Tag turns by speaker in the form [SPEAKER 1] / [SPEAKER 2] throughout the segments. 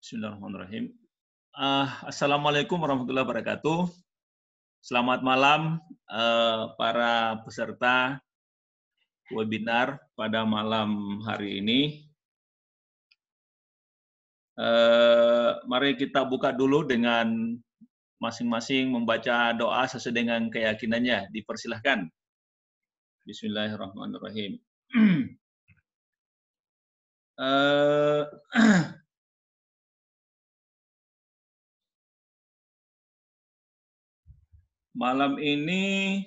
[SPEAKER 1] Bismillahirrahmanirrahim. Assalamualaikum warahmatullahi wabarakatuh. Selamat malam para peserta webinar pada malam hari ini. Mari kita buka dulu dengan masing-masing membaca doa sesuai dengan keyakinannya. Dipersilahkan. Bismillahirrahmanirrahim. Malam ini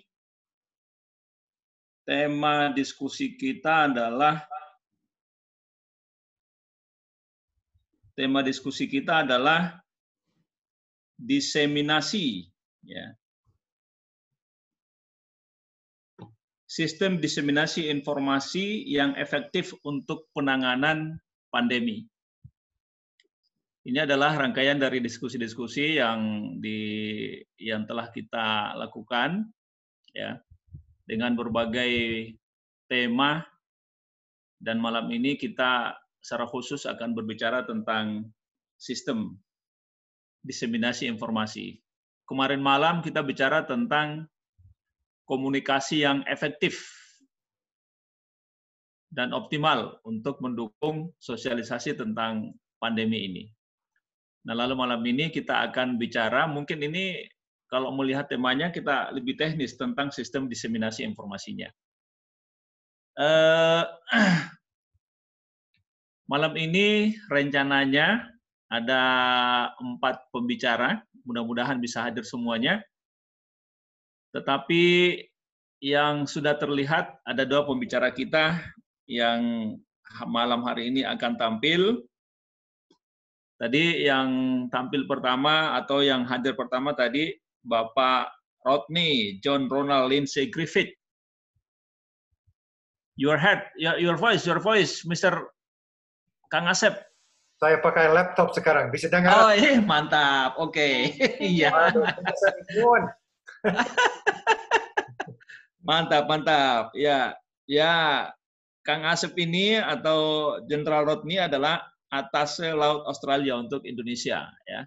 [SPEAKER 1] tema diskusi kita adalah diseminasi, ya. Sistem diseminasi informasi yang efektif untuk penanganan pandemi. Ini adalah rangkaian dari diskusi-diskusi yang telah kita lakukan, ya, dengan berbagai tema, dan malam ini kita secara khusus akan berbicara tentang sistem diseminasi informasi. Kemarin malam kita bicara tentang komunikasi yang efektif dan optimal untuk mendukung sosialisasi tentang pandemi ini. Nah, lalu malam ini kita akan bicara, mungkin ini kalau melihat temanya kita lebih teknis tentang sistem diseminasi informasinya. Malam ini rencananya ada 4 pembicara, mudah-mudahan bisa hadir semuanya. Tetapi yang sudah terlihat ada 2 pembicara kita yang malam hari ini akan tampil. Tadi yang tampil pertama atau yang hadir pertama tadi Bapak Rodney John Ronald Lindsay Griffith. Your voice, Mr. Kang Asep.
[SPEAKER 2] Saya pakai laptop sekarang, bisa dengar?
[SPEAKER 1] Oh, mantap. Oke. Iya. Mantap. Ya, Kang Asep ini atau Jenderal Rodney adalah Atase Laut Australia untuk Indonesia, ya.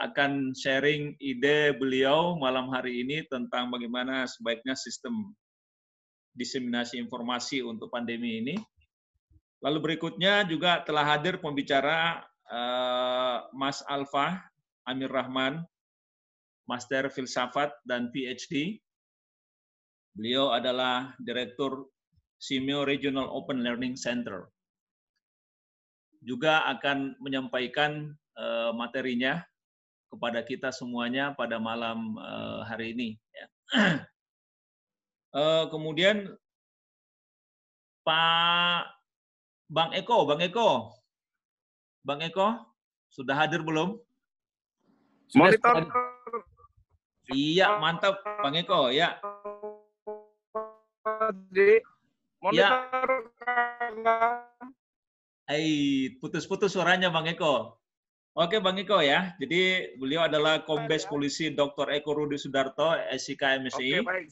[SPEAKER 1] Akan sharing ide beliau malam hari ini tentang bagaimana sebaiknya sistem diseminasi informasi untuk pandemi ini. Lalu berikutnya juga telah hadir pembicara Mas Alfa Amir Rahman, Master Filsafat dan PhD. Beliau adalah Direktur Simeo Regional Open Learning Center. Juga akan menyampaikan materinya kepada kita semuanya pada malam hari ini. Ya. Kemudian Pak Bang Eko sudah hadir belum?
[SPEAKER 3] Monitor.
[SPEAKER 1] Iya, mantap Bang Eko, ya.
[SPEAKER 3] Monitor.
[SPEAKER 1] Putus-putus suaranya Bang Eko. Oke Bang Eko ya. Jadi beliau adalah Kombes Polisi Dr. Eko Rudi Sudarto, SIK MSI.
[SPEAKER 3] Oke, baik.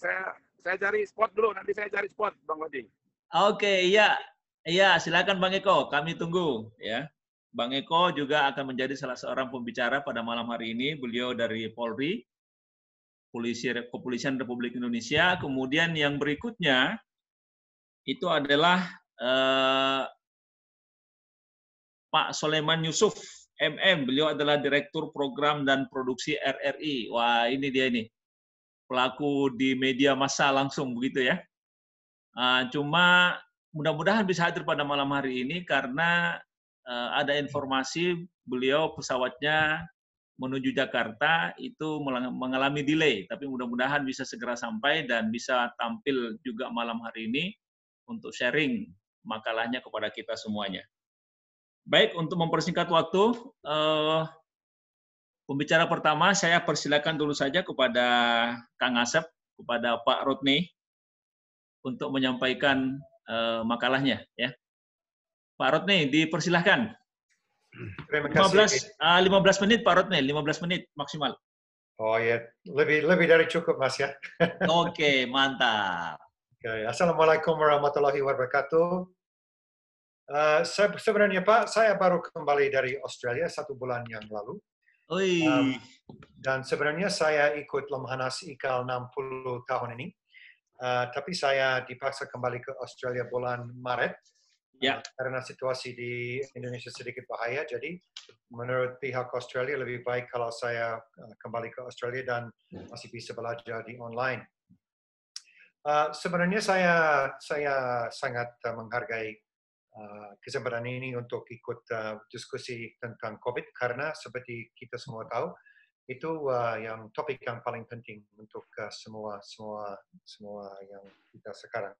[SPEAKER 3] Saya cari spot dulu. Nanti saya cari spot, Bang Rudi.
[SPEAKER 1] Oke, iya. Iya, silakan Bang Eko. Kami tunggu ya. Bang Eko juga akan menjadi salah seorang pembicara pada malam hari ini. Beliau dari Polri, Kepolisian Republik Indonesia. Kemudian yang berikutnya itu adalah Pak Soleman Yusuf, MM. Beliau adalah Direktur Program dan Produksi RRI. Wah, ini dia ini. Pelaku di media massa langsung begitu ya. Cuma mudah-mudahan bisa hadir pada malam hari ini karena ada informasi beliau pesawatnya menuju Jakarta itu mengalami delay, tapi mudah-mudahan bisa segera sampai dan bisa tampil juga malam hari ini untuk sharing makalahnya kepada kita semuanya. Baik, untuk mempersingkat waktu, pembicara pertama saya persilakan dulu saja kepada Kang Asep, kepada Pak Rodney untuk menyampaikan makalahnya, ya. Pak Rodney, dipersilahkan.
[SPEAKER 2] Terima kasih.
[SPEAKER 1] 15 menit Pak Rodney, 15 menit maksimal.
[SPEAKER 2] Oh ya, lebih dari cukup Mas ya.
[SPEAKER 1] Oke, mantap.
[SPEAKER 2] Okay. Assalamualaikum warahmatullahi wabarakatuh. Sebenarnya Pak, saya baru kembali dari Australia 1 bulan yang lalu.
[SPEAKER 1] Oi.
[SPEAKER 2] Dan sebenarnya saya ikut Lemhanas IKAL 60 tahun ini. Tapi saya dipaksa kembali ke Australia bulan Maret.
[SPEAKER 1] Ya.
[SPEAKER 2] Karena situasi di Indonesia sedikit bahaya. Jadi menurut pihak Australia lebih baik kalau saya kembali ke Australia dan masih bisa belajar di online. Sebenarnya saya sangat menghargai kesempatan ini untuk ikut diskusi tentang COVID karena seperti kita semua tahu itu yang topik yang paling penting untuk semua yang kita sekarang.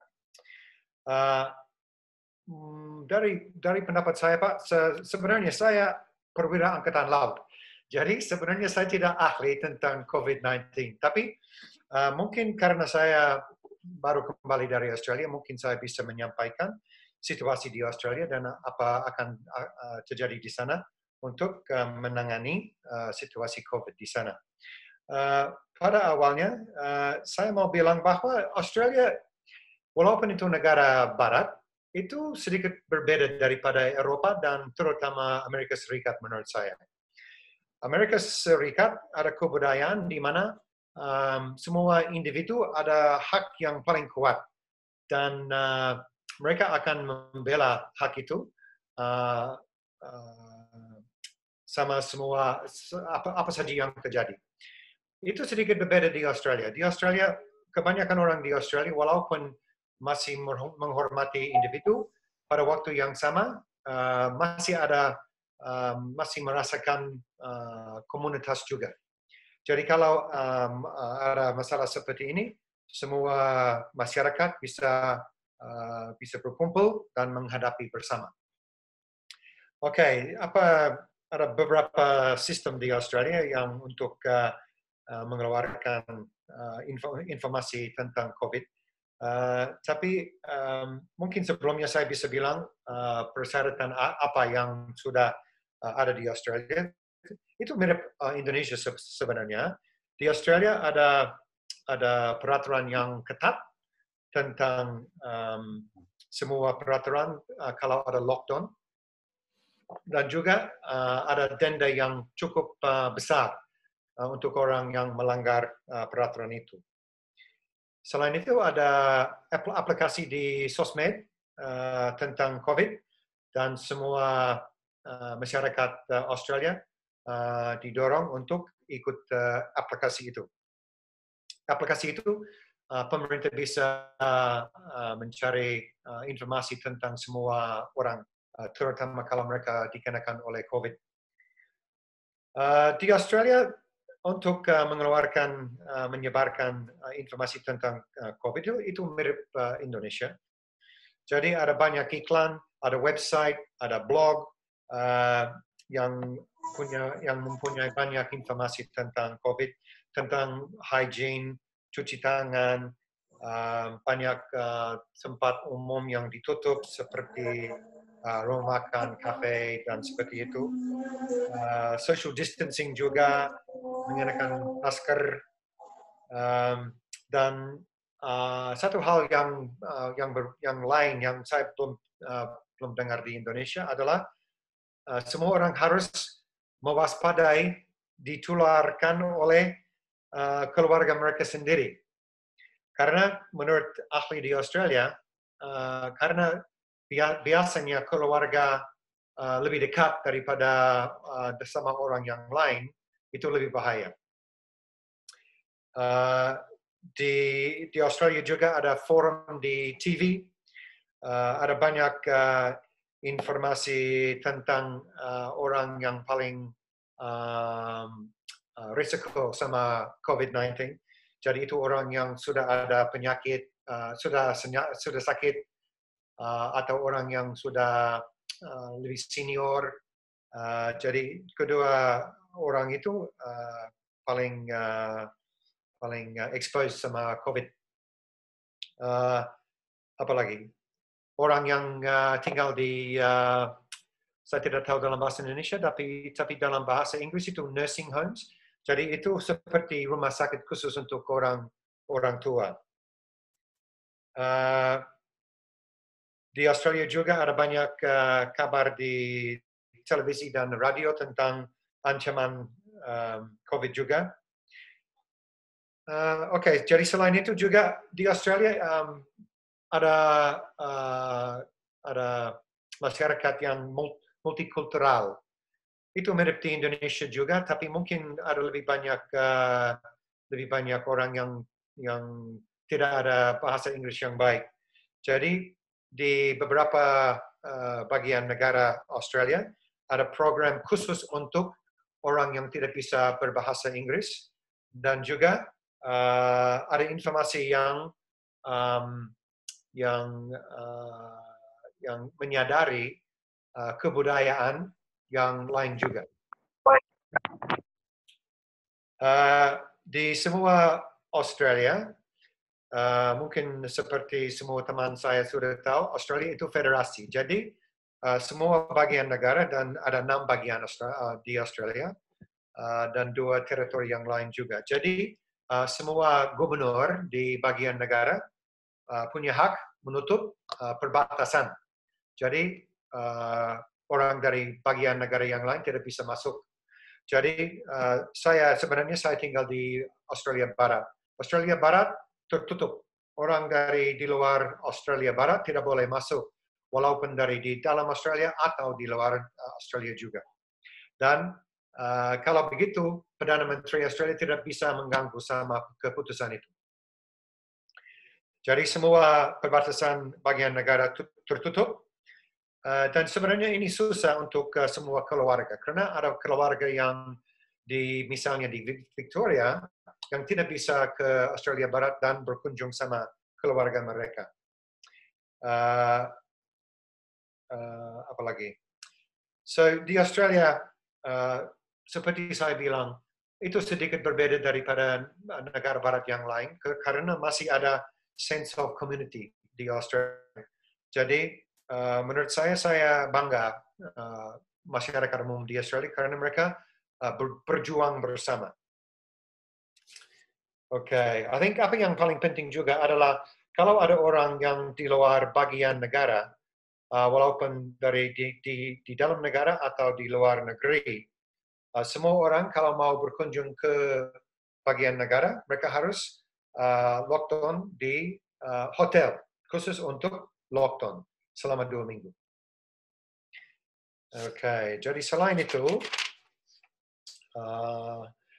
[SPEAKER 2] Dari pendapat saya Pak, sebenarnya saya perwira angkatan laut. Jadi sebenarnya saya tidak ahli tentang COVID-19, tapi mungkin karena saya baru kembali dari Australia, mungkin saya bisa menyampaikan situasi di Australia dan apa akan terjadi di sana untuk menangani situasi COVID di sana. Pada awalnya, saya mau bilang bahwa Australia, walaupun itu negara barat, itu sedikit berbeda daripada Eropa dan terutama Amerika Serikat menurut saya. Amerika Serikat ada kebudayaan di mana semua individu ada hak yang paling kuat dan mereka akan membela hak itu sama semua apa saja yang terjadi. Itu sedikit berbeda di Australia. Di Australia, kebanyakan orang di Australia walaupun masih menghormati individu, pada waktu yang sama masih merasakan komunitas juga. Jadi kalau ada masalah seperti ini, semua masyarakat bisa berkumpul dan menghadapi bersama. Oke, ada beberapa sistem di Australia yang untuk mengeluarkan informasi tentang COVID. Tapi mungkin sebelumnya saya bisa bilang persyaratan apa yang sudah ada di Australia. Itu mirip Indonesia sebenarnya. Di Australia ada peraturan yang ketat tentang semua peraturan kalau ada lockdown. Dan juga ada denda yang cukup besar untuk orang yang melanggar peraturan itu. Selain itu ada aplikasi di sosmed tentang COVID dan semua masyarakat Australia didorong untuk ikut aplikasi itu. Aplikasi itu pemerintah bisa mencari informasi tentang semua orang, terutama kalau mereka dikenakan oleh COVID. Di Australia untuk menyebarkan informasi tentang COVID itu mirip Indonesia. Jadi ada banyak iklan, ada website, ada blog yang mempunyai banyak informasi tentang COVID, tentang hygiene, cuci tangan, banyak tempat umum yang ditutup seperti rumah makan, kafe, dan seperti itu. Social distancing juga, mengenakan masker, dan satu hal yang lain yang saya belum dengar di Indonesia adalah semua orang harus mewaspadai ditularkan oleh keluarga mereka sendiri. Karena menurut ahli di Australia, karena biasanya keluarga lebih dekat daripada bersama orang yang lain, itu lebih bahaya. Di Australia juga ada forum di TV, ada banyak informasi tentang orang yang paling risiko sama COVID-19. Jadi itu orang yang sudah ada penyakit, sudah sakit, atau orang yang sudah lebih senior. Jadi kedua orang itu paling exposed sama COVID. Apalagi orang yang tinggal di saya tidak tahu dalam bahasa Indonesia, tapi dalam bahasa Inggris itu nursing homes. Jadi itu seperti rumah sakit khusus untuk orang tua. di Australia juga ada banyak kabar di televisi dan radio tentang ancaman COVID juga. Oke, jadi selain itu juga di Australia ada masyarakat yang multikultural. Itu mirip di Indonesia juga, tapi mungkin ada lebih banyak orang yang tidak ada bahasa Inggris yang baik. Jadi di beberapa bagian negara Australia ada program khusus untuk orang yang tidak bisa berbahasa Inggris, dan juga ada informasi yang menyadari kebudayaan yang lain juga. Di semua Australia, mungkin seperti semua teman saya sudah tahu, Australia itu federasi. Jadi semua bagian negara, dan ada 6 bagian di Australia, dan 2 teritori yang lain juga. Jadi semua gubernur di bagian negara punya hak menutup perbatasan. Jadi orang dari bagian negara yang lain tidak bisa masuk. Jadi saya tinggal di Australia Barat. Australia Barat tertutup. Orang dari di luar Australia Barat tidak boleh masuk, walaupun dari di dalam Australia atau di luar Australia juga. Dan kalau begitu, Perdana Menteri Australia tidak bisa mengganggu sama keputusan itu. Jadi semua perbatasan bagian negara tertutup. Dan sebenarnya ini susah untuk semua keluarga, karena ada keluarga yang misalnya di Victoria yang tidak bisa ke Australia Barat dan berkunjung sama keluarga mereka. Apalagi? So di Australia, seperti saya bilang, itu sedikit berbeda daripada negara Barat yang lain, karena masih ada sense of community di Australia. Jadi menurut saya bangga masyarakat umum di Australia karena mereka berjuang bersama. Oke, I think apa yang paling penting juga adalah kalau ada orang yang di luar bagian negara, walaupun dari di dalam negara atau di luar negeri, semua orang kalau mau berkunjung ke bagian negara, mereka harus lockdown di hotel khusus untuk lockdown selama 2 minggu. Oke, jadi selain itu,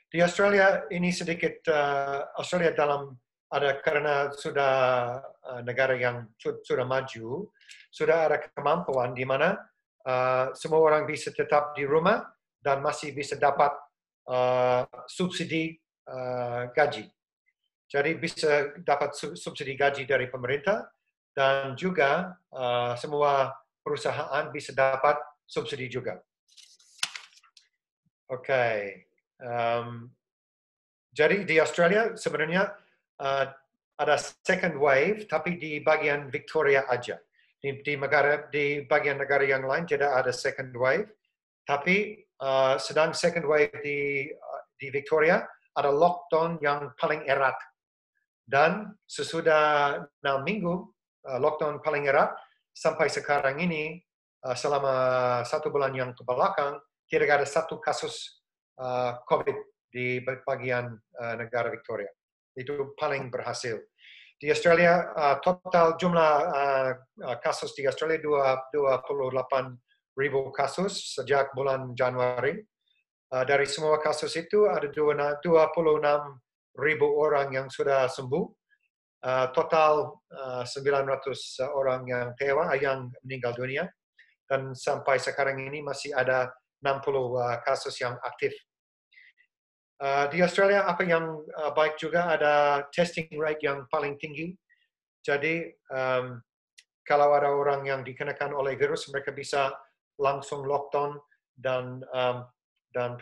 [SPEAKER 2] di Australia ini sedikit, Australia karena sudah negara yang sudah maju, sudah ada kemampuan di mana semua orang bisa tetap di rumah dan masih bisa dapat subsidi gaji. Jadi bisa dapat subsidi gaji dari pemerintah, dan juga semua perusahaan bisa dapat subsidi juga. Oke. Jadi di Australia sebenarnya ada second wave, tapi di bagian Victoria aja. Di bagian negara yang lain tidak ada second wave, tapi sedang second wave di Victoria ada lockdown yang paling erat. Dan sesudah 6 minggu lockdown paling erat, sampai sekarang ini, selama 1 bulan yang kebelakang, tidak ada 1 kasus COVID di bagian negara Victoria. Itu paling berhasil. Di Australia, total jumlah kasus di Australia 28,000 kasus sejak bulan Januari. Dari semua kasus itu ada 26,000 orang yang sudah sembuh. Total 900 orang yang meninggal dunia. Dan sampai sekarang ini masih ada 60 kasus yang aktif. Di Australia apa yang baik juga ada testing rate yang paling tinggi. Jadi kalau ada orang yang dikenakan oleh virus, mereka bisa langsung lockdown dan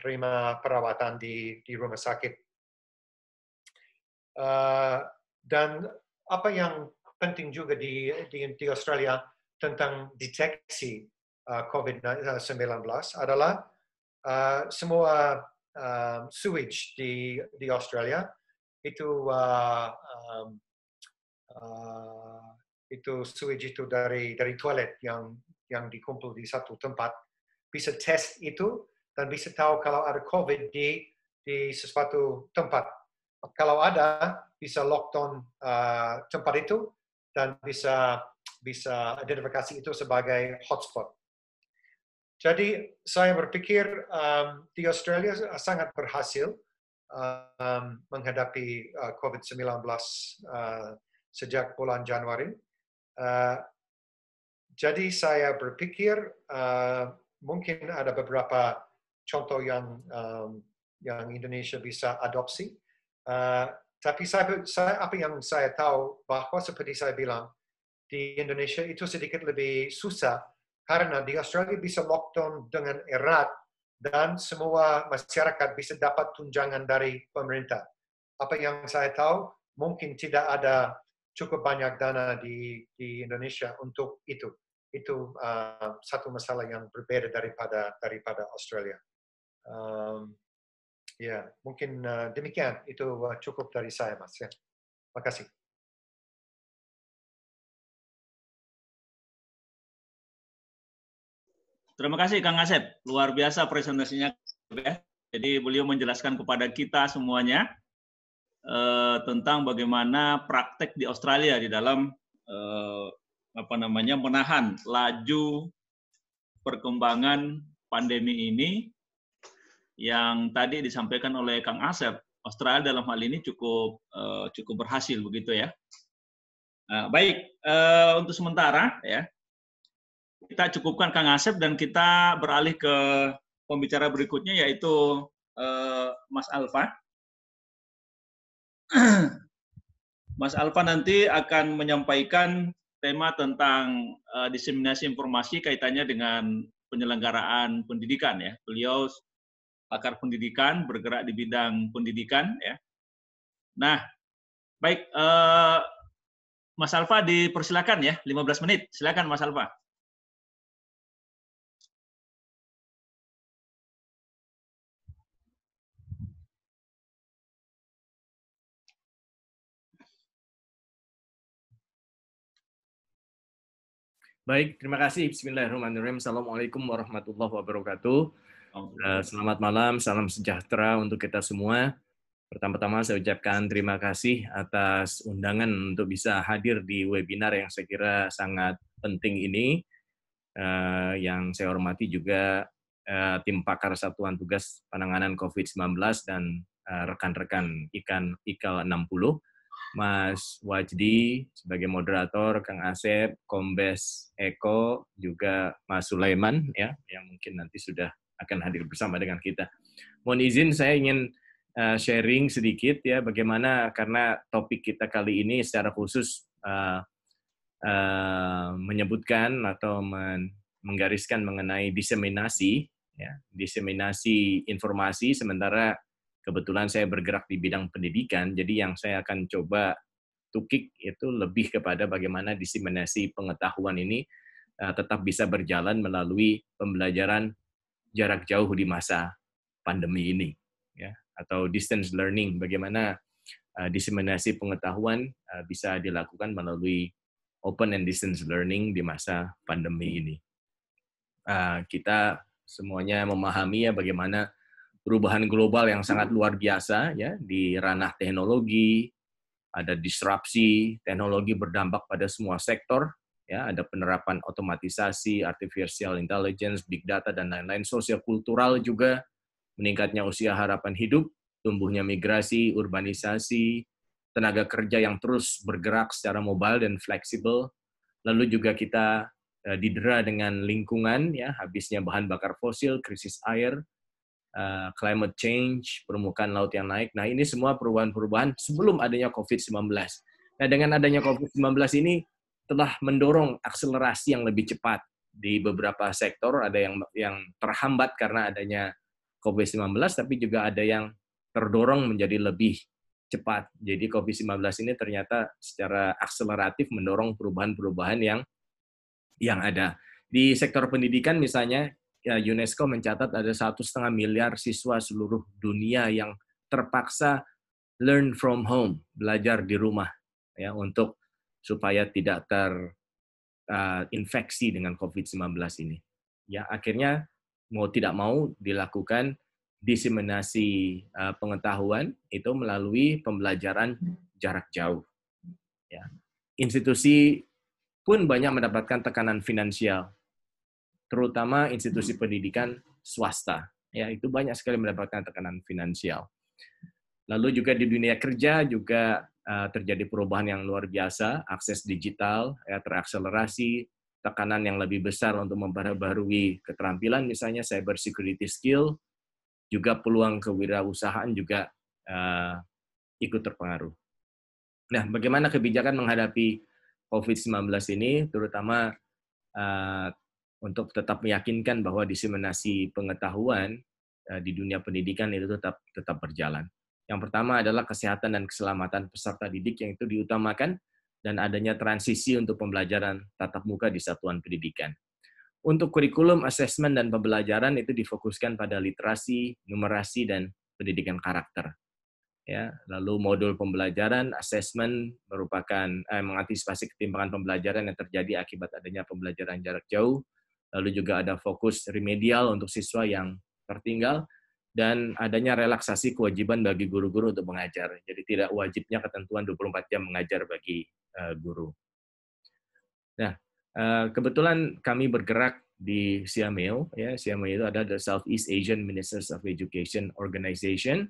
[SPEAKER 2] terima perawatan di rumah sakit. Dan apa yang penting juga di Australia tentang deteksi COVID-19 adalah semua sewage di Australia itu sewage itu dari toilet yang dikumpul di satu tempat, bisa tes itu dan bisa tahu kalau ada COVID di sesuatu tempat. Kalau ada, bisa lockdown tempat itu dan bisa identifikasi itu sebagai hotspot. Jadi saya berpikir di Australia sangat berhasil menghadapi COVID-19 sejak bulan Januari. Jadi saya berpikir mungkin ada beberapa contoh yang Indonesia bisa adopsi. Tapi apa yang saya tahu bahwa seperti saya bilang, di Indonesia itu sedikit lebih susah karena di Australia bisa lockdown dengan erat dan semua masyarakat bisa dapat tunjangan dari pemerintah. Apa yang saya tahu, mungkin tidak ada cukup banyak dana di Indonesia untuk itu. Itu satu masalah yang berbeda daripada Australia. Ya, mungkin demikian. Itu cukup dari saya, Mas. Ya. Terima kasih.
[SPEAKER 1] Terima kasih Kang Asep, luar biasa presentasinya. Jadi beliau menjelaskan kepada kita semuanya tentang bagaimana praktek di Australia di dalam menahan laju perkembangan pandemi ini yang tadi disampaikan oleh Kang Asep. Australia dalam hal ini cukup berhasil begitu ya. Baik, untuk sementara ya. Kita cukupkan Kang Asep dan kita beralih ke pembicara berikutnya yaitu Mas Alfa. Mas Alfa nanti akan menyampaikan tema tentang diseminasi informasi kaitannya dengan penyelenggaraan pendidikan ya. Beliau pakar pendidikan, bergerak di bidang pendidikan ya. Nah, baik Mas Alfa dipersilakan ya, 15 menit. Silakan Mas Alfa.
[SPEAKER 4] Baik, terima kasih. Bismillahirrahmanirrahim. Assalamualaikum warahmatullahi wabarakatuh. Selamat malam, salam sejahtera untuk kita semua. Pertama-tama saya ucapkan terima kasih atas undangan untuk bisa hadir di webinar yang saya kira sangat penting ini. Yang saya hormati juga tim pakar Satuan Tugas Penanganan COVID-19 dan rekan-rekan IKAL 60. Mas Wajdi sebagai moderator, Kang Asep, Kombes Eko, juga Mas Sulaiman ya, yang mungkin nanti sudah akan hadir bersama dengan kita. Mohon izin saya ingin sharing sedikit ya bagaimana karena topik kita kali ini secara khusus menyebutkan atau menggariskan mengenai diseminasi ya, diseminasi informasi, sementara kebetulan saya bergerak di bidang pendidikan, jadi yang saya akan coba tukik itu lebih kepada bagaimana diseminasi pengetahuan ini tetap bisa berjalan melalui pembelajaran jarak jauh di masa pandemi ini, ya, atau distance learning. Bagaimana diseminasi pengetahuan bisa dilakukan melalui open and distance learning di masa pandemi ini. Kita semuanya memahami ya bagaimana perubahan global yang sangat luar biasa ya di ranah teknologi, ada disrupsi, teknologi berdampak pada semua sektor, ya, ada penerapan otomatisasi, artificial intelligence, big data dan lain-lain, sosial kultural juga, meningkatnya usia harapan hidup, tumbuhnya migrasi, urbanisasi, tenaga kerja yang terus bergerak secara mobile dan fleksibel, lalu juga kita didera dengan lingkungan, ya, habisnya bahan bakar fosil, krisis air, climate change, permukaan laut yang naik. Nah, ini semua perubahan-perubahan sebelum adanya COVID-19. Nah, dengan adanya COVID-19 ini telah mendorong akselerasi yang lebih cepat di beberapa sektor, ada yang terhambat karena adanya COVID-19, tapi juga ada yang terdorong menjadi lebih cepat. Jadi COVID-19 ini ternyata secara akseleratif mendorong perubahan-perubahan yang ada. Di sektor pendidikan misalnya, ya, UNESCO mencatat ada 1,5 miliar siswa seluruh dunia yang terpaksa learn from home, belajar di rumah, ya, untuk supaya tidak terinfeksi dengan COVID-19 ini. Ya, akhirnya mau tidak mau dilakukan diseminasi pengetahuan itu melalui pembelajaran jarak jauh. Ya. Institusi pun banyak mendapatkan tekanan finansial, terutama institusi pendidikan swasta. Ya, itu banyak sekali mendapatkan tekanan finansial. Lalu juga di dunia kerja juga terjadi perubahan yang luar biasa, akses digital ya terakselerasi, tekanan yang lebih besar untuk memperbarui keterampilan, misalnya cyber security skill, juga peluang kewirausahaan juga ikut terpengaruh. Nah, bagaimana kebijakan menghadapi COVID-19 ini, terutama untuk tetap meyakinkan bahwa diseminasi pengetahuan di dunia pendidikan itu tetap berjalan. Yang pertama adalah kesehatan dan keselamatan peserta didik yang itu diutamakan, dan adanya transisi untuk pembelajaran tatap muka di satuan pendidikan. Untuk kurikulum, asesmen, dan pembelajaran itu difokuskan pada literasi, numerasi, dan pendidikan karakter. Ya, lalu modul pembelajaran, asesmen merupakan mengantisipasi ketimpangan pembelajaran yang terjadi akibat adanya pembelajaran jarak jauh. Lalu juga ada fokus remedial untuk siswa yang tertinggal, dan adanya relaksasi kewajiban bagi guru-guru untuk mengajar. Jadi tidak wajibnya ketentuan 24 jam mengajar bagi guru. Nah, kebetulan kami bergerak di SIAMEO. Ya, SIAMEO itu ada the Southeast Asian Ministers of Education Organization.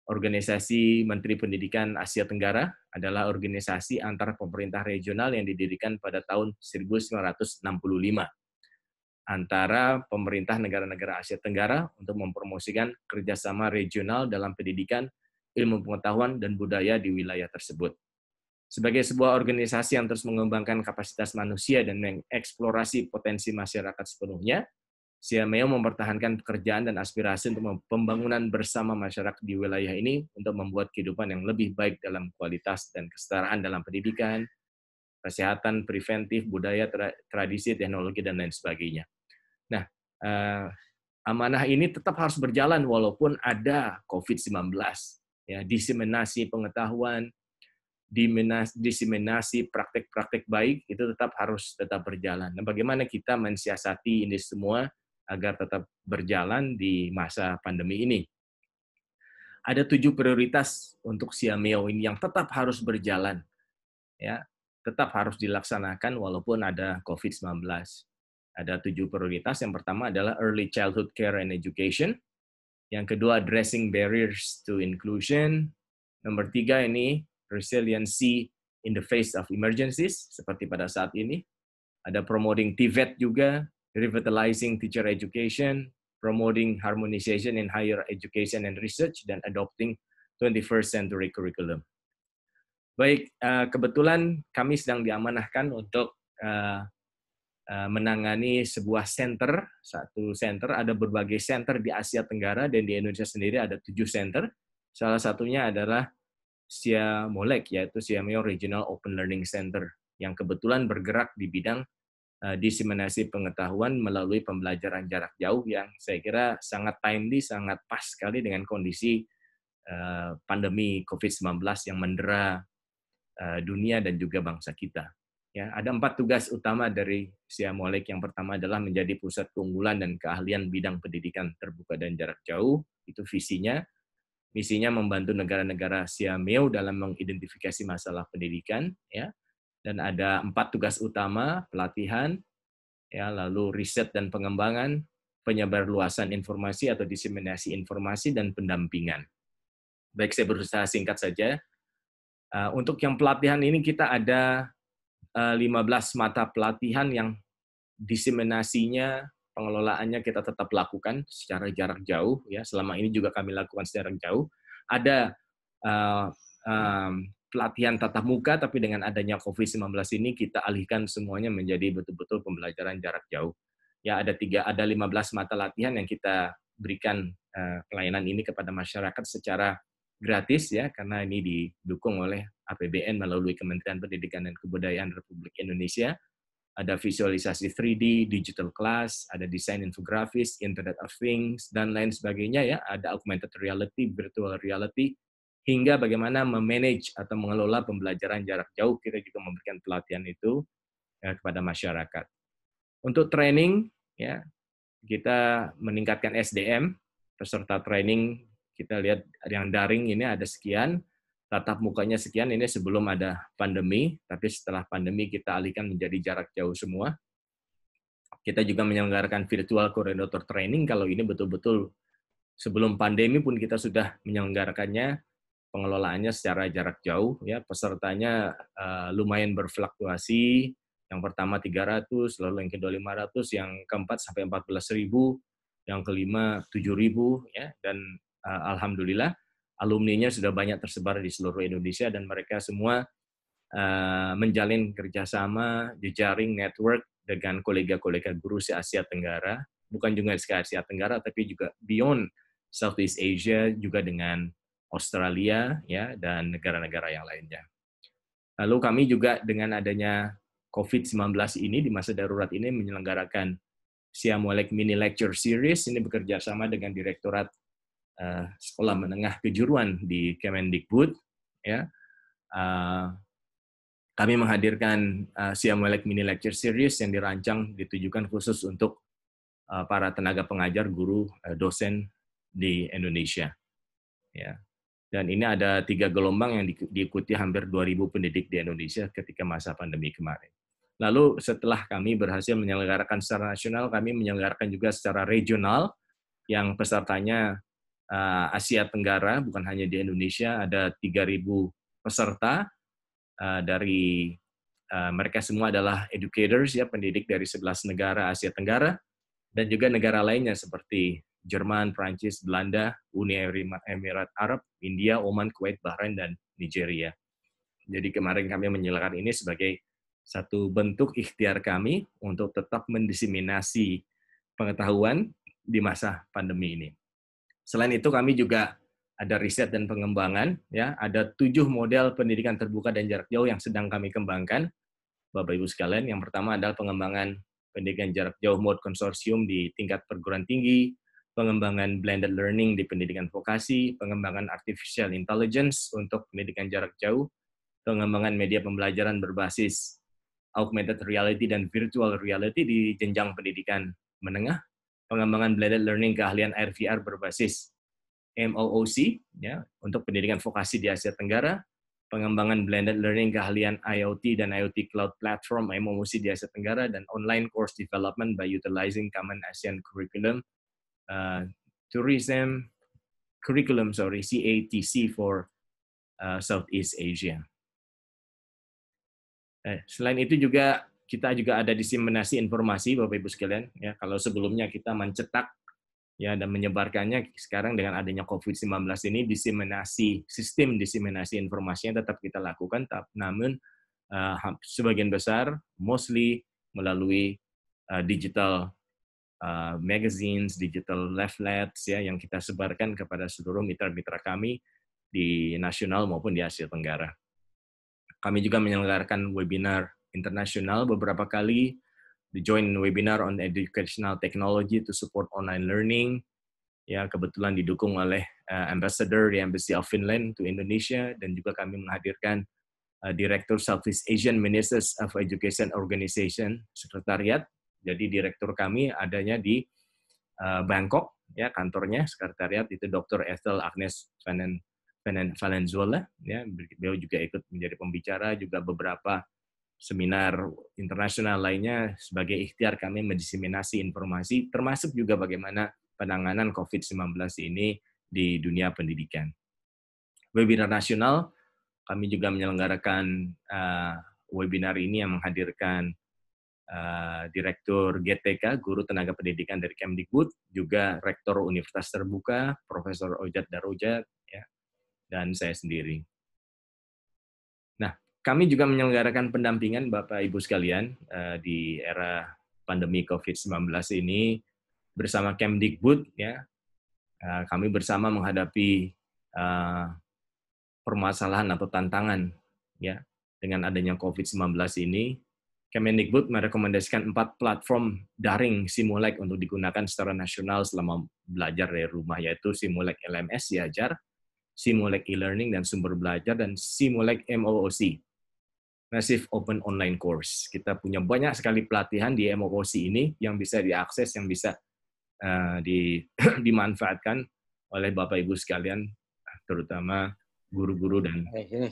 [SPEAKER 4] Organisasi Menteri Pendidikan Asia Tenggara adalah organisasi antar pemerintah regional yang didirikan pada tahun 1965 antara pemerintah negara-negara Asia Tenggara untuk mempromosikan kerjasama regional dalam pendidikan, ilmu pengetahuan, dan budaya di wilayah tersebut. Sebagai sebuah organisasi yang terus mengembangkan kapasitas manusia dan mengeksplorasi potensi masyarakat sepenuhnya, SIAMEO mempertahankan pekerjaan dan aspirasi untuk pembangunan bersama masyarakat di wilayah ini untuk membuat kehidupan yang lebih baik dalam kualitas dan kesetaraan dalam pendidikan, kesehatan, preventif, budaya, tradisi, teknologi, dan lain sebagainya. Nah, amanah ini tetap harus berjalan walaupun ada COVID-19. Ya, diseminasi pengetahuan, diseminasi praktek-praktek baik itu harus tetap berjalan. Nah, bagaimana kita mensiasati ini semua agar tetap berjalan di masa pandemi ini? Ada 7 prioritas untuk SIAMEO ini yang tetap harus berjalan, ya, tetap harus dilaksanakan walaupun ada COVID-19. Ada 7 prioritas. Yang pertama adalah early childhood care and education. Yang kedua, addressing barriers to inclusion. Nomor 3 ini resiliency in the face of emergencies, seperti pada saat ini. Ada promoting TVET juga, revitalizing teacher education, promoting harmonization in higher education and research, dan adopting 21st century curriculum. Baik, kebetulan kami sedang diamanahkan untuk menangani sebuah satu center, ada berbagai center di Asia Tenggara, dan di Indonesia sendiri ada 7 center. Salah satunya adalah SIAMOLEC, yaitu SIAMEO Regional Open Learning Center, yang kebetulan bergerak di bidang diseminasi pengetahuan melalui pembelajaran jarak jauh, yang saya kira sangat timely, sangat pas sekali dengan kondisi pandemi COVID-19 yang mendera dunia dan juga bangsa kita. Ya, ada 4 tugas utama dari SIAMOLEC. Yang pertama adalah menjadi pusat keunggulan dan keahlian bidang pendidikan terbuka dan jarak jauh. Itu visinya. Misinya membantu negara-negara SIAMEO dalam mengidentifikasi masalah pendidikan. Ya. Dan ada 4 tugas utama: pelatihan, ya, lalu riset dan pengembangan, penyebarluasan informasi atau diseminasi informasi, dan pendampingan. Baik, saya berusaha singkat saja. Untuk yang pelatihan ini kita ada 15 mata pelatihan yang diseminasinya, pengelolaannya kita tetap lakukan secara jarak jauh. Ya, selama ini juga kami lakukan secara jauh. Ada pelatihan tatap muka, tapi dengan adanya COVID-19 ini kita alihkan semuanya menjadi betul-betul pembelajaran jarak jauh. Ya, ada 15 mata latihan yang kita berikan pelayanan ini kepada masyarakat secara gratis, ya, karena ini didukung oleh APBN melalui Kementerian Pendidikan dan Kebudayaan Republik Indonesia. Ada visualisasi 3D, digital class, ada desain infografis, Internet of Things, dan lain sebagainya, ya. Ada augmented reality, virtual reality, hingga bagaimana memanage atau mengelola pembelajaran jarak jauh. Kita juga memberikan pelatihan itu kepada masyarakat. Untuk training, ya, kita meningkatkan SDM, peserta training, kita lihat yang daring ini ada sekian, tatap mukanya sekian, ini sebelum ada pandemi, tapi setelah pandemi kita alihkan menjadi jarak jauh semua. Kita juga menyelenggarakan virtual coordinator training, kalau ini betul-betul sebelum pandemi pun kita sudah menyelenggarakannya, pengelolaannya secara jarak jauh, ya, pesertanya lumayan berfluktuasi, yang pertama 300, lalu yang kedua 500, yang keempat sampai 14.000, yang kelima 7.000, ya, dan alhamdulillah alumninya sudah banyak tersebar di seluruh Indonesia dan mereka semua menjalin kerjasama, jejaring network dengan kolega-kolega guru se-Asia Tenggara, bukan juga se-Asia Tenggara, tapi juga beyond Southeast Asia, juga dengan Australia, ya, dan negara-negara yang lainnya. Lalu kami juga dengan adanya COVID-19 ini, di masa darurat ini, menyelenggarakan Siam Welek Mini Lecture Series, ini bekerja sama dengan Direktorat Sekolah Menengah Kejuruan di Kemendikbud, ya. Kami menghadirkan Siam Welek Mini Lecture Series yang dirancang ditujukan khusus untuk para tenaga pengajar, guru, dosen di Indonesia. Ya. Dan ini ada 3 gelombang yang diikuti hampir 2.000 pendidik di Indonesia ketika masa pandemi kemarin. Lalu setelah kami berhasil menyelenggarakan secara nasional, kami menyelenggarakan juga secara regional, yang pesertanya Asia Tenggara, bukan hanya di Indonesia, ada 3.000 peserta. Dari mereka semua adalah educators, ya, pendidik dari 11 negara Asia Tenggara, dan juga negara lainnya seperti Jerman, Prancis, Belanda, Uni Emirat Arab, India, Oman, Kuwait, Bahrain, dan Nigeria. Jadi kemarin kami menyelenggarakan ini sebagai satu bentuk ikhtiar kami untuk tetap mendiseminasi pengetahuan di masa pandemi ini. Selain itu kami juga ada riset dan pengembangan, ya, ada 7 model pendidikan terbuka dan jarak jauh yang sedang kami kembangkan, Bapak Ibu sekalian. Yang pertama adalah pengembangan pendidikan jarak jauh mode konsorsium di tingkat perguruan tinggi, pengembangan blended learning di pendidikan vokasi, pengembangan artificial intelligence untuk pendidikan jarak jauh, pengembangan media pembelajaran berbasis augmented reality dan virtual reality di jenjang pendidikan menengah, pengembangan blended learning keahlian AR VR berbasis MOOC, ya, untuk pendidikan vokasi di Asia Tenggara, pengembangan blended learning keahlian IoT dan IoT Cloud Platform MOOC di Asia Tenggara, dan online course development by utilizing Common ASEAN Curriculum, Tourism Curriculum, CATC for Southeast Asia. Selain itu juga kita juga ada diseminasi informasi, Bapak Ibu sekalian. Ya, kalau sebelumnya kita mencetak, ya, dan menyebarkannya, sekarang dengan adanya COVID-19 ini sistem diseminasi informasinya tetap kita lakukan, namun sebagian besar mostly melalui digital magazines, digital leaflets, ya, yang kita sebarkan kepada seluruh mitra-mitra kami di nasional maupun di Asia Tenggara. Kami juga menyelenggarakan webinar internasional beberapa kali, the joint webinar on educational technology to support online learning, ya, kebetulan didukung oleh ambassador di Embassy of Finland to Indonesia, dan juga kami menghadirkan Direktur Southeast Asian Ministers of Education Organization Sekretariat. Jadi direktur kami adanya di Bangkok, ya, kantornya sekretariat itu Dr. Ethel Agnes Valenzuela, ya, beliau juga ikut menjadi pembicara, juga beberapa seminar internasional lainnya sebagai ikhtiar kami mendiseminasi informasi, termasuk juga bagaimana penanganan COVID-19 ini di dunia pendidikan. Webinar nasional, kami juga menyelenggarakan webinar ini yang menghadirkan Direktur GTK, Guru Tenaga Pendidikan dari Kemdikbud, juga Rektor Universitas Terbuka, Profesor Ojat Darojat, ya, dan saya sendiri. Nah, kami juga menyelenggarakan pendampingan Bapak Ibu sekalian di era pandemi COVID-19 ini bersama Kemdikbud, ya. Kami bersama menghadapi permasalahan atau tantangan, ya, dengan adanya COVID-19 ini. Kemendikbud merekomendasikan 4 platform daring Simulek untuk digunakan secara nasional selama belajar dari rumah, yaitu Simulek LMS Siajar, Simulink e-learning dan sumber belajar, dan Simulink MOOC, Massive Open Online Course. Kita punya banyak sekali pelatihan di MOOC ini yang bisa diakses, yang bisa dimanfaatkan oleh Bapak Ibu sekalian, terutama guru-guru dan
[SPEAKER 5] Sini.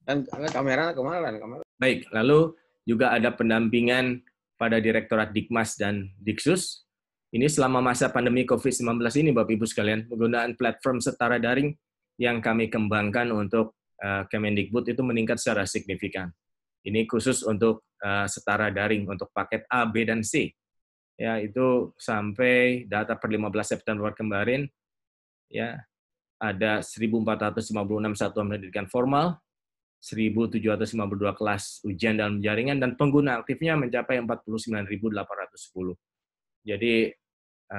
[SPEAKER 5] Dan kamera kemana?
[SPEAKER 4] Baik, lalu juga ada pendampingan pada Direktorat Dikmas dan Diksus. Ini selama masa pandemi COVID-19 ini, Bapak Ibu sekalian, penggunaan platform setara daring yang kami kembangkan untuk Kemendikbud itu meningkat secara signifikan. Ini khusus untuk setara daring, untuk paket A, B, dan C. Ya, itu sampai data per 15 September kemarin, ya, ada 1.456 satuan pendidikan formal, 1.752 kelas ujian dalam jaringan, dan pengguna aktifnya mencapai 49.810. Jadi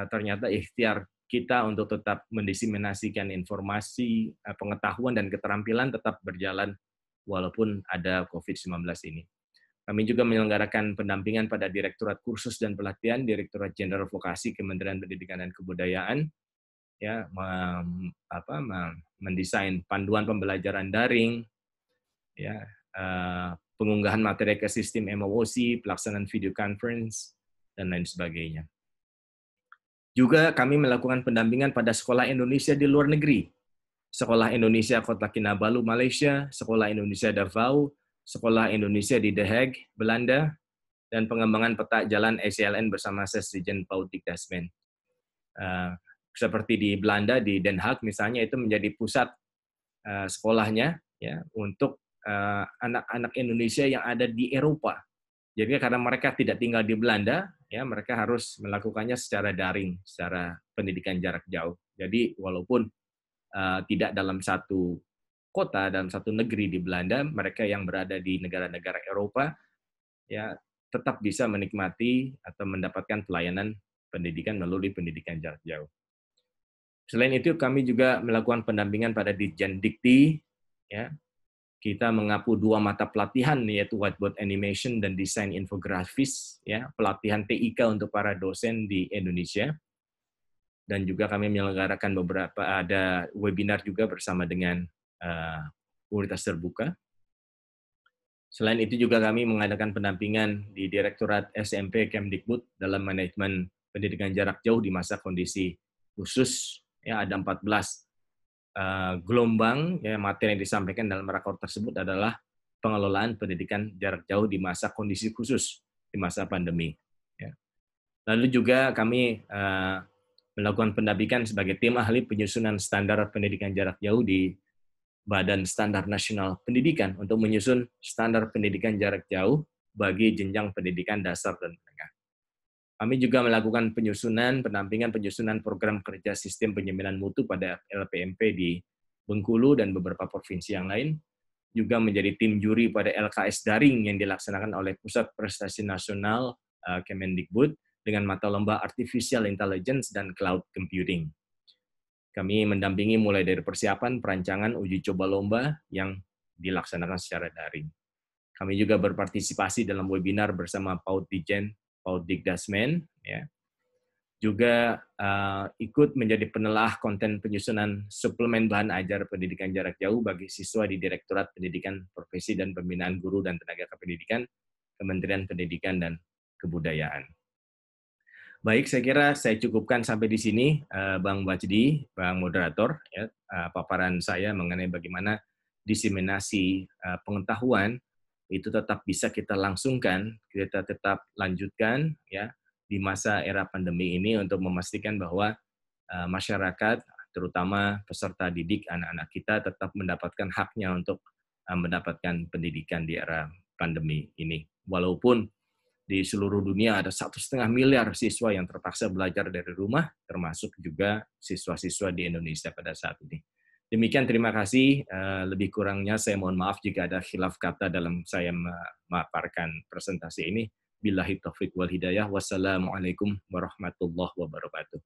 [SPEAKER 4] ternyata ikhtiar kita untuk tetap mendiseminasikan informasi, pengetahuan, dan keterampilan tetap berjalan walaupun ada COVID-19 ini. Kami juga menyelenggarakan pendampingan pada Direktorat Kursus dan Pelatihan, Direktorat Jenderal Vokasi Kementerian Pendidikan dan Kebudayaan, ya, mendesain panduan pembelajaran daring, ya, pengunggahan materi ke sistem MOOC, pelaksanaan video conference, dan lain sebagainya. Juga kami melakukan pendampingan pada sekolah Indonesia di luar negeri. Sekolah Indonesia Kota Kinabalu, Malaysia, Sekolah Indonesia Davao, Sekolah Indonesia di The Hague, Belanda, dan pengembangan peta jalan ECLN bersama Sesdijen Paut Dikdasmen. Seperti di Belanda, di Den Haag misalnya, itu menjadi pusat sekolahnya, ya, untuk anak-anak Indonesia yang ada di Eropa. Jadi karena mereka tidak tinggal di Belanda, ya, mereka harus melakukannya secara daring, secara pendidikan jarak jauh. Jadi walaupun tidak dalam satu kota, dalam satu negeri di Belanda, mereka yang berada di negara-negara Eropa, ya, tetap bisa menikmati atau mendapatkan pelayanan pendidikan melalui pendidikan jarak jauh. Selain itu, kami juga melakukan pendampingan pada Ditjen Dikti, ya. Kita mengapu 2 mata pelatihan, yaitu whiteboard animation dan desain infografis, ya, pelatihan TIK untuk para dosen di Indonesia. Dan juga kami menyelenggarakan ada webinar juga bersama dengan Universitas Terbuka. Selain itu juga kami mengadakan pendampingan di Direktorat SMP Kemdikbud dalam manajemen pendidikan jarak jauh di masa kondisi khusus. Ya, ada 14 gelombang, ya, materi yang disampaikan dalam rakor tersebut adalah pengelolaan pendidikan jarak jauh di masa kondisi khusus, di masa pandemi. Ya. Lalu juga kami melakukan pendampingan sebagai tim ahli penyusunan standar pendidikan jarak jauh di Badan Standar Nasional Pendidikan untuk menyusun standar pendidikan jarak jauh bagi jenjang pendidikan dasar dan menengah. Kami juga melakukan pendampingan penyusunan program kerja sistem penjaminan mutu pada LPMP di Bengkulu dan beberapa provinsi yang lain, juga menjadi tim juri pada LKS daring yang dilaksanakan oleh Pusat Prestasi Nasional Kemendikbud dengan mata lomba Artificial Intelligence dan Cloud Computing. Kami mendampingi mulai dari persiapan, perancangan, uji coba lomba yang dilaksanakan secara daring. Kami juga berpartisipasi dalam webinar bersama Paut Dijen, Paut Dikdasmen, ya. Juga ikut menjadi penelah konten penyusunan suplemen bahan ajar pendidikan jarak jauh bagi siswa di Direktorat Pendidikan Profesi dan Pembinaan Guru dan Tenaga Kependidikan, Kementerian Pendidikan dan Kebudayaan. Baik, saya kira saya cukupkan sampai di sini, Bang Bajdi, Bang Moderator, ya, paparan saya mengenai bagaimana diseminasi pengetahuan itu tetap bisa kita langsungkan, kita tetap lanjutkan, ya, di masa era pandemi ini untuk memastikan bahwa masyarakat, terutama peserta didik anak-anak kita, tetap mendapatkan haknya untuk mendapatkan pendidikan di era pandemi ini. Walaupun di seluruh dunia ada 1,5 miliar siswa yang terpaksa belajar dari rumah, termasuk juga siswa-siswa di Indonesia pada saat ini. Demikian, terima kasih. Lebih kurangnya saya mohon maaf jika ada khilaf kata dalam saya memaparkan presentasi ini. Billahi taufiq wal hidayah. Wassalamualaikum warahmatullahi wabarakatuh.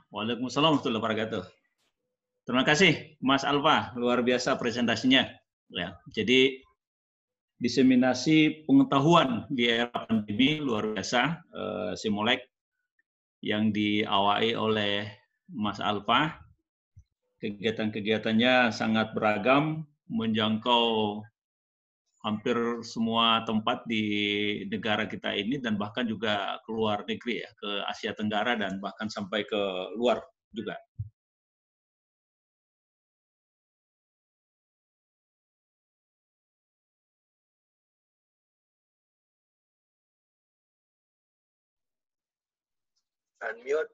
[SPEAKER 1] Waalaikumsalam warahmatullahi wabarakatuh. Terima kasih, Mas Alfa. Luar biasa presentasinya. Ya, jadi diseminasi pengetahuan di era pandemi luar biasa, Simulink yang diawali oleh Mas Alfa. Kegiatan-kegiatannya sangat beragam, menjangkau hampir semua tempat di negara kita ini dan bahkan juga ke luar negeri ya, ke Asia Tenggara dan bahkan sampai ke luar juga.
[SPEAKER 3] Unmute.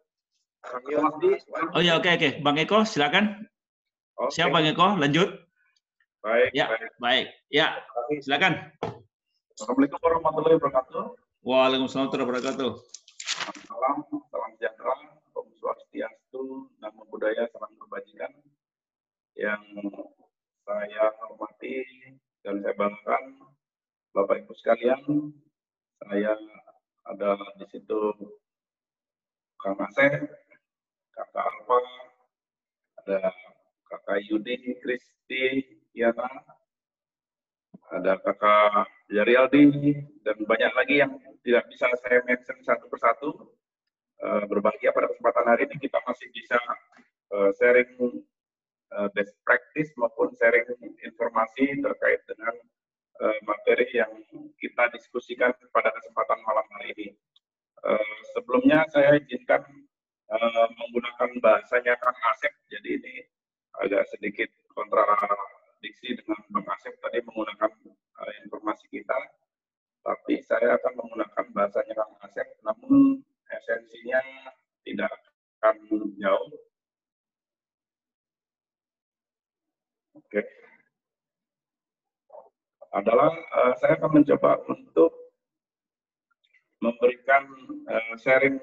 [SPEAKER 1] Oh ya, oke. Bang Eko, silakan.
[SPEAKER 3] Oke.
[SPEAKER 1] Siap Bang Eko, lanjut.
[SPEAKER 3] Baik.
[SPEAKER 1] Ya, baik. Ya, silakan.
[SPEAKER 3] Assalamualaikum warahmatullahi wabarakatuh.
[SPEAKER 1] Waalaikumsalam warahmatullahi wabarakatuh.
[SPEAKER 3] Salam sejahtera, Om Swastiastu, Namo Buddhaya, salam kebajikan. Yang saya hormati dan saya banggakan, Bapak Ibu sekalian, saya ada di situ Kang Asep, Kakak Alfa, ada Kakak Yudi, Kristi, Yana, ada Kakak Jarialdi, dan banyak lagi yang tidak bisa saya mention satu persatu. Berbahagia pada kesempatan hari ini kita masih bisa sharing best practice maupun sharing informasi terkait dengan materi yang kita diskusikan pada kesempatan malam hari ini. Sebelumnya saya izinkan menggunakan bahasanya Kang Asep, jadi ini agak sedikit kontradiksi dengan Bang Asep tadi menggunakan informasi kita, tapi saya akan menggunakan bahasanya Kang Asep, namun esensinya tidak akan jauh. Oke. Adalah saya akan mencoba untuk memberikan sharing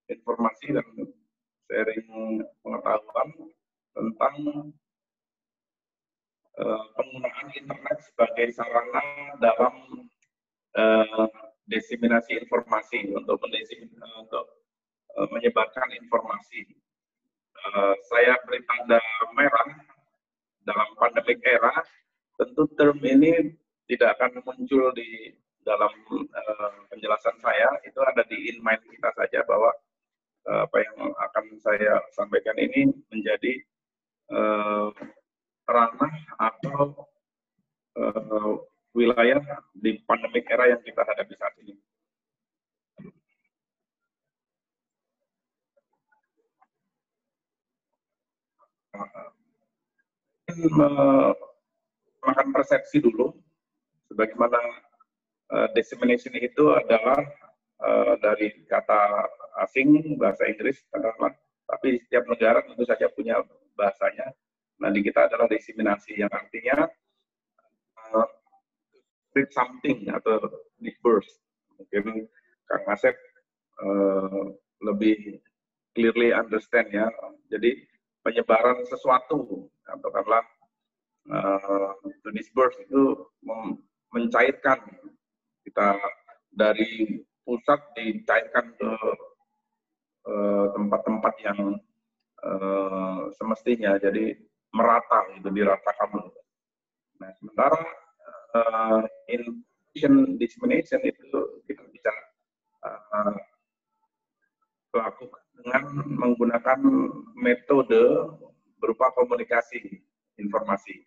[SPEAKER 3] informasi dan sharing pengetahuan tentang penggunaan internet sebagai sarana dalam diseminasi informasi untuk menyebarkan informasi. Saya beri tanda merah dalam pandemic era. Tentu term ini tidak akan muncul di dalam penjelasan saya, itu ada di in mind kita saja bahwa apa yang akan saya sampaikan ini menjadi ranah atau wilayah di pandemic era yang kita hadapi saat ini. Makan persepsi dulu, sebagaimana dissemination itu adalah dari kata asing, bahasa Inggris, tapi setiap negara tentu saja punya bahasanya. Nah, di kita adalah diseminasi, yang artinya spread something atau disperse. Mungkin Kang Asep lebih clearly understand ya. Jadi penyebaran sesuatu, katakanlah to disperse itu mencairkan, kita dari pusat dicairkan ke tempat-tempat yang semestinya, jadi merata, itu diratakan. Nah, sementara information dissemination itu kita bisa lakukan dengan menggunakan metode berupa komunikasi informasi.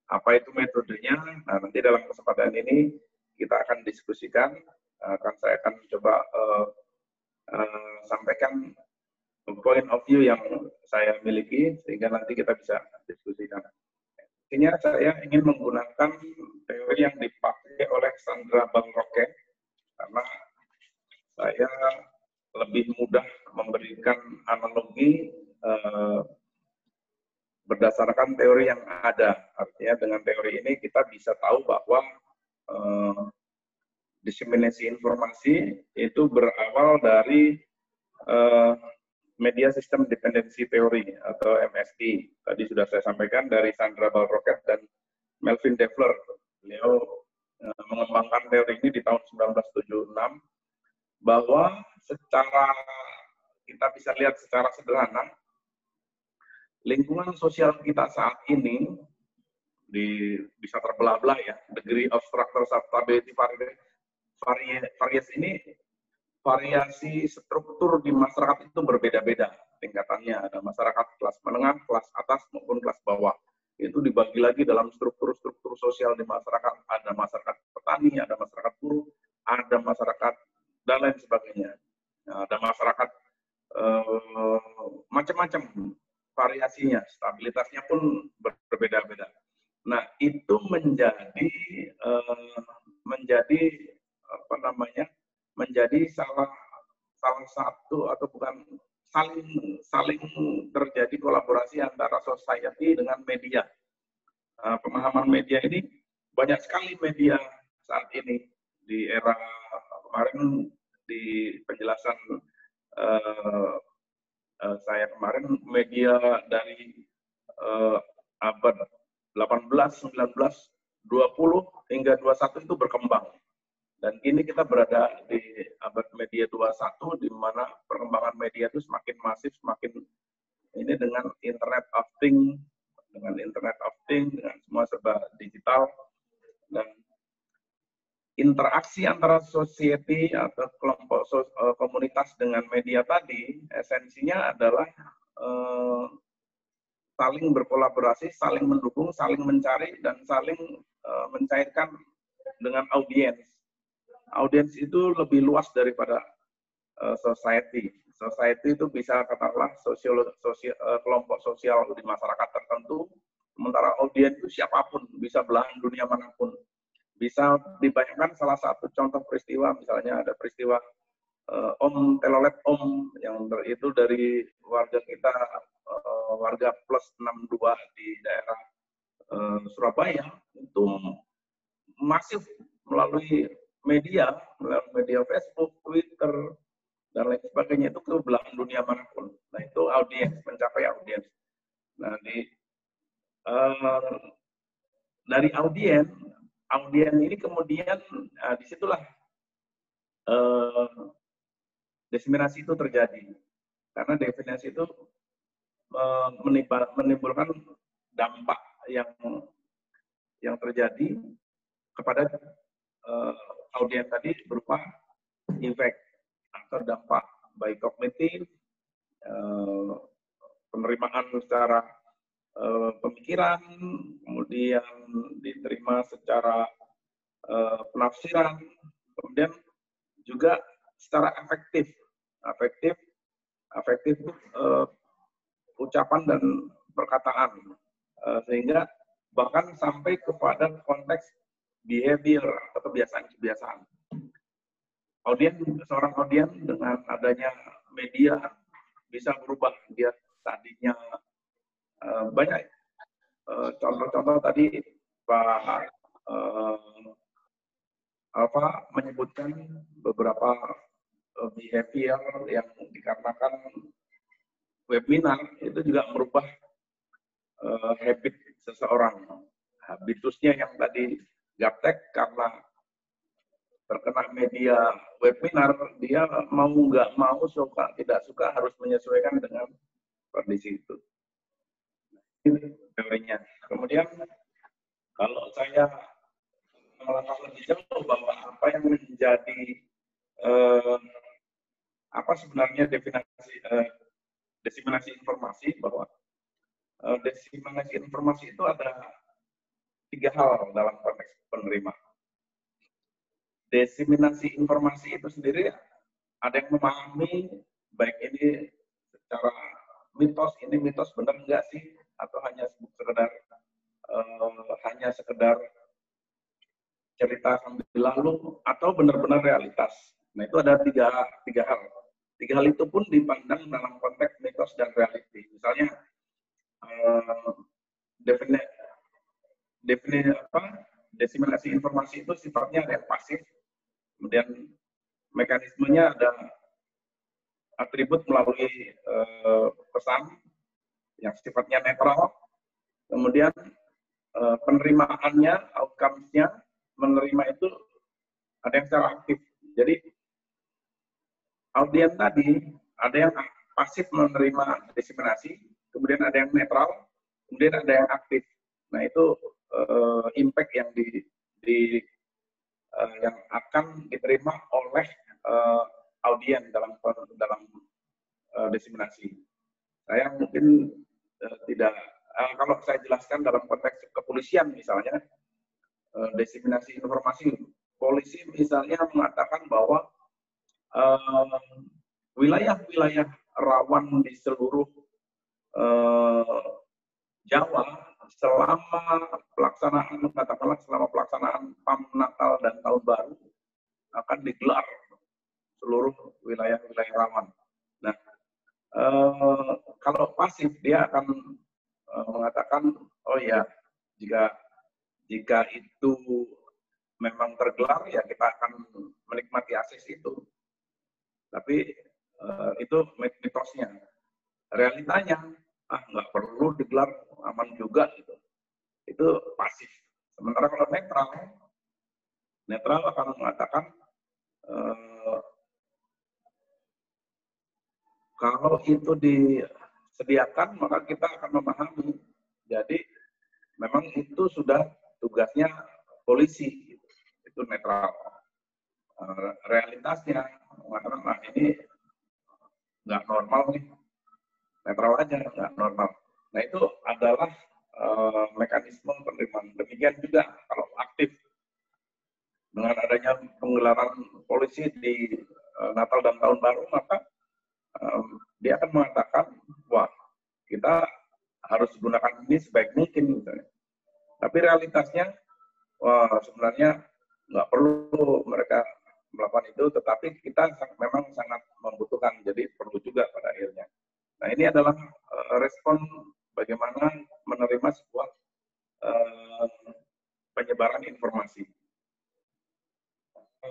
[SPEAKER 3] Apa itu metodenya? Nah, nanti dalam kesempatan ini kita akan diskusikan. Saya akan coba sampaikan point of view yang saya miliki, sehingga nanti kita bisa diskusikan. Intinya saya ingin menggunakan teori yang dipakai oleh Sandra Balrocke, karena saya lebih mudah memberikan analogi berdasarkan teori yang ada. Artinya dengan teori ini kita bisa tahu bahwa diseminasi informasi itu berawal dari media system dependency theory atau MST. Tadi sudah saya sampaikan dari Sandra Balrocke dan Melvin Devler. Beliau mengembangkan teori ini di tahun 1976, bahwa kita bisa lihat secara sederhana, lingkungan sosial kita saat ini bisa terbelah-belah ya, degree of structural stability varies ini variasi struktur di masyarakat itu berbeda-beda tingkatannya. Ada masyarakat kelas menengah, kelas atas, maupun kelas bawah. Itu dibagi lagi dalam struktur-struktur sosial di masyarakat. Ada masyarakat petani, ada masyarakat buruh, ada masyarakat dan lain sebagainya. Nah, ada masyarakat macam-macam variasinya, stabilitasnya pun berbeda-beda. Nah, itu menjadi menjadi salah satu, atau bukan, saling terjadi kolaborasi antara society dengan media. Pemahaman media ini, banyak sekali media saat ini di era kemarin, di penjelasan saya kemarin, media dari abad 18, 19, 20 hingga 21 itu berkembang. Dan kini kita berada di abad media 21, di mana perkembangan media itu semakin masif, semakin ini dengan Internet of Things, dengan semua serba digital, dan interaksi antara society atau kelompok komunitas dengan media tadi, esensinya adalah saling berkolaborasi, saling mendukung, saling mencari, dan saling mencairkan dengan audiens. Audiens itu lebih luas daripada society. Society itu bisa katakanlah kelompok sosial di masyarakat tertentu, sementara audiens itu siapapun, bisa belahan dunia manapun. Bisa dibayangkan salah satu contoh peristiwa, misalnya ada peristiwa Om Telolet Om, yang itu dari warga kita, warga plus 62 di daerah Surabaya, itu masif melalui media Facebook, Twitter, dan lain sebagainya, itu ke belahan dunia manapun. Nah, itu audiens, mencapai audiens. Nah, dari audiens ini kemudian disitulah diseminasi itu terjadi. Karena definisi itu menimbulkan dampak yang terjadi kepada audiens tadi berupa efek atau dampak, baik kognitif, penerimaan secara pemikiran, kemudian diterima secara penafsiran, kemudian juga secara afektif itu ucapan dan perkataan, sehingga bahkan sampai kepada konteks behavior atau kebiasaan. Seorang audiens dengan adanya media bisa berubah. Dia tadinya banyak contoh-contoh tadi Pak Alfa menyebutkan beberapa behavior yang dikarenakan webinar itu juga merubah habit seseorang. Habitusnya yang tadi gaptek, karena terkena media webinar, dia mau nggak mau, suka tidak suka, harus menyesuaikan dengan kondisi itu. Ini teorinya. Kemudian kalau saya melangkah lebih jauh bahwa apa yang menjadi apa sebenarnya diseminasi informasi, bahwa diseminasi informasi itu ada 3 hal dalam konteks penerima. Diseminasi informasi itu sendiri, ada yang memahami baik ini secara mitos, ini mitos benar enggak sih, atau hanya sekedar cerita sambil lalu, atau benar-benar realitas. Nah, itu ada tiga hal. 3 hal itu pun dipandang dalam konteks mitos dan reality. Misalnya diseminasi informasi itu sifatnya ada yang pasif, kemudian mekanismenya ada atribut melalui pesan yang sifatnya netral, kemudian penerimaannya, outcomes-nya, menerima itu ada yang secara aktif. Jadi audiens tadi ada yang pasif menerima diseminasi, kemudian ada yang netral, kemudian ada yang aktif. Nah, itu impact yang yang akan diterima oleh audien dalam diseminasi. Saya mungkin tidak, kalau saya jelaskan dalam konteks kepolisian misalnya, diseminasi informasi, polisi misalnya mengatakan bahwa wilayah-wilayah rawan di seluruh Jawa selama pelaksanaan, katakanlah selama pelaksanaan PAM Natal dan Tahun Baru akan digelar seluruh wilayah-wilayah rawan. Nah, kalau pasif dia akan mengatakan, oh ya, jika itu memang tergelar ya kita akan menikmati akses itu. Tapi itu mitosnya. Realitanya, nggak perlu digelar, aman juga gitu. Itu pasif. Sementara kalau netral akan mengatakan kalau itu disediakan maka kita akan memahami. Jadi memang itu sudah tugasnya polisi, gitu. Itu netral. Realitasnya mengatakan, nah ini nggak normal nih, netral aja, nggak normal. Nah itu adalah mekanisme penerimaan. Demikian juga kalau aktif dengan adanya penggelaran polisi di Natal dan Tahun Baru, maka dia akan mengatakan, wah kita harus gunakan ini sebaik mungkin. Misalnya. Tapi realitasnya, wah sebenarnya nggak perlu mereka melakukan itu, tetapi kita memang sangat membutuhkan, jadi perlu juga pada akhirnya. Nah ini adalah respon bagaimana menerima sebuah penyebaran informasi.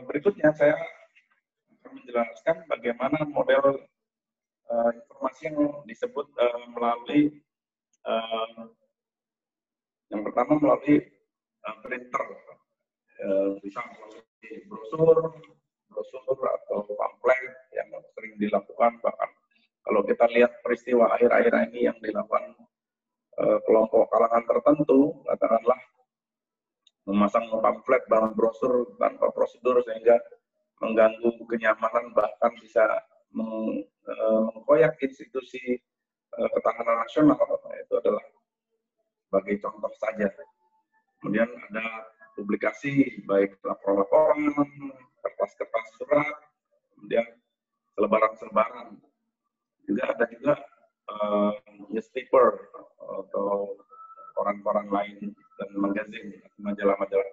[SPEAKER 3] Berikutnya saya akan menjelaskan bagaimana model informasi yang disebut melalui yang pertama melalui printer, bisa melalui brosur atau pamflet yang sering dilakukan. Bahkan kalau kita lihat peristiwa akhir-akhir ini yang dilakukan kelompok kalangan tertentu, katakanlah memasang pamflet bahan brosur tanpa prosedur sehingga mengganggu kenyamanan, bahkan bisa mengkoyak institusi ketahanan nasional. Itu adalah sebagai contoh saja. Kemudian ada publikasi, baik laporan-laporan, kertas-kertas surat, kemudian selebaran-selebaran. Juga ada juga newspaper atau koran-koran lain dan magazin, majalah-majalah.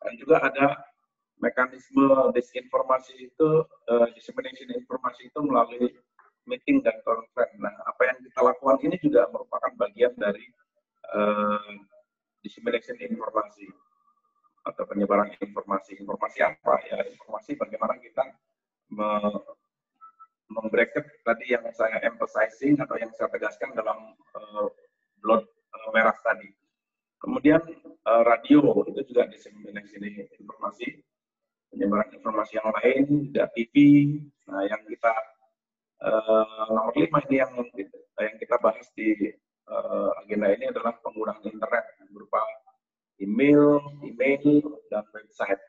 [SPEAKER 3] Dan juga ada mekanisme disinformasi itu, dissemination informasi itu melalui meeting dan conference. Nah, apa yang kita lakukan ini juga merupakan bagian dari dissemination informasi atau penyebaran informasi. Informasi apa? Ya, informasi bagaimana kita membracket tadi yang saya emphasizing atau yang saya tegaskan dalam blot merah tadi. Kemudian radio itu juga dissemination informasi, penyebaran informasi yang lain, juga TV. Nah, yang kita nomor 5 ini yang kita bahas di agenda ini adalah penggunaan internet berupa email, dan website.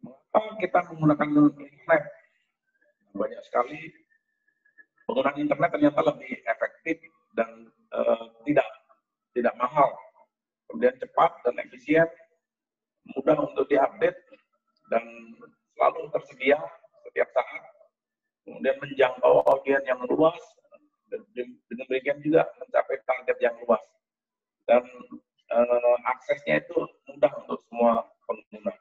[SPEAKER 3] Mengapa kita menggunakan internet? Banyak sekali penggunaan internet ternyata lebih efektif dan tidak mahal, kemudian cepat dan efisien, mudah untuk diupdate dan selalu tersedia setiap saat, kemudian menjangkau audiens yang luas, dan demikian juga mencapai target yang luas, dan aksesnya itu mudah untuk semua pengguna.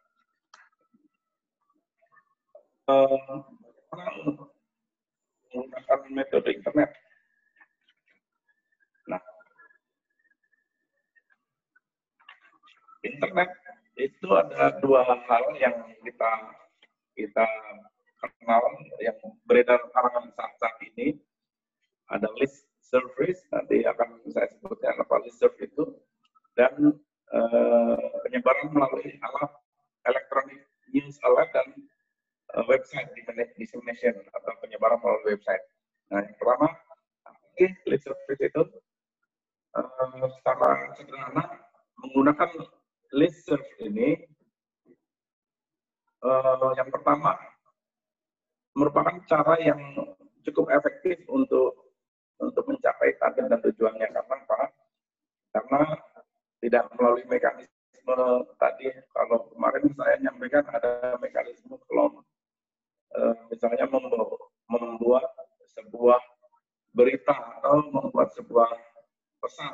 [SPEAKER 3] Menggunakan metode internet. Nah, internet itu ada dua hal yang kita kenal yang beredar kalangan saat ini. Ada list service, nanti akan saya sebutkan apa list service itu, dan penyebaran melalui alat elektronik news alert dan website dissemination atau penyebaran melalui website. Nah, yang pertama, list service itu secara sederhana menggunakan list service ini. Yang pertama, merupakan cara yang cukup efektif untuk mencapai target dan tujuannya. Karena apa? Karena tidak melalui mekanisme tadi. Kalau kemarin saya nyampaikan ada mekanisme klon, misalnya membuat sebuah berita atau membuat sebuah pesan.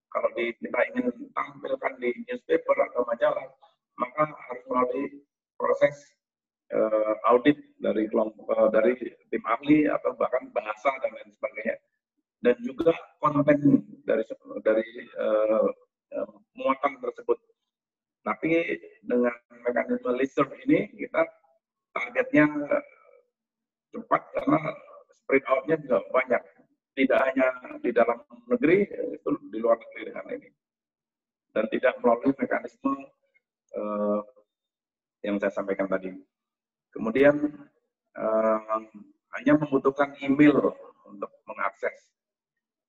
[SPEAKER 3] Kalau kita ingin tampilkan di newspaper atau majalah, maka harus melalui proses audit dari kelompok, dari tim ahli atau bahkan bahasa dan lain sebagainya, dan juga konten dari muatan tersebut. Tapi dengan mekanisme listserv ini kita targetnya cepat karena spread out-nya juga banyak. Tidak hanya di dalam negeri, itu di luar negeri dengan ini. Dan tidak melalui mekanisme yang saya sampaikan tadi. Kemudian hanya membutuhkan email untuk mengakses.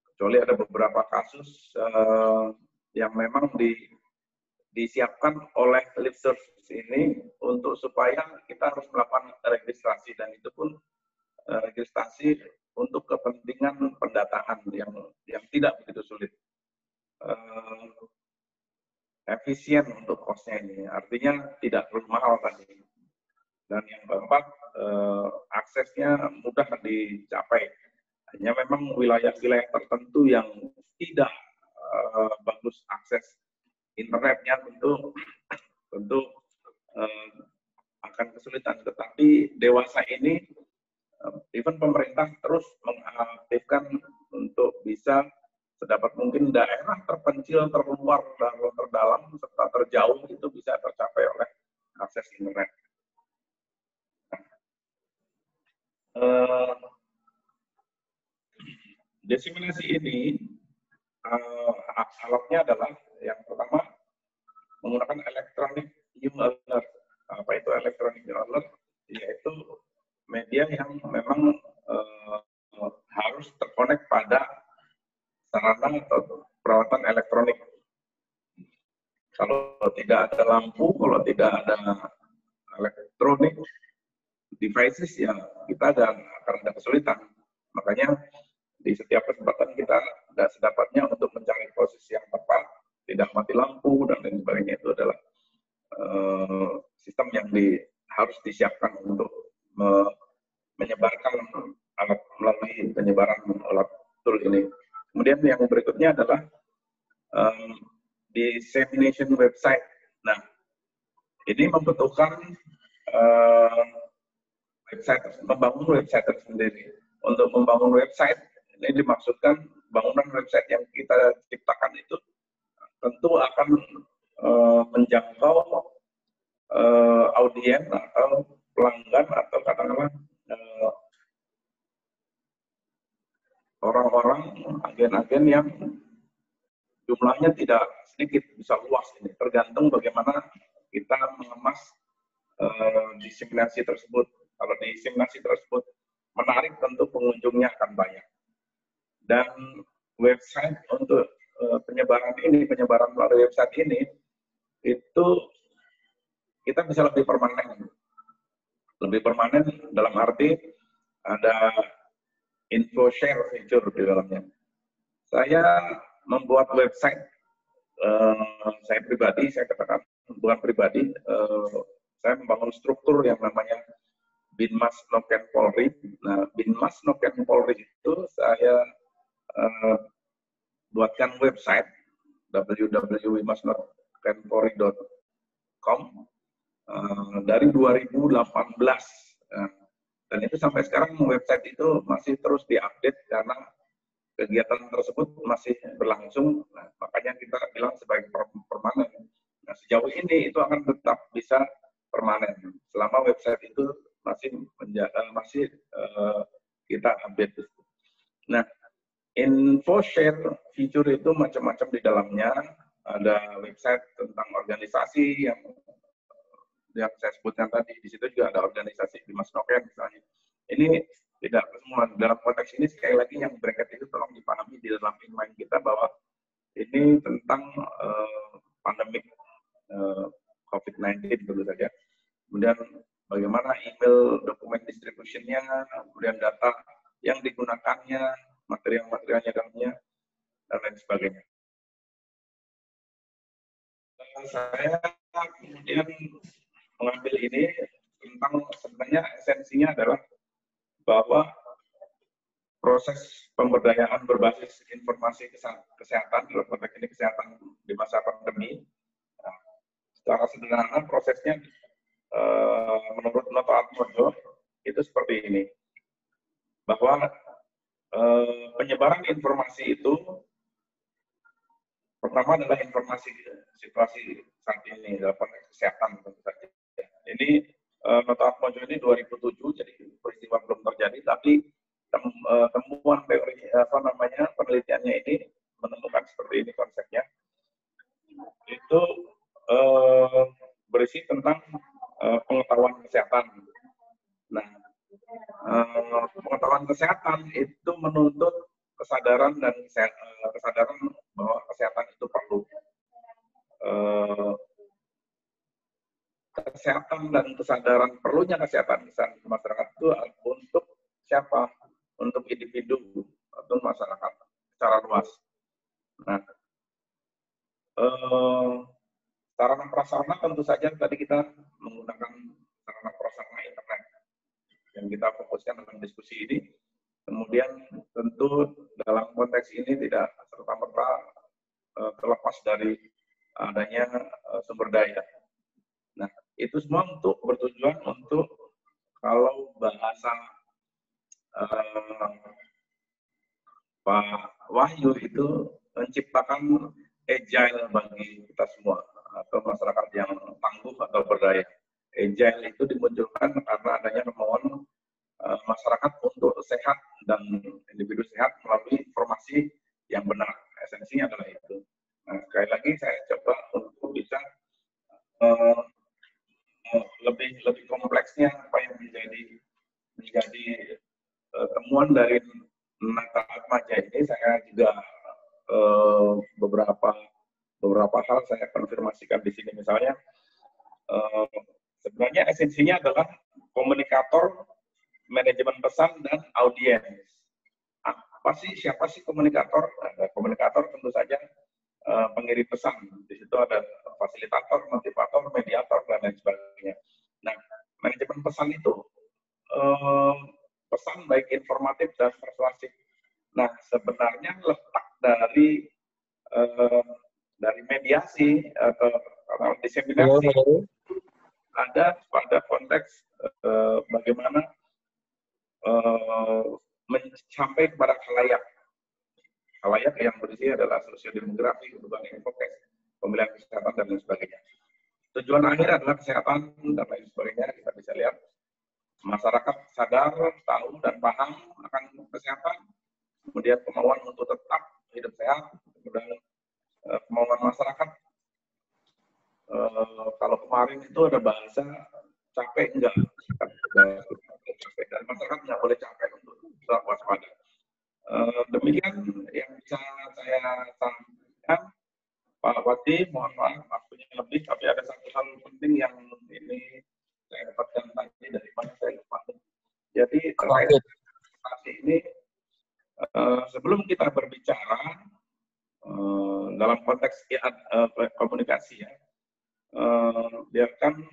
[SPEAKER 3] Kecuali ada beberapa kasus yang memang disiapkan oleh listserv ini untuk supaya kita harus melakukan registrasi, dan itu pun registrasi untuk kepentingan pendataan yang tidak begitu sulit. Efisien untuk cost-nya ini, artinya tidak terlalu mahal tadi. Dan yang keempat, aksesnya mudah dicapai. Hanya memang wilayah-wilayah tertentu yang tidak bagus akses internetnya tentu akan kesulitan. Tetapi dewasa ini, even pemerintah terus mengaktifkan untuk bisa sedapat mungkin daerah terpencil, terluar, dan terdalam, serta terjauh itu bisa tercapai oleh akses internet. Diseminasi ini, alatnya adalah yang pertama menggunakan electronic news alert. Apa itu electronic news alert? Yaitu media yang memang harus terkonek pada sarana atau peralatan elektronik. Kalau tidak ada lampu, kalau tidak ada elektronik devices, ya kita akan ada kesulitan. Makanya di setiap kesempatan kita tidak sedapatnya untuk mencari posisi yang tepat, tidak mati lampu dan lain sebagainya, itu adalah sistem yang harus disiapkan untuk menyebarkan alat melalui penyebaran alat tool ini. Kemudian yang berikutnya adalah dissemination website. Nah, ini membutuhkan membangun website tersendiri. Untuk membangun website, ini dimaksudkan bangunan website yang kita ciptakan itu tentu akan menjangkau audiens atau pelanggan atau katakanlah orang-orang, agen-agen yang jumlahnya tidak sedikit, bisa luas ini. Tergantung bagaimana kita mengemas diseminasi tersebut. Kalau diseminasi tersebut menarik, tentu pengunjungnya akan banyak. Dan website untuk penyebaran melalui website ini, itu kita bisa lebih permanen. Lebih permanen dalam arti ada info share feature di dalamnya. Saya membuat website, saya pribadi, saya katakan bukan pribadi, saya membangun struktur yang namanya Binmas Noken Polri. Nah, Binmas Noken Polri itu saya buatkan website www.binmasnokenpolri.com dari 2018. Dan itu sampai sekarang website itu masih terus diupdate karena kegiatan tersebut masih berlangsung. Nah, makanya kita bilang sebagai permanen. Nah, sejauh ini itu akan tetap bisa permanen selama website itu masih kita update. Nah, info share feature itu macam-macam di dalamnya. Ada website tentang organisasi yang saya sebutkan tadi. Di situ juga ada organisasi Binmas Noken misalnya. Ini tidak semua dalam konteks ini, sekali lagi yang bracket itu tolong dipahami di dalam mind kita bahwa ini tentang pandemik COVID-19 tentu saja. Kemudian bagaimana email dokumen distribution-nya, kemudian data yang digunakannya, material-materialnya dalamnya, dan lain sebagainya. Saya kemudian mengambil ini tentang sebenarnya esensinya adalah bahwa proses pemberdayaan berbasis informasi kesehatan, dalam konteks ini kesehatan di masa pandemi, secara sederhana prosesnya menurut Noto Atmojo itu seperti ini, bahwa penyebaran informasi itu pertama adalah informasi situasi saat ini dalam konteks kesehatan tentu saja. Ini Noto Atmojo ini 2007, jadi peristiwa belum terjadi, tapi temuan teori penelitiannya ini menemukan seperti ini konsepnya. Itu berisi tentang pengetahuan kesehatan. Nah, pengetahuan kesehatan itu menuntut kesadaran dan kesadaran bahwa kesehatan itu perlu. Kesehatan dan kesadaran perlunya kesehatan masyarakat itu untuk siapa? Untuk individu atau masyarakat secara luas. Nah, sarana prasarana tentu saja tadi kita menggunakan sarana prasarana internet yang kita fokuskan dalam diskusi ini. Kemudian tentu dalam konteks ini tidak serta-merta terlepas dari adanya sumber daya. Nah, itu semua untuk bertujuan untuk kalau bahasa Pak Wahyu itu menciptakan agile bagi kita semua atau masyarakat yang tangguh atau berdaya. Agile itu dimunculkan karena adanya kemauan masyarakat untuk sehat dan individu sehat melalui informasi yang benar. Esensinya adalah itu. Nah, sekali lagi saya coba untuk bisa lebih kompleksnya apa yang menjadi temuan dari Nata Atmaja ini. Saya juga beberapa hal saya konfirmasikan di sini. Misalnya sebenarnya esensinya adalah komunikator, manajemen pesan, dan audiens. Siapa sih komunikator? Komunikator tentu saja pengirim pesan. Di situ ada fasilitator, motivator, mediator, dan lain sebagainya. Nah, manajemen pesan itu pesan baik informatif dan persuasif. Nah, sebenarnya letak dari mediasi atau diseminasi ada pada konteks bagaimana sampai kepada khalayak yang berisi adalah sosiodemografi, kebutuhan infokes, pemilihan kesehatan, dan lain sebagainya. Tujuan akhir adalah kesehatan dan lain sebagainya. Kita bisa lihat masyarakat sadar, tahu, dan paham akan kesehatan, kemudian kemauan untuk tetap hidup sehat, kemudian kemauan masyarakat. Kalau kemarin itu ada bahasa capek enggak, dan masyarakat nggak boleh capek untuk tetap waspada. Demikian yang bisa saya sampaikan, Pak Wati. Mohon maaf waktunya lebih, tapi ada satu hal penting yang ini saya dapatkan tadi dari mana saya lupa. Jadi terkait ini, sebelum kita berbicara dalam konteks komunikasi ya, biarkan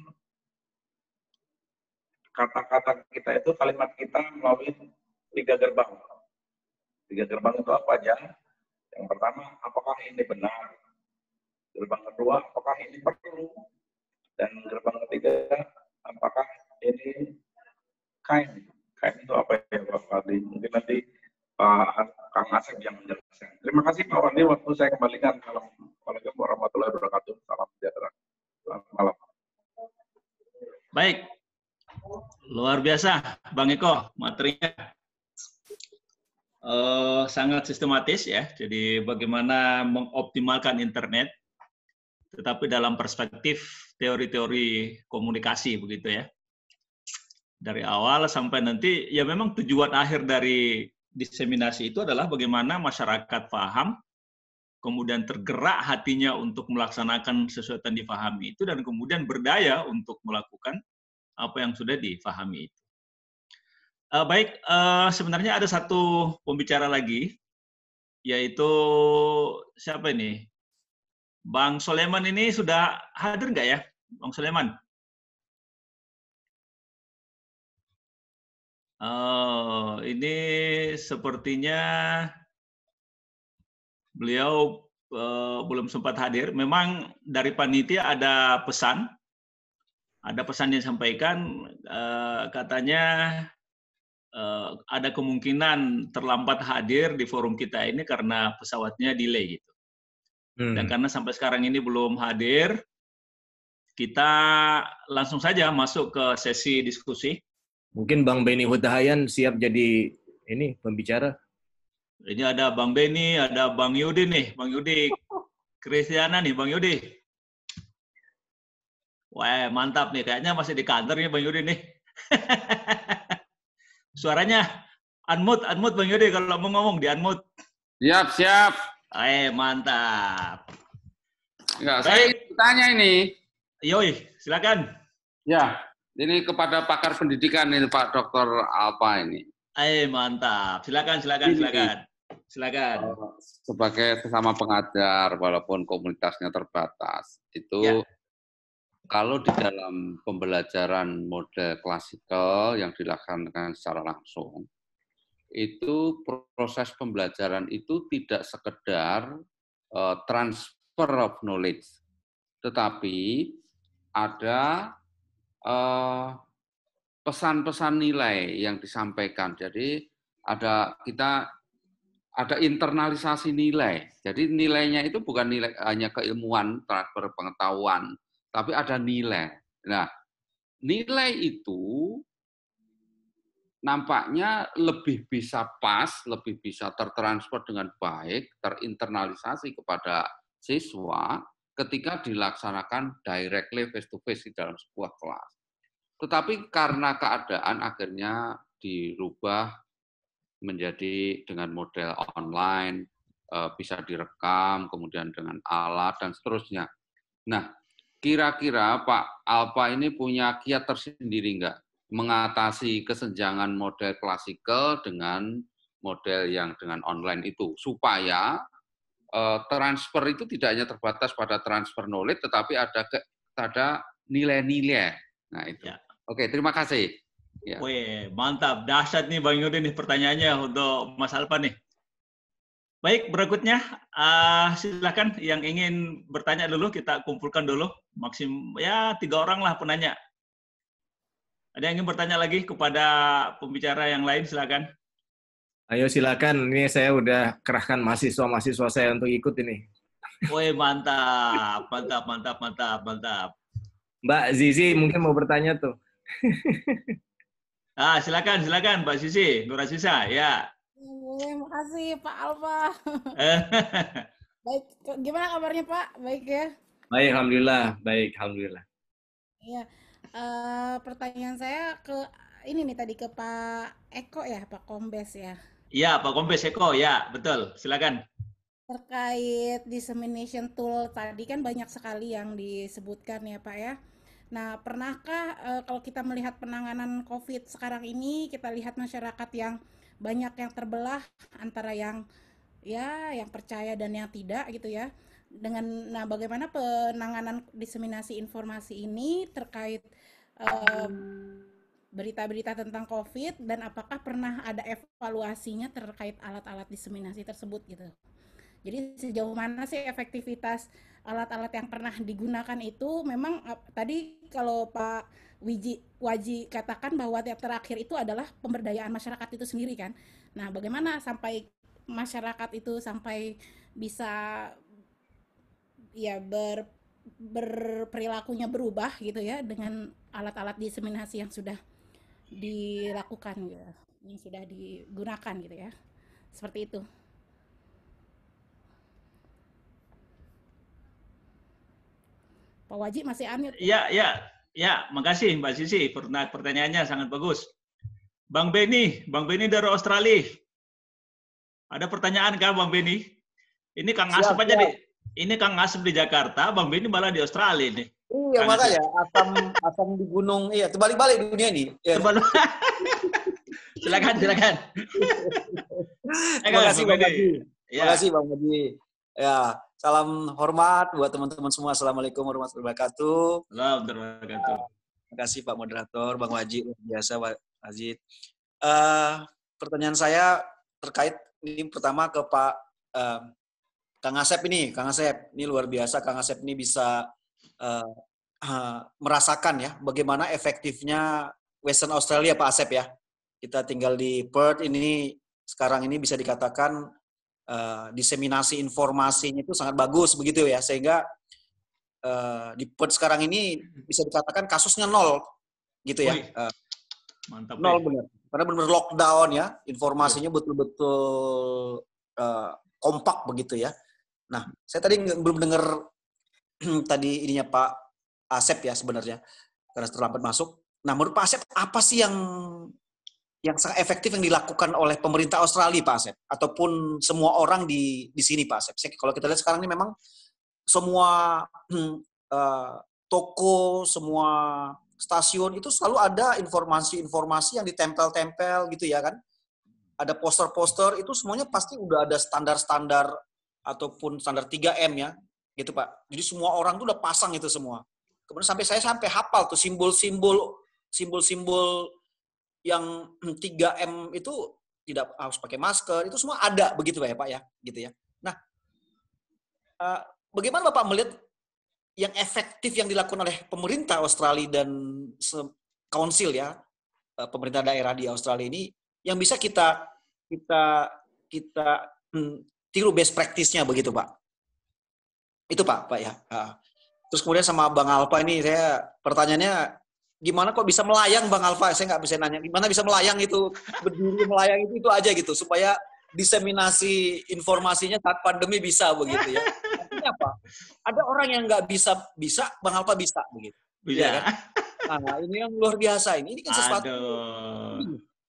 [SPEAKER 3] kata-kata kita itu, kalimat kita melalui 3 gerbang. 3 gerbang itu apa aja? Yang pertama, apakah ini benar? Gerbang kedua, apakah ini perlu? Dan gerbang ketiga, apakah ini kind? Kind itu apa ya Pak Fadli? Mungkin nanti Pak Kang Asep yang menjelaskan. Terima kasih Pak Fadli, waktu saya kembalikan. Assalamualaikum warahmatullahi wabarakatuh. Salam sejahtera. Selamat malam.
[SPEAKER 1] Baik, luar biasa Bang Eko, materinya sangat sistematis ya. Jadi bagaimana mengoptimalkan internet, tetapi dalam perspektif teori-teori komunikasi begitu ya. Dari awal sampai nanti, ya memang tujuan akhir dari diseminasi itu adalah bagaimana masyarakat paham, kemudian tergerak hatinya untuk melaksanakan sesuatu yang dipahami itu, dan kemudian berdaya untuk melakukan apa yang sudah difahami itu. Baik, sebenarnya ada satu pembicara lagi, yaitu siapa ini? Bang Soleman ini sudah hadir nggak ya, Bang Soleman? Ini sepertinya beliau belum sempat hadir. Memang dari panitia ada pesan yang disampaikan, katanya ada kemungkinan terlambat hadir di forum kita ini karena pesawatnya delay gitu. Dan karena sampai sekarang ini belum hadir, kita langsung saja masuk ke sesi diskusi.
[SPEAKER 4] Mungkin Bang Beni Hudahayan siap jadi ini pembicara.
[SPEAKER 1] Ini ada Bang Beni, ada Bang Yudi nih, Bang Yudi Kristiana nih, Bang Yudi. Wah, mantap nih, kayaknya masih di kantor nih Bang Yudi nih. Suaranya unmute Bang Yudi kalau mau ngomong di unmute.
[SPEAKER 6] Siap.
[SPEAKER 1] Mantap.
[SPEAKER 6] Ya, saya ingin bertanya ini.
[SPEAKER 1] Yoi, silakan.
[SPEAKER 6] Ya, ini kepada pakar pendidikan ini Pak Dr. Alpa ini.
[SPEAKER 1] Mantap. Silakan.
[SPEAKER 6] Sebagai sesama pengajar, walaupun komunitasnya terbatas, itu kalau di dalam pembelajaran model klasikal yang dilaksanakan secara langsung, itu proses pembelajaran itu tidak sekedar transfer of knowledge, tetapi ada pesan-pesan nilai yang disampaikan. Jadi ada internalisasi nilai. Jadi nilainya itu bukan nilai hanya keilmuan, transfer pengetahuan, tapi ada nilai. Nah, nilai itu nampaknya lebih bisa pas, lebih bisa tertransfer dengan baik, terinternalisasi kepada siswa ketika dilaksanakan directly face-to-face di dalam sebuah kelas. Tetapi karena keadaan akhirnya dirubah menjadi dengan model online, bisa direkam, kemudian dengan alat, dan seterusnya. Nah, kira-kira Pak Alpa ini punya kiat tersendiri nggak mengatasi kesenjangan model klasikal dengan model yang dengan online itu, supaya transfer itu tidak hanya terbatas pada transfer knowledge, tetapi ada nilai-nilai. Nah itu. Ya. Oke, terima kasih.
[SPEAKER 1] Ya. Wih, mantap, dahsyat nih Bang Yudi nih pertanyaannya untuk Mas Alpa nih. Baik, berikutnya silakan yang ingin bertanya dulu, kita kumpulkan dulu maksimum ya 3 orang lah penanya. Ada yang ingin bertanya lagi kepada pembicara yang lain, silakan.
[SPEAKER 4] Ayo silakan, ini saya udah kerahkan mahasiswa saya untuk ikut ini.
[SPEAKER 1] Woi, mantap.
[SPEAKER 4] Mbak Zizi mungkin mau bertanya tuh.
[SPEAKER 1] Silakan Mbak Zizi, Nur Aziza, ya.
[SPEAKER 7] Terima kasih Pak Alpa. Baik, gimana kabarnya Pak? Baik ya?
[SPEAKER 4] Baik, alhamdulillah.
[SPEAKER 7] Iya. Pertanyaan saya ke ini nih tadi ke Pak Eko ya, Pak Kombes ya.
[SPEAKER 1] Iya, Pak Kombes Eko, ya, betul. Silakan.
[SPEAKER 7] Terkait dissemination tool tadi kan banyak sekali yang disebutkan ya, Pak ya. Nah, pernahkah kalau kita melihat penanganan COVID sekarang ini, kita lihat masyarakat yang banyak yang terbelah antara yang percaya dan yang tidak gitu ya. Nah, bagaimana penanganan diseminasi informasi ini terkait berita-berita tentang COVID, dan apakah pernah ada evaluasinya terkait alat-alat diseminasi tersebut gitu. Jadi sejauh mana sih efektivitas alat-alat yang pernah digunakan itu? Memang tadi kalau Pak Waji katakan bahwa yang terakhir itu adalah pemberdayaan masyarakat itu sendiri kan. Nah, bagaimana sampai masyarakat itu sampai bisa ya berperilakunya berubah gitu ya dengan alat-alat diseminasi yang sudah dilakukan gitu, yang sudah digunakan gitu ya. Seperti itu. Pak Waji masih unmute.
[SPEAKER 1] Ya, makasih Mbak Sisi, pertanyaannya sangat bagus. Bang Beni dari Australia. Ada pertanyaan kah Bang Beni? Ini Kang Asep aja nih. Ini Kang Asep di Jakarta, Bang Beni malah di Australia nih.
[SPEAKER 5] Iya
[SPEAKER 1] Kang
[SPEAKER 5] makanya
[SPEAKER 1] Asep.
[SPEAKER 5] asam di gunung, iya terbalik-balik dunia ini. Ya.
[SPEAKER 1] Silakan.
[SPEAKER 5] Terima kasih Bang Haji. Terima
[SPEAKER 1] Ya.
[SPEAKER 5] kasih Bang Haji. Ya, salam hormat buat teman-teman semua. Assalamualaikum warahmatullahi wabarakatuh.
[SPEAKER 1] Warahmatullahi wabarakatuh.
[SPEAKER 5] Terima kasih Pak Moderator, Bang Haji, luar biasa Pak Haji. Pertanyaan saya terkait ini pertama ke Pak Kang Asep ini. Kang Asep, ini luar biasa. Kang Asep ini bisa merasakan ya bagaimana efektifnya Western Australia Pak Asep ya. Kita tinggal di Perth ini sekarang ini bisa dikatakan diseminasi informasinya itu sangat bagus begitu ya, sehingga di Perth sekarang ini bisa dikatakan kasusnya nol gitu ya.
[SPEAKER 1] Mantap.
[SPEAKER 5] Nol benar. Karena benar lockdown ya, informasinya betul-betul kompak begitu ya. Nah, saya tadi belum dengar tadi ininya Pak Asep ya sebenarnya karena terlambat masuk. Nah, menurut Pak Asep apa sih yang sangat efektif yang dilakukan oleh pemerintah Australia, Pak Asep, ataupun semua orang di sini, Pak Asep? Kalau kita lihat sekarang ini memang semua toko, semua stasiun itu selalu ada informasi-informasi yang ditempel-tempel gitu ya kan? Ada poster-poster itu semuanya pasti udah ada standar-standar ataupun standar 3M ya, gitu Pak. Jadi semua orang tuh udah pasang itu semua. Kemudian saya sampai hafal tuh simbol-simbol yang 3M itu tidak harus pakai masker, itu semua ada begitu ya Pak ya, gitu ya. Nah, bagaimana Bapak melihat yang efektif yang dilakukan oleh pemerintah Australia dan council ya, pemerintah daerah di Australia ini yang bisa kita tiru best practice-nya begitu Pak. Itu Pak ya. Terus kemudian sama Bang Alfa ini saya pertanyaannya, gimana kok bisa melayang Bang Alfa? Saya nggak bisa nanya. Gimana bisa melayang itu, berdiri melayang itu aja gitu. Supaya diseminasi informasinya saat pandemi bisa begitu ya. Artinya apa? Ada orang yang nggak bisa, Bang Alfa bisa begitu.
[SPEAKER 1] Bisa.
[SPEAKER 5] Ya kan? Nah, ini yang luar biasa. Ini kan sesuatu.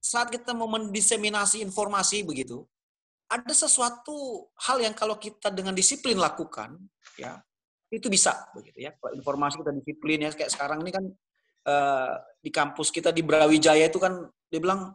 [SPEAKER 5] Saat kita mau mendiseminasi informasi begitu, ada sesuatu hal yang kalau kita dengan disiplin lakukan, ya itu bisa begitu ya. Kalau informasi kita disiplin ya, kayak sekarang ini kan di kampus kita di Brawijaya itu kan dia bilang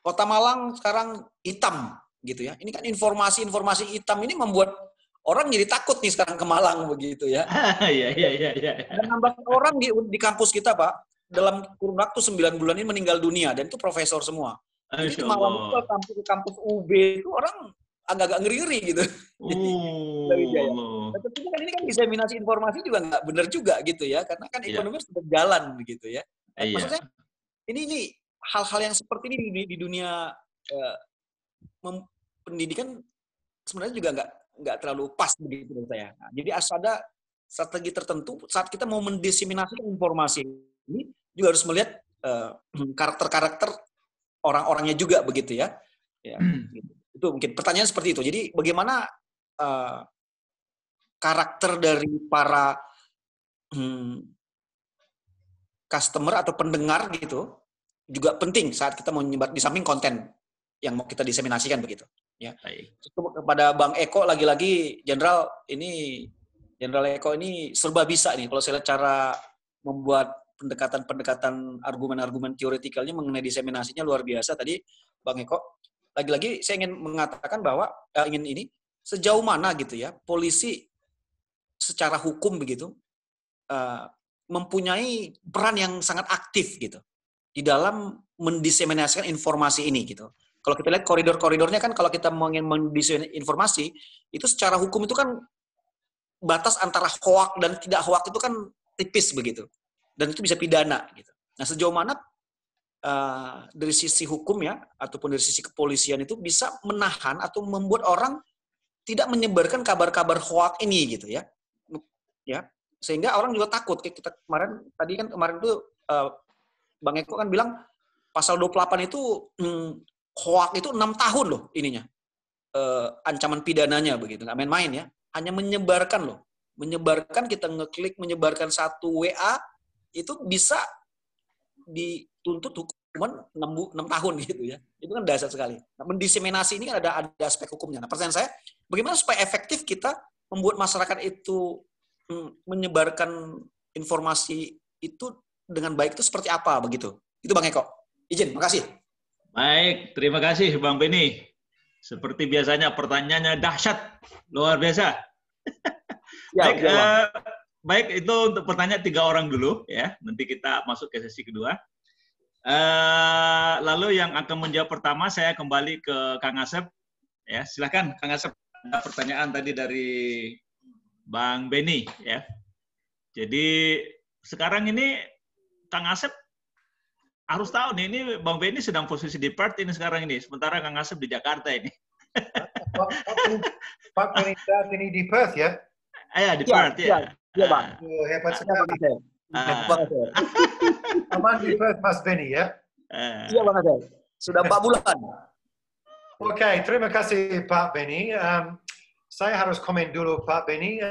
[SPEAKER 5] Kota Malang sekarang hitam gitu ya. Ini kan informasi hitam ini membuat orang jadi takut nih sekarang ke Malang begitu ya.
[SPEAKER 1] Iya.
[SPEAKER 5] Dan nambah orang di kampus kita Pak dalam kurun waktu 9 bulan ini meninggal dunia dan itu profesor semua. Jadi ke Malang itu kampus UB itu orang agak-agak ngeri-ngeri gitu. Nah, tentunya kan ini kan diseminasi informasi juga nggak benar juga gitu ya, karena kan ekonomi sudah jalan begitu ya. Maksudnya ini hal-hal yang seperti ini di dunia pendidikan sebenarnya juga nggak terlalu pas begitu menurut saya. Nah, jadi ada strategi tertentu saat kita mau mendiseminasikan informasi ini juga harus melihat karakter-karakter orang-orangnya juga begitu ya. Gitu. Itu mungkin pertanyaan seperti itu. Jadi bagaimana karakter dari para customer atau pendengar gitu juga penting saat kita mau menyebar di samping konten yang mau kita diseminasikan begitu. Ya. Kepada Bang Eko lagi-lagi Jenderal Eko ini serba bisa nih kalau saya lihat cara membuat pendekatan argumen-argumen teoretikalnya mengenai diseminasinya luar biasa tadi Bang Eko. Lagi-lagi saya ingin mengatakan bahwa sejauh mana gitu ya polisi secara hukum begitu mempunyai peran yang sangat aktif gitu di dalam mendiseminasikan informasi ini gitu. Kalau kita lihat koridor-koridornya kan kalau kita ingin mendiseminasi informasi itu secara hukum itu kan batas antara hoak dan tidak hoak itu kan tipis begitu dan itu bisa pidana gitu. Nah sejauh mana dari sisi hukum ya ataupun dari sisi kepolisian itu bisa menahan atau membuat orang tidak menyebarkan kabar-kabar hoak ini gitu ya sehingga orang juga takut kayak kita kemarin itu Bang Eko kan bilang pasal 28 itu hoak itu 6 tahun loh ininya ancaman pidananya begitu nggak main-main ya hanya menyebarkan kita ngeklik menyebarkan satu WA itu bisa dituntut hukuman 6 tahun gitu ya. Itu kan dasar sekali. Nah, mendiseminasi ini kan ada aspek hukumnya. Nah, pertanyaan saya, bagaimana supaya efektif kita membuat masyarakat itu menyebarkan informasi itu dengan baik itu seperti apa begitu? Itu Bang Eko. Izin, makasih.
[SPEAKER 1] Baik, terima kasih Bang Beni. Seperti biasanya pertanyaannya dahsyat, luar biasa.
[SPEAKER 5] Ya,
[SPEAKER 1] Baik, baik itu untuk pertanyaan 3 orang dulu ya. Nanti kita masuk ke sesi kedua. Lalu yang akan menjawab pertama saya kembali ke Kang Asep. Ya, silakan Kang Asep. Ada pertanyaan tadi dari Bang Beni ya. Jadi sekarang ini Kang Asep harus tahu nih, ini Bang Beni sedang posisi di Perth ini sekarang ini, sementara Kang Asep di Jakarta ini.
[SPEAKER 2] Pak Beni saat ini di Perth ya?
[SPEAKER 1] Di Perth ya.
[SPEAKER 5] Iya Bang.
[SPEAKER 2] Hebat sekali. Aman di Perth Mas Beni ya?
[SPEAKER 5] Iya Bang Asep. Sudah 4 bulan.
[SPEAKER 2] Oke, terima kasih Pak Beni. Saya harus komen dulu Pak Beni.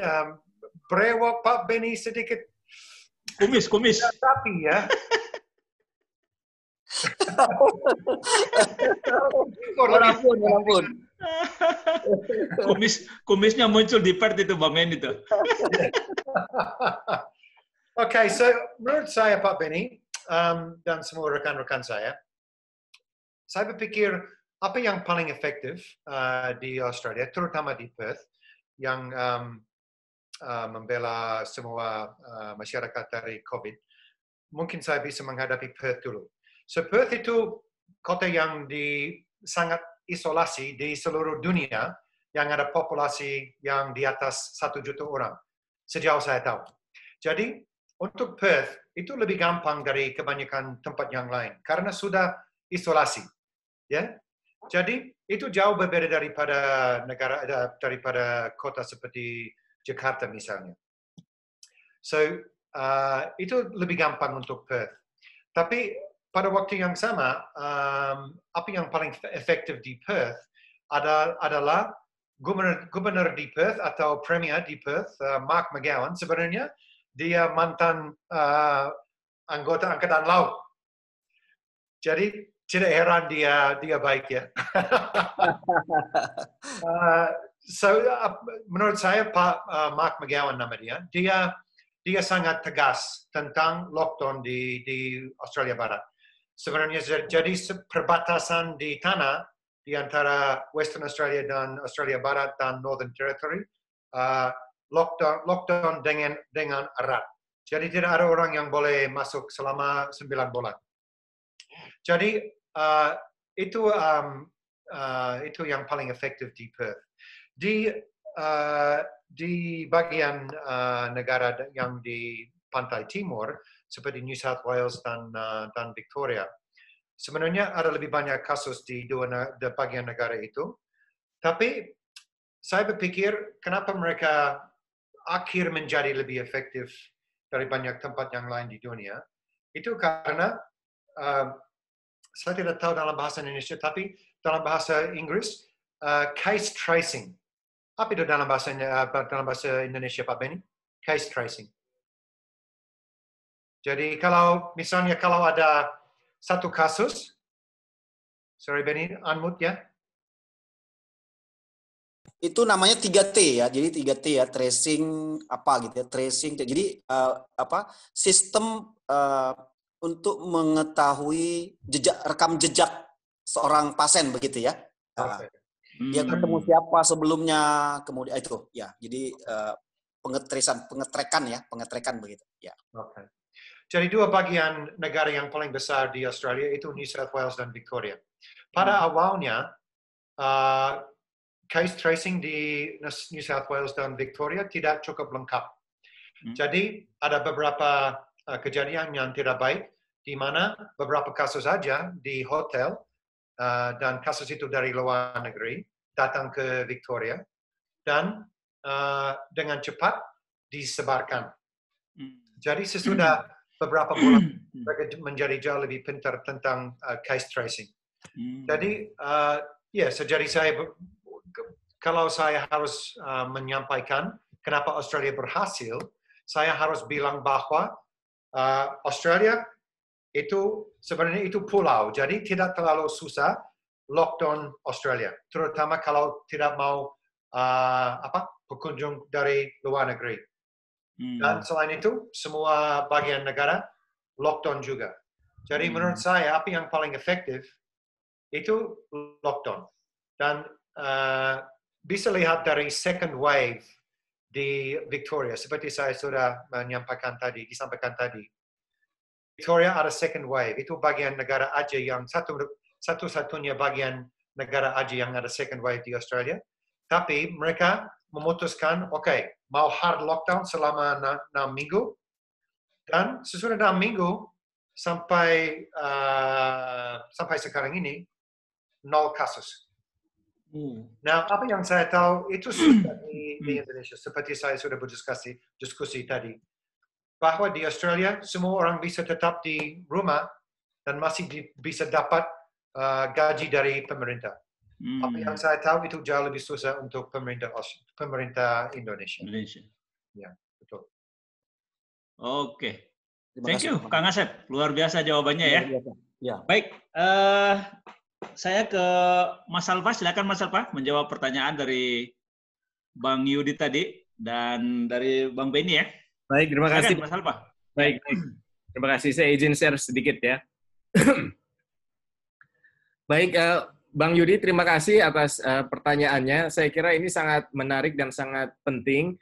[SPEAKER 2] Brewok Pak Beni sedikit
[SPEAKER 1] Kumis.
[SPEAKER 2] Tapi ya.
[SPEAKER 5] Walaupun.
[SPEAKER 1] Kumisnya muncul di Perth itu Bang Beni itu.
[SPEAKER 2] Oke, so menurut saya Pak Beni dan semua rekan-rekan saya berpikir apa yang paling efektif di Australia, terutama di Perth, yang membela semua masyarakat dari COVID, mungkin saya bisa menghadapi Perth dulu. So Perth itu kota yang sangat isolasi di seluruh dunia, yang ada populasi yang di atas 1 juta orang, sejauh saya tahu. Jadi untuk Perth itu lebih gampang dari kebanyakan tempat yang lain karena sudah isolasi, ya. Jadi itu jauh berbeda daripada kota seperti Jakarta misalnya. So itu lebih gampang untuk Perth. Tapi pada waktu yang sama, apa yang paling efektif di Perth adalah gubernur di Perth atau premier di Perth, Mark McGowan, sebenarnya dia mantan anggota Angkatan Laut. Jadi tidak heran dia baik ya. Menurut saya Pak Mark McGowan nama dia sangat tegas tentang lockdown di Australia Barat. Sebenarnya jadi perbatasan di tanah di antara Western Australia dan Australia Barat dan Northern Territory lockdown dengan erat. Jadi tidak ada orang yang boleh masuk selama 9 bulan. Jadi itu yang paling efektif di Perth. Di bagian negara yang di pantai timur seperti New South Wales dan Victoria, sebenarnya ada lebih banyak kasus di bagian negara itu. Tapi saya berpikir kenapa mereka akhir menjadi lebih efektif dari banyak tempat yang lain di dunia, itu karena saya tidak tahu dalam bahasa Indonesia, tapi dalam bahasa Inggris, case tracing. Apa itu dalam bahasa Indonesia, Pak Beni? Case tracing. Jadi misalnya kalau ada satu kasus, sorry Beni, unmute ya.
[SPEAKER 5] Itu namanya 3T ya. Jadi 3T ya, tracing apa gitu ya, tracing. Jadi sistem untuk mengetahui rekam jejak seorang pasien begitu ya. Dia ketemu siapa sebelumnya, kemudian itu ya. Jadi pengetrekan begitu ya.
[SPEAKER 2] Okay. Jadi 2 bagian negara yang paling besar di Australia itu New South Wales dan Victoria. Pada awalnya case tracing di New South Wales dan Victoria tidak cukup lengkap. Jadi ada beberapa kejadian yang tidak baik, di mana beberapa kasus saja di hotel dan kasus itu dari luar negeri datang ke Victoria dan dengan cepat disebarkan. Jadi sesudah beberapa bulan mereka menjadi jauh lebih pintar tentang case tracing. Jadi jadi kalau saya harus menyampaikan kenapa Australia berhasil, saya harus bilang bahwa Australia itu sebenarnya itu pulau, jadi tidak terlalu susah lockdown Australia, terutama kalau tidak mau berkunjung dari luar negeri. Dan selain itu, semua bagian negara lockdown juga. Jadi menurut saya, apa yang paling efektif itu lockdown. Dan bisa lihat dari second wave di Victoria, seperti saya sudah disampaikan tadi. Victoria ada second wave, itu bagian negara aja yang satu-satunya bagian negara aja yang ada second wave di Australia. Tapi mereka memutuskan, oke, mau hard lockdown selama 6 minggu, dan sesudah 6 minggu sampai sekarang ini 0 kasus. Nah, apa yang saya tahu itu sudah di Indonesia, seperti saya sudah berdiskusi tadi, bahwa di Australia semua orang bisa tetap di rumah dan masih bisa dapat gaji dari pemerintah. Apa yang saya tahu itu jauh lebih susah untuk pemerintah Indonesia. Ya, betul.
[SPEAKER 1] Oke. Thank you, Kang Asep. Luar biasa jawabannya ya.
[SPEAKER 5] Ya.
[SPEAKER 1] Baik, saya ke Mas Alfa. Silakan Mas Alfa menjawab pertanyaan dari Bang Yudi tadi dan dari Bang Benny ya.
[SPEAKER 4] Baik, terima kasih.
[SPEAKER 1] Mas Alfa.
[SPEAKER 4] Baik. Terima kasih. Saya izin share sedikit ya. Baik, Bang Yudi, terima kasih atas pertanyaannya. Saya kira ini sangat menarik dan sangat penting.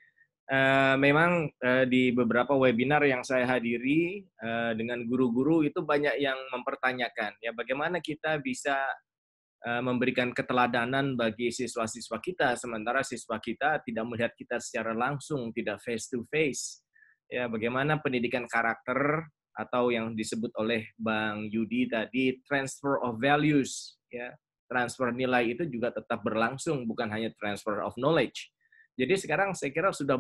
[SPEAKER 4] Memang di beberapa webinar yang saya hadiri dengan guru-guru itu banyak yang mempertanyakan ya bagaimana kita bisa memberikan keteladanan bagi siswa-siswa kita sementara siswa kita tidak melihat kita secara langsung, tidak face to face. Ya, bagaimana pendidikan karakter atau yang disebut oleh Bang Yudi tadi transfer of values ya. Transfer nilai itu juga tetap berlangsung, bukan hanya transfer of knowledge. Jadi sekarang saya kira sudah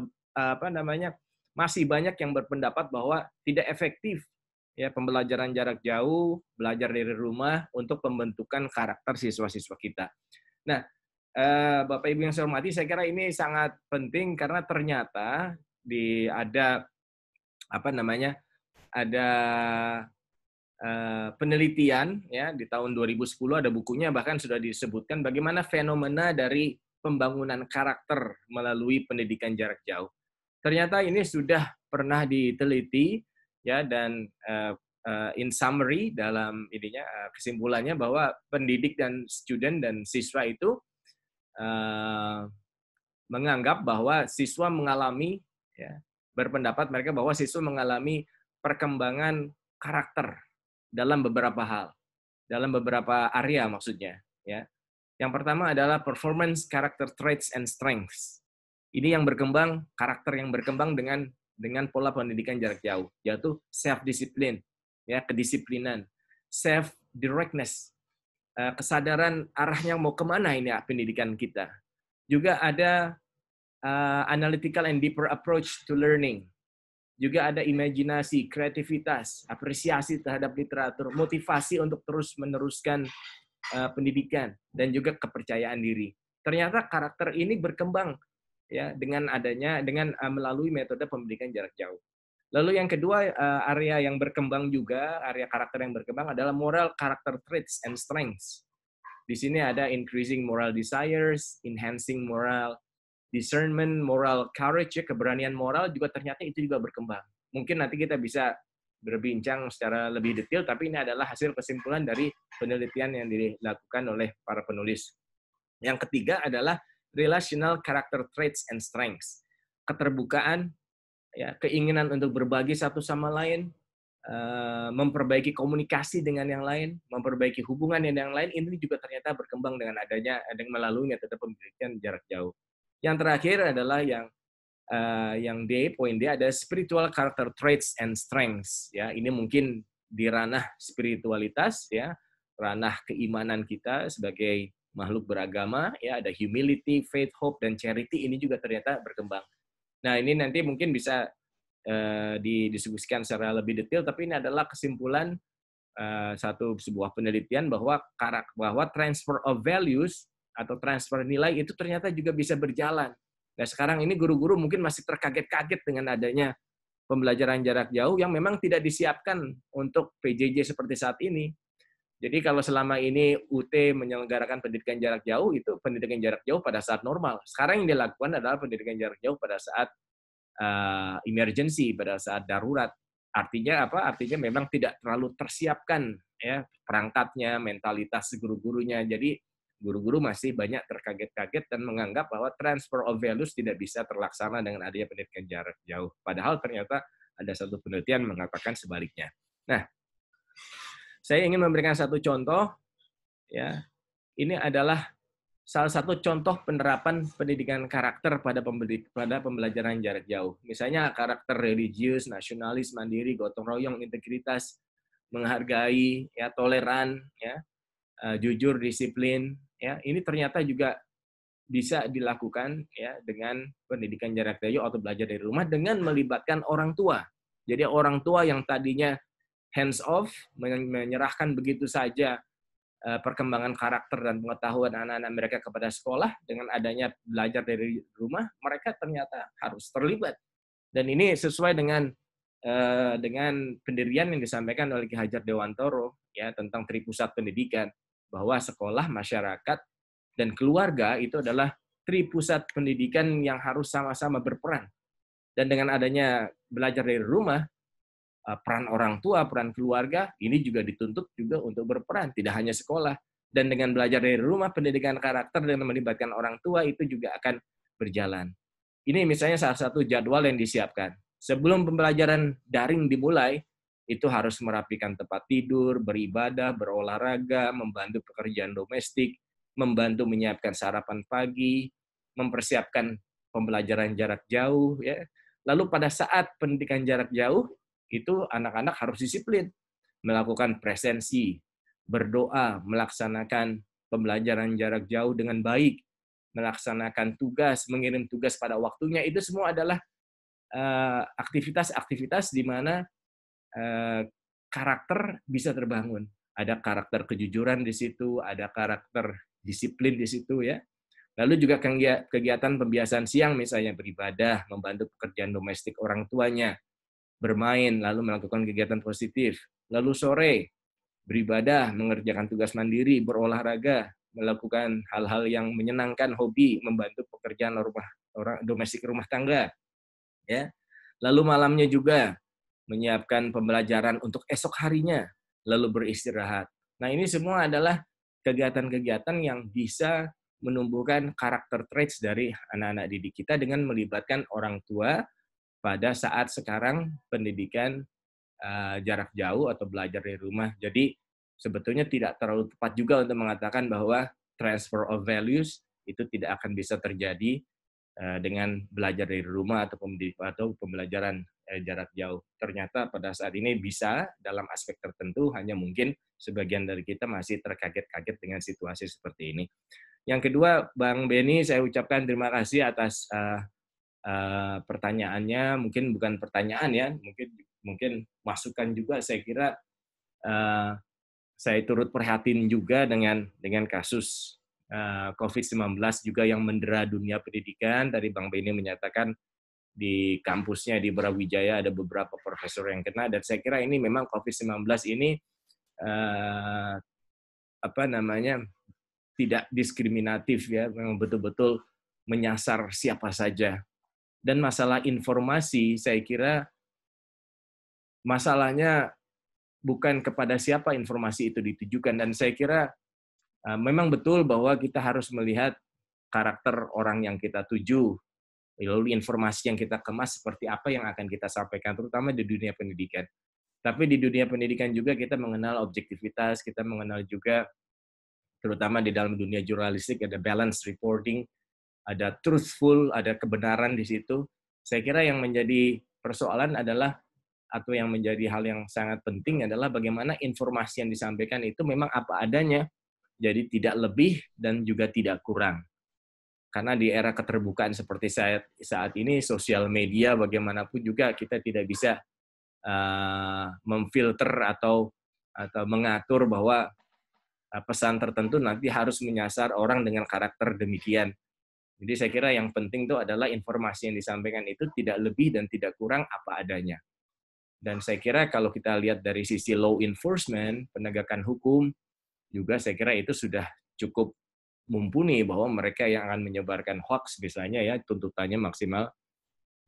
[SPEAKER 4] masih banyak yang berpendapat bahwa tidak efektif ya pembelajaran jarak jauh, belajar dari rumah untuk pembentukan karakter siswa-siswa kita. Nah, Bapak Ibu yang saya hormati, saya kira ini sangat penting karena ternyata ada penelitian ya di tahun 2010 ada bukunya bahkan sudah disebutkan bagaimana fenomena dari pembangunan karakter melalui pendidikan jarak jauh. Ternyata ini sudah pernah diteliti ya dan in summary dalam kesimpulannya bahwa pendidik dan student dan siswa itu menganggap bahwa siswa mengalami ya berpendapat mereka bahwa siswa mengalami perkembangan karakter dalam beberapa hal, dalam beberapa area maksudnya. Ya. Yang pertama adalah performance character traits and strengths. Ini yang berkembang, karakter yang berkembang dengan pola pendidikan jarak jauh, yaitu self-discipline, ya kedisiplinan, self-directness, kesadaran arahnya mau kemana ini pendidikan kita. Juga ada analytical and deeper approach to learning. Juga ada imajinasi, kreativitas, apresiasi terhadap literatur, motivasi untuk terus meneruskan pendidikan, dan juga kepercayaan diri. Ternyata karakter ini berkembang ya dengan melalui metode pendidikan jarak jauh. Lalu yang kedua area yang berkembang juga, area karakter yang berkembang adalah moral character traits and strengths. Di sini ada increasing moral desires, enhancing moral discernment, moral courage, keberanian moral juga ternyata itu juga berkembang. Mungkin nanti kita bisa berbincang secara lebih detail, tapi ini adalah hasil kesimpulan dari penelitian yang dilakukan oleh para penulis. Yang ketiga adalah relational character traits and strengths. Keterbukaan, ya, keinginan untuk berbagi satu sama lain, memperbaiki komunikasi dengan yang lain, memperbaiki hubungan dengan yang lain, ini juga ternyata berkembang dengan melalui metode pendidikan jarak jauh. Yang terakhir adalah yang D, poin D ada spiritual character traits and strengths. Ya, ini mungkin di ranah spiritualitas, ya, ranah keimanan kita sebagai makhluk beragama. Ya, ada humility, faith, hope, dan charity. Ini juga ternyata berkembang. Nah, ini nanti mungkin bisa didiskusikan secara lebih detail. Tapi ini adalah kesimpulan sebuah penelitian bahwa transfer of values atau transfer nilai itu ternyata juga bisa berjalan. Nah, sekarang ini guru-guru mungkin masih terkaget-kaget dengan adanya pembelajaran jarak jauh yang memang tidak disiapkan untuk PJJ seperti saat ini. Jadi kalau selama ini UT menyelenggarakan pendidikan jarak jauh, itu pendidikan jarak jauh pada saat normal. Sekarang yang dilakukan adalah pendidikan jarak jauh pada saat emergency, pada saat darurat. Artinya apa? Artinya memang tidak terlalu tersiapkan ya perangkatnya, mentalitas guru-gurunya. Jadi guru-guru masih banyak terkaget-kaget dan menganggap bahwa transfer of values tidak bisa terlaksana dengan adanya pendidikan jarak jauh. Padahal ternyata ada satu penelitian mengatakan sebaliknya. Nah, saya ingin memberikan satu contoh. Ya, ini adalah salah satu contoh penerapan pendidikan karakter pada pembelajaran jarak jauh. Misalnya karakter religius, nasionalis, mandiri, gotong royong, integritas, menghargai, ya, toleran, ya, jujur, disiplin. Ya, ini ternyata juga bisa dilakukan ya dengan pendidikan jarak jauh atau belajar dari rumah dengan melibatkan orang tua. Jadi orang tua yang tadinya hands off, menyerahkan begitu saja perkembangan karakter dan pengetahuan anak-anak mereka kepada sekolah, dengan adanya belajar dari rumah, mereka ternyata harus terlibat. Dan ini sesuai dengan pendirian yang disampaikan oleh Ki Hajar Dewantoro ya tentang Tripusat Pendidikan, bahwa sekolah, masyarakat, dan keluarga itu adalah tripusat pendidikan yang harus sama-sama berperan. Dan dengan adanya belajar dari rumah, peran orang tua, peran keluarga, ini juga dituntut juga untuk berperan, tidak hanya sekolah. Dan dengan belajar dari rumah, pendidikan karakter dengan melibatkan orang tua itu juga akan berjalan. Ini misalnya salah satu jadwal yang disiapkan. Sebelum pembelajaran daring dimulai, itu harus merapikan tempat tidur, beribadah, berolahraga, membantu pekerjaan domestik, membantu menyiapkan sarapan pagi, mempersiapkan pembelajaran jarak jauh. Ya. Lalu pada saat pendidikan jarak jauh, itu anak-anak harus disiplin, melakukan presensi, berdoa, melaksanakan pembelajaran jarak jauh dengan baik, melaksanakan tugas, mengirim tugas pada waktunya. Itu semua adalah aktivitas-aktivitas di mana karakter bisa terbangun. Ada karakter kejujuran di situ, ada karakter disiplin di situ ya. Lalu juga kegiatan pembiasaan siang, misalnya beribadah, membantu pekerjaan domestik orang tuanya, bermain, lalu melakukan kegiatan positif. Lalu sore, beribadah, mengerjakan tugas mandiri, berolahraga, melakukan hal-hal yang menyenangkan, hobi, membantu pekerjaan domestik rumah tangga. Ya. Lalu malamnya juga menyiapkan pembelajaran untuk esok harinya, lalu beristirahat. Nah, ini semua adalah kegiatan-kegiatan yang bisa menumbuhkan karakter traits dari anak-anak didik kita dengan melibatkan orang tua pada saat sekarang pendidikan jarak jauh atau belajar dari rumah. Jadi sebetulnya tidak terlalu tepat juga untuk mengatakan bahwa transfer of values itu tidak akan bisa terjadi dengan belajar dari rumah atau pembelajaran jarak jauh. Ternyata pada saat ini bisa dalam aspek tertentu, hanya mungkin sebagian dari kita masih terkaget-kaget dengan situasi seperti ini. Yang kedua, Bang Benny, saya ucapkan terima kasih atas pertanyaannya. Mungkin bukan pertanyaan ya, mungkin masukan juga. Saya kira saya turut prihatin juga dengan kasus COVID-19 juga yang mendera dunia pendidikan. Tadi Bang Benny menyatakan di kampusnya di Brawijaya ada beberapa profesor yang kena, dan saya kira ini memang COVID-19 ini tidak diskriminatif ya, memang betul-betul menyasar siapa saja. Dan masalah informasi, saya kira masalahnya bukan kepada siapa informasi itu ditujukan, dan saya kira memang betul bahwa kita harus melihat karakter orang yang kita tuju, lalu informasi yang kita kemas seperti apa yang akan kita sampaikan, terutama di dunia pendidikan. Tapi di dunia pendidikan juga kita mengenal objektivitas, kita mengenal juga, terutama di dalam dunia jurnalistik, ada balance reporting, ada truthful, ada kebenaran di situ. Saya kira yang menjadi persoalan adalah, atau yang menjadi hal yang sangat penting adalah bagaimana informasi yang disampaikan itu memang apa adanya, jadi tidak lebih dan juga tidak kurang. Karena di era keterbukaan seperti saat ini, sosial media bagaimanapun juga kita tidak bisa memfilter atau mengatur bahwa pesan tertentu nanti harus menyasar orang dengan karakter demikian. Jadi saya kira yang penting itu adalah informasi yang disampaikan itu tidak lebih dan tidak kurang apa adanya. Dan saya kira kalau kita lihat dari sisi law enforcement, penegakan hukum, juga saya kira itu sudah cukup mumpuni bahwa mereka yang akan menyebarkan hoax misalnya ya tuntutannya maksimal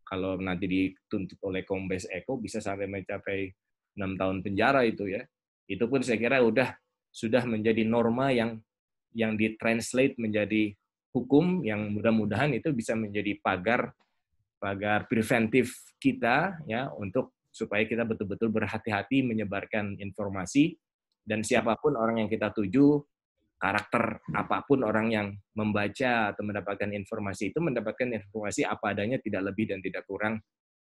[SPEAKER 4] kalau nanti dituntut oleh Kombes Eko bisa sampai mencapai 6 tahun penjara itu ya. Itu pun saya kira sudah menjadi norma yang ditranslate menjadi hukum yang mudah-mudahan itu bisa menjadi pagar preventif kita ya untuk supaya kita betul-betul berhati-hati menyebarkan informasi, dan siapapun orang yang kita tuju, karakter apapun orang yang membaca atau mendapatkan informasi itu mendapatkan informasi apa adanya, tidak lebih dan tidak kurang,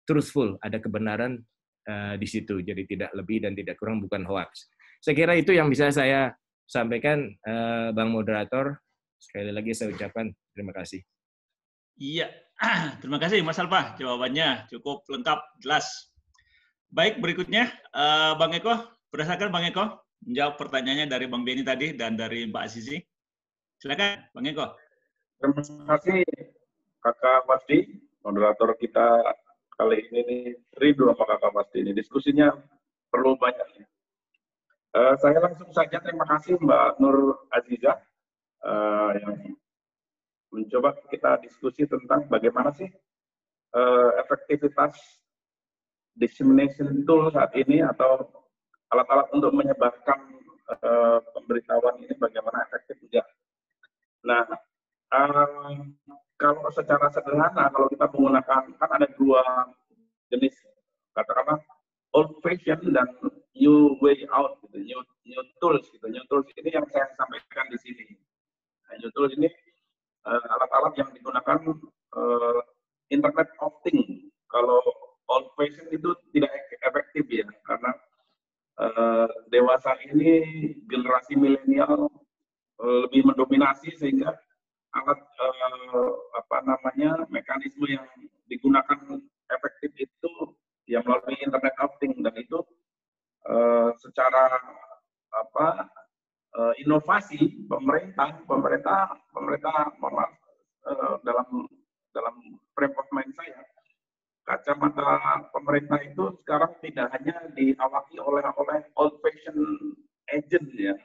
[SPEAKER 4] truthful, ada kebenaran di situ, jadi tidak lebih dan tidak kurang, bukan hoax. Saya kira itu yang bisa saya sampaikan, Bang Moderator. Sekali lagi saya ucapkan terima kasih.
[SPEAKER 1] Iya, terima kasih Mas Alfa, jawabannya cukup lengkap, jelas. Baik, berikutnya Bang Eko, berdasarkan Bang Eko menjawab pertanyaannya dari Bang Benny tadi dan dari Mbak Azizi. Silakan Bang Eko.
[SPEAKER 3] Terima kasih Kakak Masdi, moderator kita kali ini nih, rindu sama Kakak Masdi ini. Diskusinya perlu banyak. Saya langsung saja terima kasih Mbak Nur Azizah yang mencoba kita diskusi tentang bagaimana sih efektivitas dissemination tool saat ini atau alat-alat untuk menyebarkan pemberitahuan ini bagaimana efektif juga. Nah, kalau secara sederhana, kalau kita menggunakan, kan ada dua jenis, katakanlah old fashion dan new way out, gitu, new tools, gitu. New tools ini yang saya sampaikan di sini. Nah, new tools ini alat-alat yang digunakan Internet of Things. Kalau old fashion itu tidak efektif ya, karena dewasa ini generasi milenial lebih mendominasi sehingga alat mekanisme yang digunakan efektif itu yang melalui Internet of Things, dan itu secara inovasi pemerintah dalam frame of mind saya, kacamata pemerintah itu sekarang tidak hanya diawaki oleh old fashion agent ya.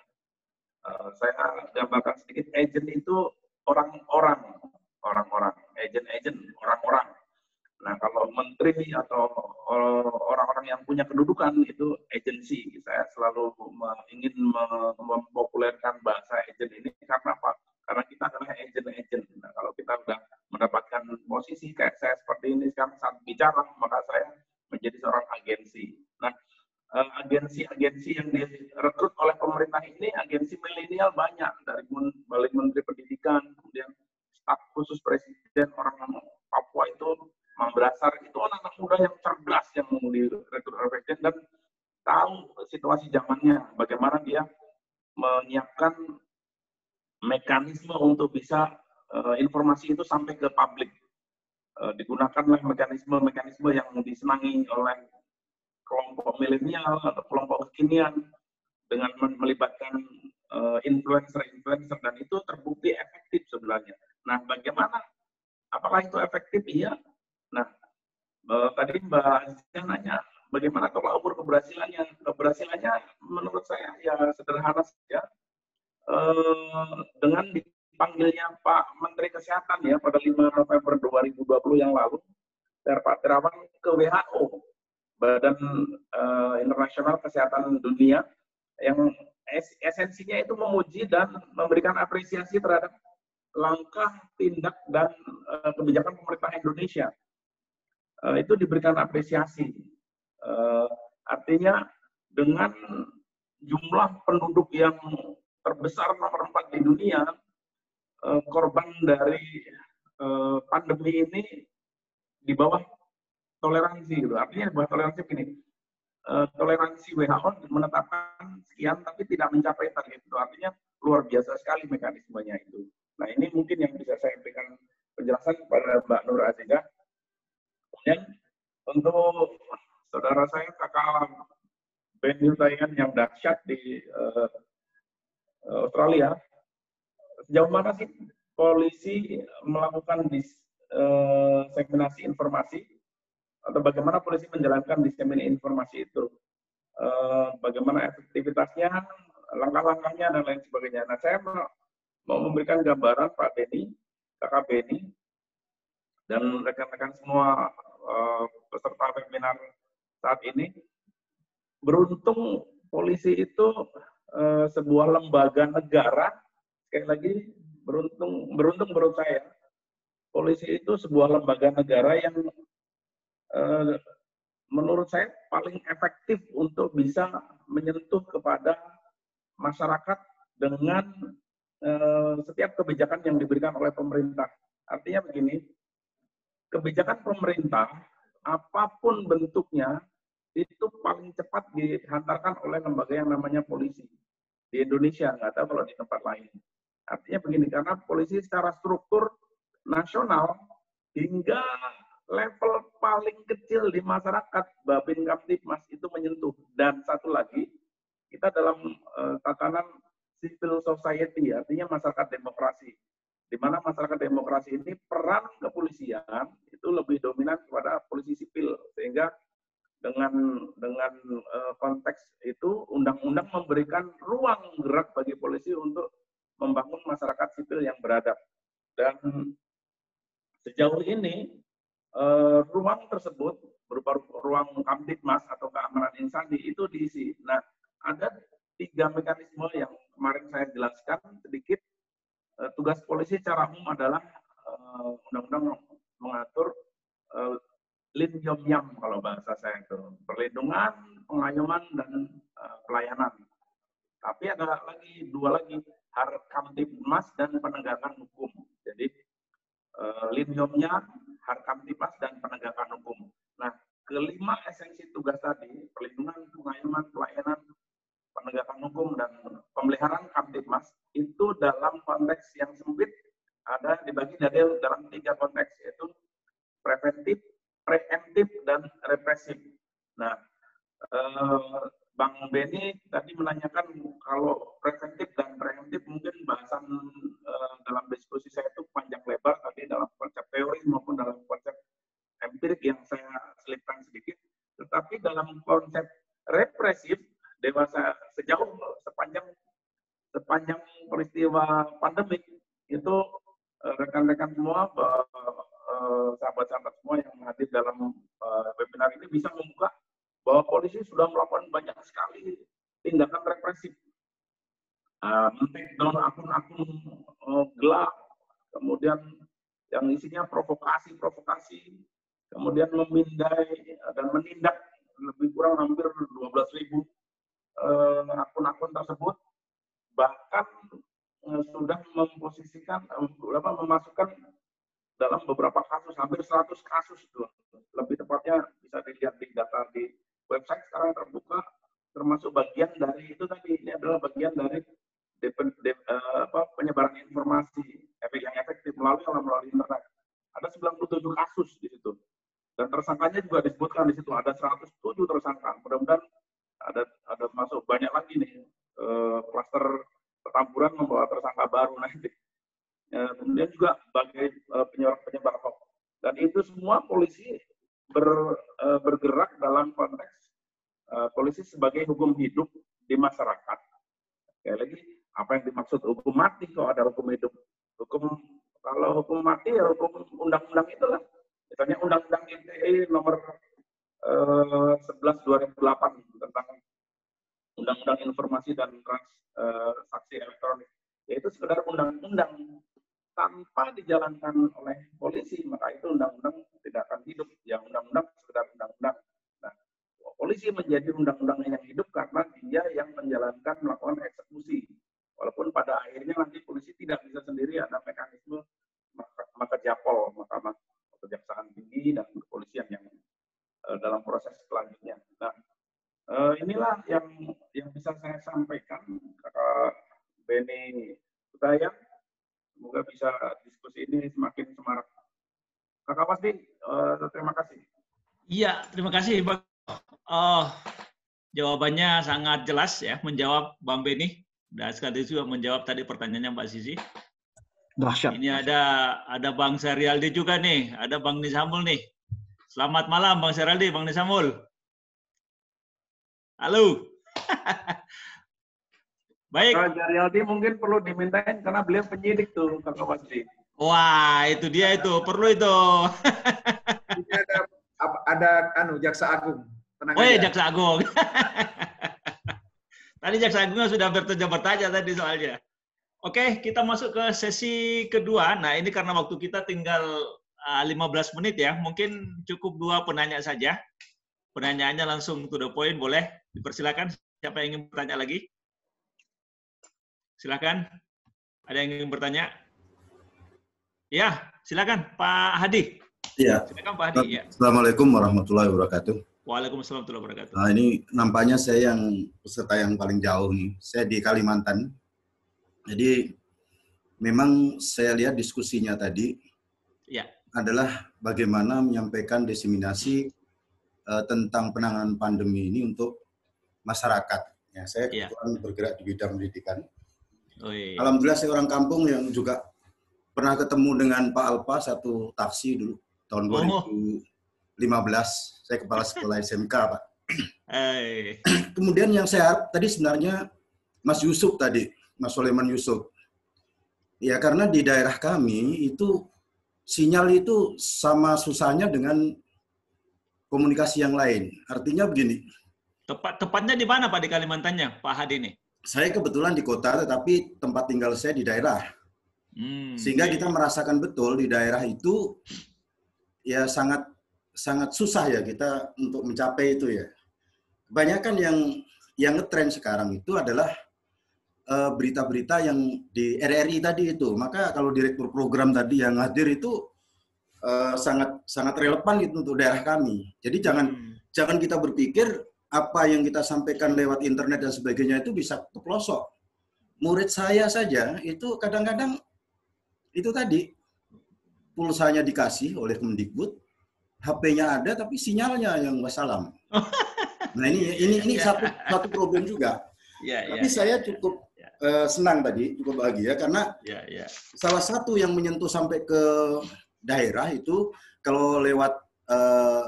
[SPEAKER 3] Saya gambarkan sedikit, agent itu orang-orang, agent orang-orang. Nah, kalau menteri atau orang-orang yang punya kedudukan itu agensi. Saya selalu ingin mempopulerkan bahasa agent ini karena apa? Karena kita adalah agent. Nah, kalau kita sudah mendapatkan posisi kayak saya seperti ini sekarang saat bicara, maka saya menjadi seorang agensi. Nah, agensi-agensi yang direkrut oleh pemerintah ini, agensi milenial banyak, dari Balik Menteri Pendidikan, kemudian staf khusus presiden, orang Papua itu Mambrasar, itu anak-anak muda yang cerdas yang direkrut oleh presiden dan tahu situasi zamannya, bagaimana dia menyiapkan mekanisme untuk bisa informasi itu sampai ke publik. Digunakanlah mekanisme yang disenangi oleh kelompok milenial atau kelompok kekinian dengan melibatkan influencer, dan itu terbukti efektif sebenarnya. Nah, bagaimana? Apakah itu efektif? Iya. Nah, tadi Mbak Azizah nanya, bagaimana tolak ukur keberhasilannya? Keberhasilannya menurut saya ya sederhana saja. Dengan dipanggilnya Pak Menteri Kesehatan ya pada 5 November 2020 yang lalu, Pak Terawan ke WHO, Badan Internasional Kesehatan Dunia, yang esensinya itu memuji dan memberikan apresiasi terhadap langkah, tindak, dan kebijakan pemerintah Indonesia. Itu diberikan apresiasi. Artinya dengan jumlah penduduk yang terbesar nomor 4 di dunia, korban dari pandemi ini di bawah toleransi, gitu. Artinya di bawah toleransi begini, toleransi WHO menetapkan sekian tapi tidak mencapai target itu. Artinya luar biasa sekali mekanismenya itu. Nah, ini mungkin yang bisa saya berikan penjelasan kepada Mbak Nur Azizah. Kemudian untuk saudara saya Kakak Ben Hutayan yang dahsyat di Australia, sejauh mana sih polisi melakukan diseminasi informasi, atau bagaimana polisi menjalankan diseminasi informasi itu, bagaimana efektivitasnya, langkah-langkahnya, dan lain sebagainya. Nah, saya mau memberikan gambaran Pak Benny, Kakak Benny, dan rekan-rekan semua peserta webinar saat ini. Beruntung polisi itu sebuah lembaga negara. Sekali lagi, beruntung menurut saya, polisi itu sebuah lembaga negara yang menurut saya paling efektif untuk bisa menyentuh kepada masyarakat dengan setiap kebijakan yang diberikan oleh pemerintah. Artinya begini, kebijakan pemerintah apapun bentuknya itu paling cepat dihantarkan oleh lembaga yang namanya polisi di Indonesia, nggak tahu kalau di tempat lain. Artinya begini, karena polisi secara struktur nasional hingga level paling kecil di masyarakat, Babin Kamtibmas itu menyentuh. Dan satu lagi, kita dalam tatanan civil society, artinya masyarakat demokrasi. Di mana masyarakat demokrasi ini peran kepolisian itu lebih dominan kepada polisi sipil, sehingga dengan konteks itu undang-undang memberikan ruang gerak bagi polisi untuk membangun masyarakat sipil yang beradab. Dan sejauh ini ruang tersebut berupa ruang Kamtibmas atau keamanan insani itu diisi. Nah, ada 3 mekanisme yang kemarin saya jelaskan sedikit. Tugas polisi secara umum adalah undang-undang mengatur lin yom yam kalau bahasa saya itu, perlindungan, pengayoman, dan pelayanan. Tapi ada lagi 2 lagi, Harkamtibmas dan penegakan hukum. Jadi lin yomnya, Harkamtibmas dan penegakan hukum. Nah, kelima esensi tugas tadi, perlindungan, pengayoman, pelayanan, penegakan hukum, dan pemeliharaan Kamtibmas itu dalam konteks yang sempit ada dibagi dalam 3 konteks, yaitu preventif, preemptif, dan represif. Nah, Bang Benny tadi menanyakan kalau preventif dan preemptif mungkin bahasan dalam diskusi saya itu panjang lebar tadi dalam konsep teori maupun dalam konsep empirik yang saya selipkan sedikit. Tetapi dalam konsep represif, dewasa sepanjang peristiwa pandemik itu rekan-rekan semua, sahabat-sahabat semua yang hadir dalam webinar ini bisa membuka bahwa polisi sudah melakukan banyak sekali tindakan represif, men-take down akun-akun gelap, kemudian yang isinya provokasi, kemudian memindai dan menindak lebih kurang hampir 12.000 akun-akun tersebut, bahkan sudah memposisikan, memasukkan dalam beberapa kasus, hampir 100 kasus itu. Lebih tepatnya bisa dilihat di data di website sekarang terbuka, termasuk bagian dari itu tadi, ini adalah bagian dari penyebaran informasi yang efektif melalui internet. Ada 97 kasus di situ. Dan tersangkanya juga disebutkan di situ, ada 107 tersangka. Mudah-mudahan ada masuk banyak lagi nih, klaster Petamburan membawa tersangka baru nanti. Kemudian juga sebagai penyebar hoax. Dan itu semua polisi bergerak dalam konteks polisi sebagai hukum hidup di masyarakat. Sekali lagi, apa yang dimaksud hukum mati kalau ada hukum hidup? Kalau hukum mati ya hukum undang-undang itulah. Misalnya Undang-Undang ITE nomor 11/2008 tentang Undang-Undang Informasi dan Transaksi Elektronik. Yaitu sekedar undang-undang tanpa dijalankan oleh polisi, maka itu undang-undang tidak akan hidup. Yang undang-undang sekedar undang-undang. Nah, polisi menjadi undang-undang yang hidup karena dia yang menjalankan, melakukan eksekusi. Walaupun pada akhirnya nanti polisi tidak bisa sendiri, ada mekanisme Makajapol, Mahkamah Kejaksaan Tinggi dan kepolisian yang dalam proses selanjutnya. Nah, inilah yang bisa saya sampaikan, Kakak Benny Hudayat. Semoga bisa diskusi ini semakin semarak. Kakak Pasti, terima kasih.
[SPEAKER 1] Iya, terima kasih, Bang. Jawabannya sangat jelas ya, menjawab Bang Benny. Dan sekaligus juga menjawab tadi pertanyaannya Mbak Sisi.
[SPEAKER 8] Dahsyat.
[SPEAKER 1] Ini ada Bang Serialdi juga nih, ada Bang Nisamul nih. Selamat malam Bang Serialdi, Bang Nisamul. Halo. Baik.
[SPEAKER 3] Pak Serialdi mungkin perlu dimintain karena beliau penyidik tuh, Kakak Pasti.
[SPEAKER 1] Wah, itu dia itu, perlu itu.
[SPEAKER 8] ada Jaksa Agung. Tenang
[SPEAKER 1] Oh ya,
[SPEAKER 8] aja.
[SPEAKER 1] Jaksa Agung. Tadi Jaksa Agungnya sudah bertanya tadi soalnya. Oke, kita masuk ke sesi kedua. Nah, ini karena waktu kita tinggal 15 menit ya. Mungkin cukup 2 penanya saja. Pertanyaannya langsung to the point, boleh? Dipersilakan. Siapa yang ingin bertanya lagi? Silakan. Ada yang ingin bertanya? Ya, silakan Pak Hadi.
[SPEAKER 9] Iya.
[SPEAKER 1] Silakan Pak Hadi. Ya.
[SPEAKER 9] Assalamualaikum warahmatullahi wabarakatuh.
[SPEAKER 1] Waalaikumsalam warahmatullahi wabarakatuh.
[SPEAKER 9] Nah, ini nampaknya saya yang peserta yang paling jauh nih. Saya di Kalimantan. Jadi memang saya lihat diskusinya tadi
[SPEAKER 1] Ya.
[SPEAKER 9] adalah bagaimana menyampaikan diseminasi tentang penanganan pandemi ini untuk masyarakat. Ya, saya kebetulan bergerak di bidang pendidikan.
[SPEAKER 1] Oh, iya.
[SPEAKER 9] Alhamdulillah saya orang kampung yang juga pernah ketemu dengan Pak Alpa satu taksi dulu tahun 2015. Saya kepala sekolah SMK, Pak. Kemudian yang saya harap tadi sebenarnya Mas Yusuf tadi, Mas Soleman Yusuf. Ya karena di daerah kami itu sinyal itu sama susahnya dengan komunikasi yang lain. Artinya begini.
[SPEAKER 1] Tepatnya di mana Pak di Kalimantannya, Pak Hadi ini? Saya
[SPEAKER 9] kebetulan di kota, tetapi tempat tinggal saya di daerah. Sehingga kita merasakan betul di daerah itu ya sangat susah ya kita untuk mencapai itu ya. Kebanyakan yang ngetrend sekarang itu adalah berita-berita yang di RRI tadi itu. Maka kalau direktur program tadi yang hadir itu sangat relevan gitu untuk daerah kami. Jadi jangan kita berpikir apa yang kita sampaikan lewat internet dan sebagainya itu bisa ke pelosok. Murid saya saja itu kadang-kadang itu tadi pulsanya dikasih oleh Kemdikbud, HP-nya ada tapi sinyalnya yang wassalam. Nah ini satu problem juga. Tapi saya cukup senang tadi, cukup bahagia karena salah satu yang menyentuh sampai ke daerah itu kalau lewat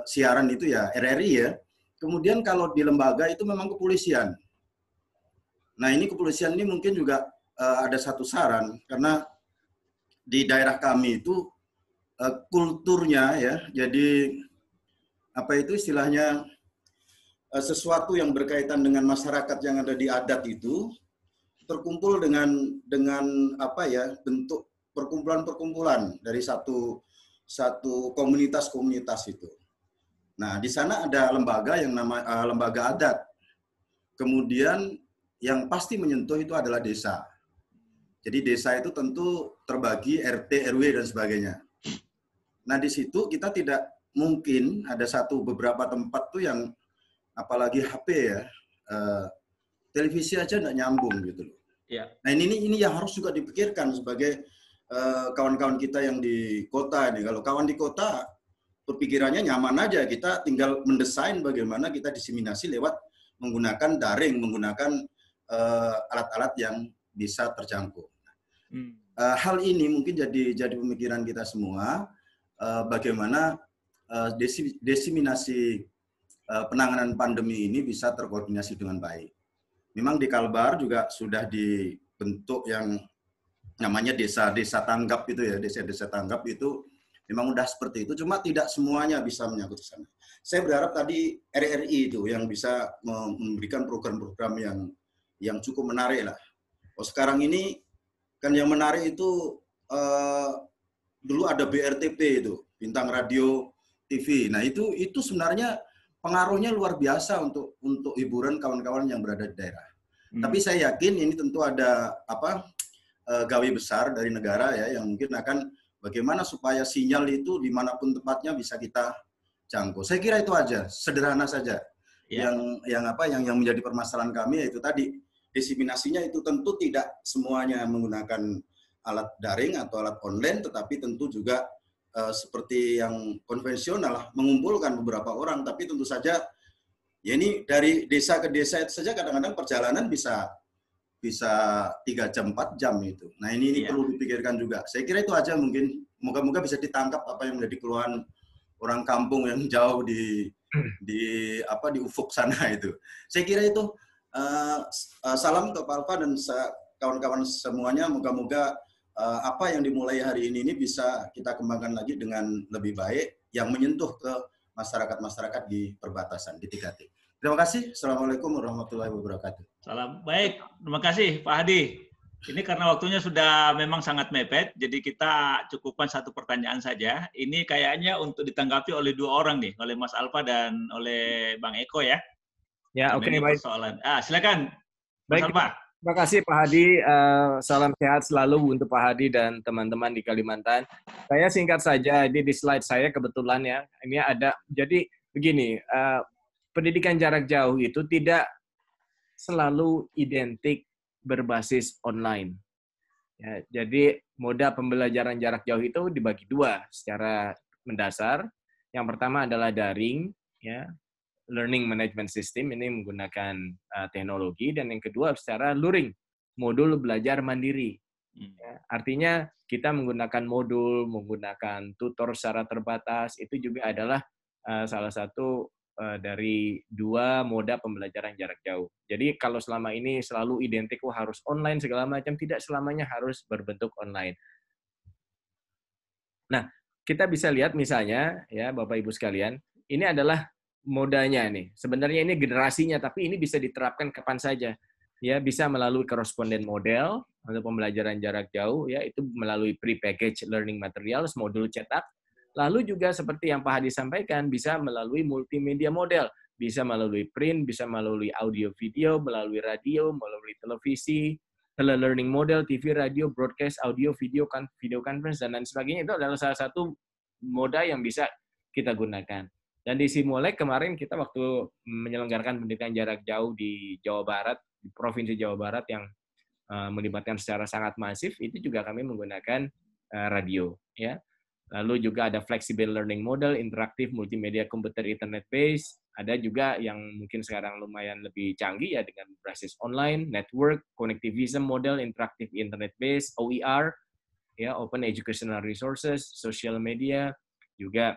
[SPEAKER 9] siaran itu ya RRI ya. Kemudian kalau di lembaga itu memang kepolisian. Nah ini kepolisian ini mungkin juga ada satu saran karena di daerah kami itu kulturnya ya, jadi apa itu istilahnya sesuatu yang berkaitan dengan masyarakat yang ada di adat itu terkumpul dengan apa ya bentuk perkumpulan-perkumpulan dari satu komunitas itu. Nah di sana ada lembaga yang lembaga adat. Kemudian yang pasti menyentuh itu adalah desa. Jadi desa itu tentu terbagi RT, RW dan sebagainya. Nah di situ kita tidak mungkin ada beberapa tempat tuh yang apalagi HP ya, televisi aja nggak nyambung gitu loh. Nah ini yang harus juga dipikirkan sebagai kawan-kawan kita yang di kota ini. Kalau kawan di kota berpikirannya nyaman aja, kita tinggal mendesain bagaimana kita diseminasi lewat menggunakan daring, menggunakan alat-alat yang bisa terjangkau. Hal ini mungkin jadi pemikiran kita semua, bagaimana diseminasi penanganan pandemi ini bisa terkoordinasi dengan baik. Memang di Kalbar juga sudah dibentuk yang namanya desa-desa tanggap itu ya, desa-desa tanggap itu memang udah seperti itu, cuma tidak semuanya bisa menyangkut ke sana. Saya berharap tadi RRI itu yang bisa memberikan program-program yang cukup menarik lah. Sekarang ini kan yang menarik itu dulu ada BRTP itu, Bintang Radio TV. Nah itu sebenarnya pengaruhnya luar biasa untuk hiburan kawan-kawan yang berada di daerah. Tapi saya yakin ini tentu ada gawe besar dari negara ya yang mungkin akan bagaimana supaya sinyal itu dimanapun tempatnya bisa kita jangkau. Saya kira itu aja, sederhana saja. Yang menjadi permasalahan kami yaitu tadi diseminasinya itu tentu tidak semuanya menggunakan alat daring atau alat online, tetapi tentu juga seperti yang konvensional mengumpulkan beberapa orang. Tapi tentu saja ya ini dari desa ke desa itu saja kadang-kadang perjalanan bisa 3 jam, 4 jam itu. Nah ini perlu dipikirkan juga. Saya kira itu aja mungkin. Moga-moga bisa ditangkap apa yang menjadi keluhan orang kampung yang jauh di ufuk sana itu. Saya kira itu salam ke Pak Alfa dan kawan-kawan semuanya. Moga-moga apa yang dimulai hari ini bisa kita kembangkan lagi dengan lebih baik, yang menyentuh ke masyarakat-masyarakat di perbatasan di 3T. Terima kasih. Assalamualaikum warahmatullahi wabarakatuh.
[SPEAKER 1] Salam. Baik, terima kasih Pak Hadi. Ini karena waktunya sudah memang sangat mepet, jadi kita cukupkan satu pertanyaan saja. Ini kayaknya untuk ditanggapi oleh dua orang nih, oleh Mas Alfa dan oleh Bang Eko ya.
[SPEAKER 4] Ya, oke, baik.
[SPEAKER 1] Persoalan. Silakan, Mas
[SPEAKER 4] Baik,
[SPEAKER 1] Alfa.
[SPEAKER 4] terima kasih Pak Hadi. Salam sehat selalu untuk Pak Hadi dan teman-teman di Kalimantan. Saya singkat saja, di slide saya kebetulan ya, ini ada, jadi begini, pendidikan jarak jauh itu tidak selalu identik berbasis online. Ya, jadi moda pembelajaran jarak jauh itu dibagi dua secara mendasar. Yang pertama adalah daring, ya, learning management system, ini menggunakan teknologi, dan yang kedua secara luring, modul belajar mandiri. Ya, artinya kita menggunakan modul, menggunakan tutor secara terbatas, itu juga adalah salah satu dari dua moda pembelajaran jarak jauh. Jadi kalau selama ini selalu identik harus online segala macam, tidak selamanya harus berbentuk online. Nah, kita bisa lihat misalnya ya Bapak Ibu sekalian, ini adalah modanya nih. Sebenarnya ini generasinya, tapi ini bisa diterapkan kapan saja. Ya, bisa melalui correspondent model untuk pembelajaran jarak jauh, ya itu melalui pre-packaged learning materials, modul cetak. Lalu juga seperti yang Pak Hadi sampaikan, bisa melalui multimedia model, bisa melalui print, bisa melalui audio video, melalui radio, melalui televisi, telelearning model, TV, radio, broadcast, audio, video conference, dan lain sebagainya. Itu adalah salah satu moda yang bisa kita gunakan. Dan di Simulek kemarin kita waktu menyelenggarakan pendidikan jarak jauh di Jawa Barat, di Provinsi Jawa Barat yang melibatkan secara sangat masif, itu juga kami menggunakan radio, ya. Lalu juga ada flexible learning model, interaktif, multimedia, komputer, internet based. Ada juga yang mungkin sekarang lumayan lebih canggih ya dengan berbasis online, network, connectivism model, interaktif, internet based, OER, ya open educational resources, social media, juga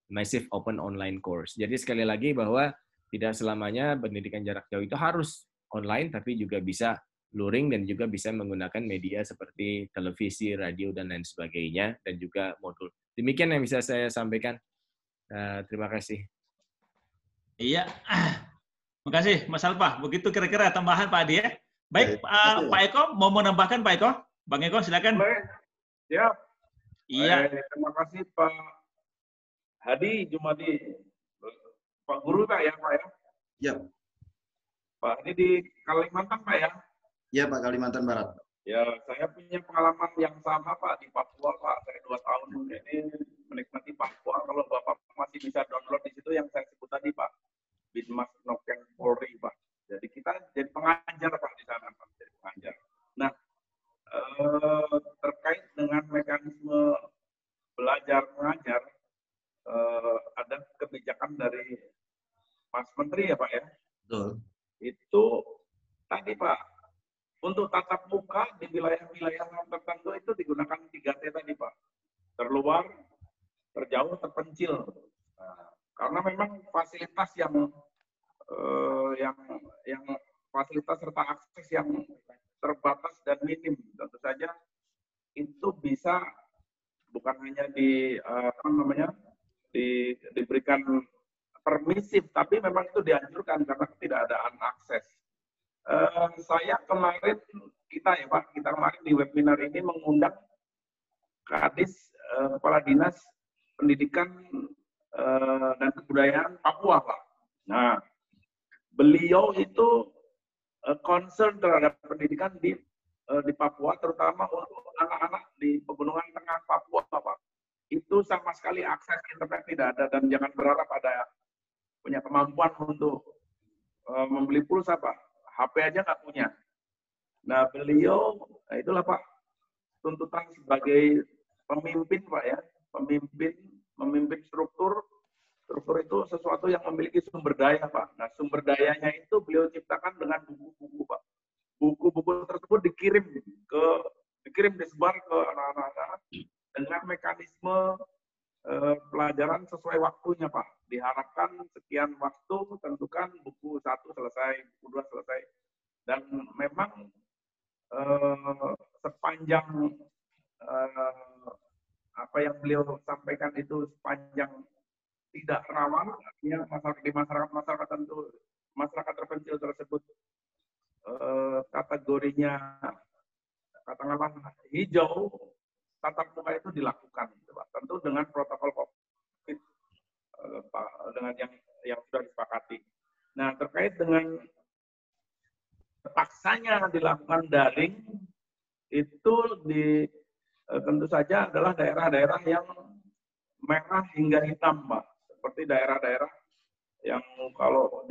[SPEAKER 4] massive open online course. Jadi sekali lagi bahwa tidak selamanya pendidikan jarak jauh itu harus online, tapi juga bisa luring dan juga bisa menggunakan media seperti televisi, radio, dan lain sebagainya, dan juga modul. Demikian yang bisa saya sampaikan. Terima kasih.
[SPEAKER 1] Iya, terima kasih Mas Alfa. Begitu kira-kira tambahan Pak Adi ya. Baik, Pak Eko, mau menambahkan Pak Eko? Bang Eko, silakan.
[SPEAKER 3] Ya.
[SPEAKER 1] Iya.
[SPEAKER 3] Terima kasih Pak Hadi Jumadi. Pak Guru Pak ya, Pak ya?
[SPEAKER 9] Ya.
[SPEAKER 3] Pak, ini di Kalimantan Pak ya?
[SPEAKER 9] Ya Pak, Kalimantan Barat.
[SPEAKER 3] Ya, saya punya pengalaman yang sama Pak di Papua Pak. Saya 2 tahun ini menikmati Papua. Kalau Bapak masih bisa download di situ yang saya sebut tadi Pak, Binmas Noken Polri Pak. Jadi kita jadi pengajar Pak di sana Pak, jadi pengajar. Nah, terkait dengan mekanisme belajar mengajar, ada kebijakan dari Mas Menteri ya Pak ya.
[SPEAKER 9] Betul.
[SPEAKER 3] Itu tadi Pak, untuk tatap muka di wilayah-wilayah tertentu itu digunakan 3T tadi Pak. Terluar, terjauh, terpencil. Nah, karena memang fasilitas yang fasilitas serta akses yang terbatas dan minim, tentu saja itu bisa bukan hanya diberikan permisif, tapi memang itu dianjurkan karena tidak ada akses. Saya kemarin, kita kemarin di webinar ini mengundang Kadis Kepala Dinas Pendidikan dan Kebudayaan Papua, Pak. Nah, beliau itu concern terhadap pendidikan di Papua, terutama untuk anak-anak di pegunungan tengah Papua, Pak. Itu sama sekali akses internet tidak ada, dan jangan berharap ada punya kemampuan untuk membeli pulsa, Pak. HP aja nggak punya. Nah, beliau, itulah Pak, tuntutan sebagai pemimpin, Pak ya, memimpin struktur itu sesuatu yang memiliki sumber daya, Pak. Nah, sumber dayanya itu beliau ciptakan dengan buku-buku, Pak. Buku-buku tersebut disebar ke anak-anak dengan mekanisme pelajaran sesuai waktunya, Pak. Diharapkan sekian waktu, tentukan buku 1 selesai, buku 2 selesai. Dan memang sepanjang apa yang beliau sampaikan itu sepanjang tidak rawan, artinya masyarakat tentu masyarakat terpencil tersebut kategorinya katakanlah hijau, tatap muka itu dilakukan, gitu, Pak. Tentu dengan protokol COVID dengan yang sudah disepakati. Nah, terkait dengan terpaksanya dilakukan daring itu tentu saja adalah daerah-daerah yang merah hingga hitam, Pak. Seperti daerah-daerah yang kalau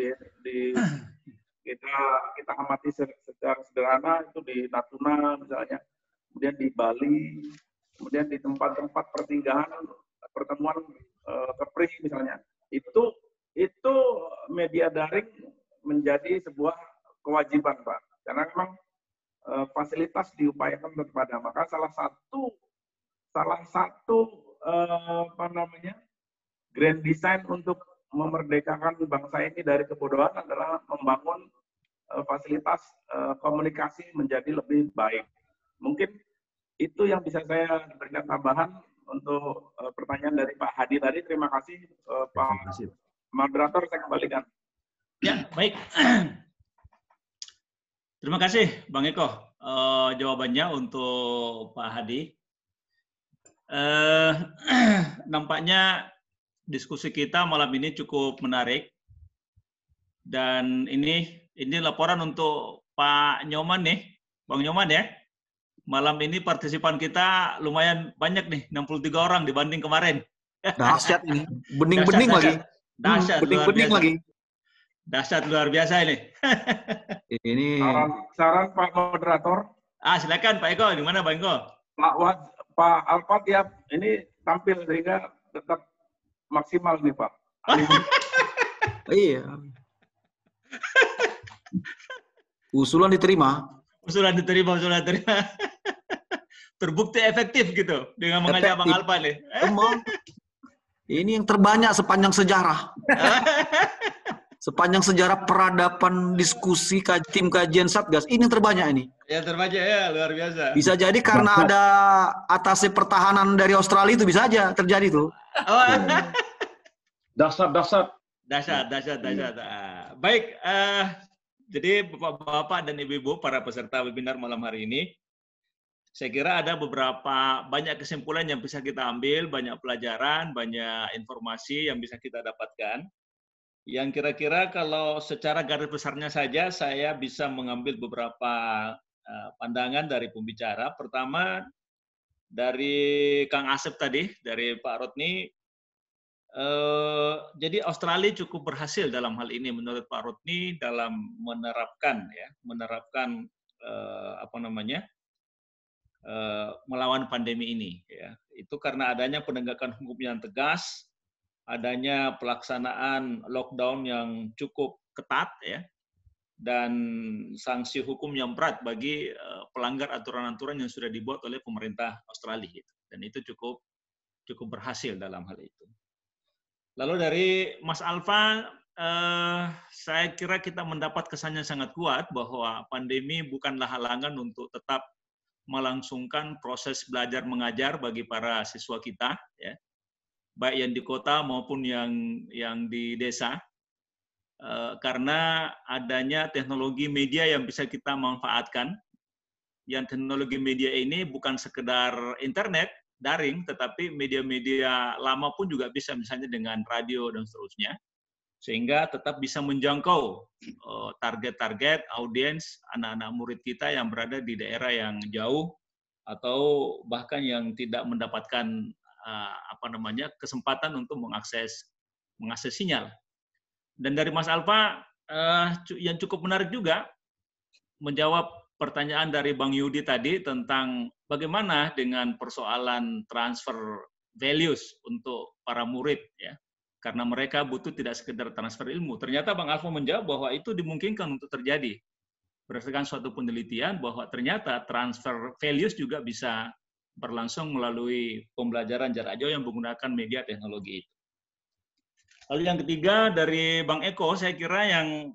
[SPEAKER 3] kita amati secara sederhana itu di Natuna misalnya, kemudian di Bali, kemudian di tempat-tempat pertemuan Kepri misalnya, itu media daring menjadi sebuah kewajiban, Pak, karena memang fasilitas diupayakan tetap ada. Maka salah satu grand design untuk memerdekakan bangsa ini dari kebodohan adalah membangun fasilitas komunikasi menjadi lebih baik. Mungkin itu yang bisa saya berikan tambahan untuk pertanyaan dari Pak Hadi tadi. Terima kasih, Pak moderator, saya kembalikan.
[SPEAKER 1] Ya, baik. Terima kasih, Bang Eko. Jawabannya untuk Pak Hadi. Nampaknya diskusi kita malam ini cukup menarik. Dan ini laporan untuk Pak Nyoman nih, Bang Nyoman ya. Malam ini partisipan kita lumayan banyak nih, 63 orang dibanding kemarin.
[SPEAKER 5] Dahsyat ini, bening-bening lagi.
[SPEAKER 1] Dahsyat,
[SPEAKER 5] bening-bening lagi.
[SPEAKER 1] Dahsyat luar biasa ini.
[SPEAKER 5] Ini
[SPEAKER 3] saran Pak moderator.
[SPEAKER 1] Silakan Pak Eko, di mana Pak Eko?
[SPEAKER 3] Pak Alfat ya, ini tampil sehingga tetap maksimal nih Pak.
[SPEAKER 5] Iya. Usulan diterima.
[SPEAKER 1] Terbukti efektif gitu dengan mengajak Bang Alfa nih.
[SPEAKER 5] Ini yang terbanyak sepanjang sejarah. Sepanjang sejarah peradaban diskusi tim kajian Satgas, ini yang terbanyak ini.
[SPEAKER 1] Yang terbanyak ya, luar biasa.
[SPEAKER 5] Bisa jadi karena ada atase pertahanan dari Australia itu bisa aja terjadi tuh.
[SPEAKER 6] Dahsyat.
[SPEAKER 1] Dahsyat. Baik, jadi Bapak-Bapak dan Ibu-Ibu para peserta webinar malam hari ini, saya kira ada banyak kesimpulan yang bisa kita ambil, banyak pelajaran, banyak informasi yang bisa kita dapatkan. Yang kira-kira kalau secara garis besarnya saja saya bisa mengambil beberapa pandangan dari pembicara. Pertama, dari Kang Asep tadi, dari Pak Rodni, jadi Australia cukup berhasil dalam hal ini menurut Pak Rodni dalam menerapkan melawan pandemi ini. Ya. Itu karena adanya penegakan hukum yang tegas, adanya pelaksanaan lockdown yang cukup ketat, ya, dan sanksi hukum yang berat bagi pelanggar aturan-aturan yang sudah dibuat oleh pemerintah Australia. Gitu. Dan itu cukup berhasil dalam hal itu. Lalu dari Mas Alfa, saya kira kita mendapat kesan yang sangat kuat bahwa pandemi bukanlah halangan untuk tetap melangsungkan proses belajar mengajar bagi para siswa kita, ya, baik yang di kota maupun yang di desa, karena adanya teknologi media yang bisa kita manfaatkan. Yang teknologi media ini bukan sekedar internet, daring, tetapi media-media lama pun juga bisa, misalnya dengan radio dan seterusnya, sehingga tetap bisa menjangkau target-target audiens anak-anak murid kita yang berada di daerah yang jauh atau bahkan yang tidak mendapatkan kesempatan untuk mengakses sinyal. Dan dari Mas Alfa yang cukup menarik juga menjawab pertanyaan dari Bang Yudi tadi tentang bagaimana dengan persoalan transfer values untuk para murid, ya. Karena mereka butuh tidak sekedar transfer ilmu. Ternyata Bang Alfa menjawab bahwa itu dimungkinkan untuk terjadi. Berdasarkan suatu penelitian bahwa ternyata transfer values juga bisa berlangsung melalui pembelajaran jarak jauh yang menggunakan media teknologi itu. Lalu yang ketiga dari Bang Eko, saya kira yang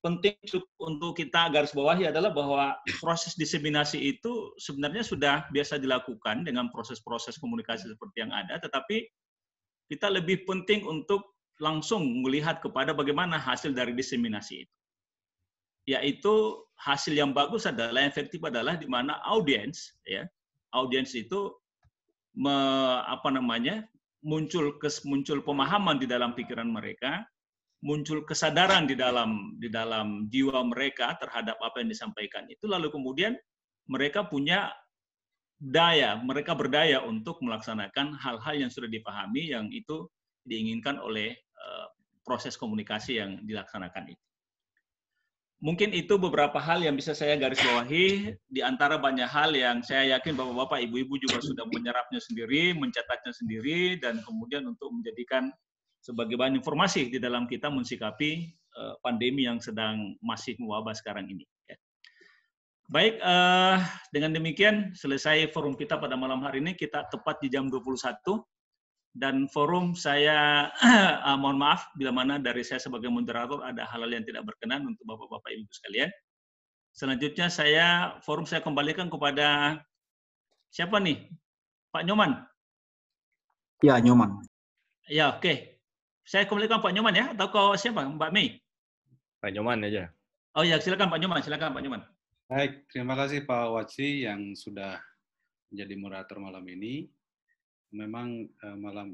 [SPEAKER 1] penting untuk kita garis bawahi adalah bahwa proses diseminasi itu sebenarnya sudah biasa dilakukan dengan proses-proses komunikasi seperti yang ada, tetapi kita lebih penting untuk langsung melihat kepada bagaimana hasil dari diseminasi itu. Yaitu hasil yang bagus adalah, efektif adalah di mana audiens itu muncul pemahaman di dalam pikiran mereka, muncul kesadaran di dalam jiwa mereka terhadap apa yang disampaikan itu, lalu kemudian mereka berdaya untuk melaksanakan hal-hal yang sudah dipahami, yang itu diinginkan oleh proses komunikasi yang dilaksanakan itu. Mungkin itu beberapa hal yang bisa saya garis bawahi, di antara banyak hal yang saya yakin Bapak-Bapak, Ibu-Ibu juga sudah menyerapnya sendiri, mencatatnya sendiri, dan kemudian untuk menjadikan sebagai bahan informasi di dalam kita mensikapi pandemi yang sedang masih mewabah sekarang ini. Baik, dengan demikian selesai forum kita pada malam hari ini. Kita tepat di jam 21, dan forum saya mohon maaf bila mana dari saya sebagai moderator ada hal-hal yang tidak berkenan untuk Bapak-Bapak Ibu sekalian. Selanjutnya forum saya kembalikan kepada siapa nih? Pak Nyoman?
[SPEAKER 5] Ya, Nyoman.
[SPEAKER 1] Ya, oke. Saya kembalikan Pak Nyoman ya, atau kau siapa? Mbak Mei?
[SPEAKER 4] Pak Nyoman aja.
[SPEAKER 1] Oh ya, silakan Pak Nyoman, silakan Pak Nyoman.
[SPEAKER 10] Baik, terima kasih Pak Watsi yang sudah menjadi moderator malam ini. Memang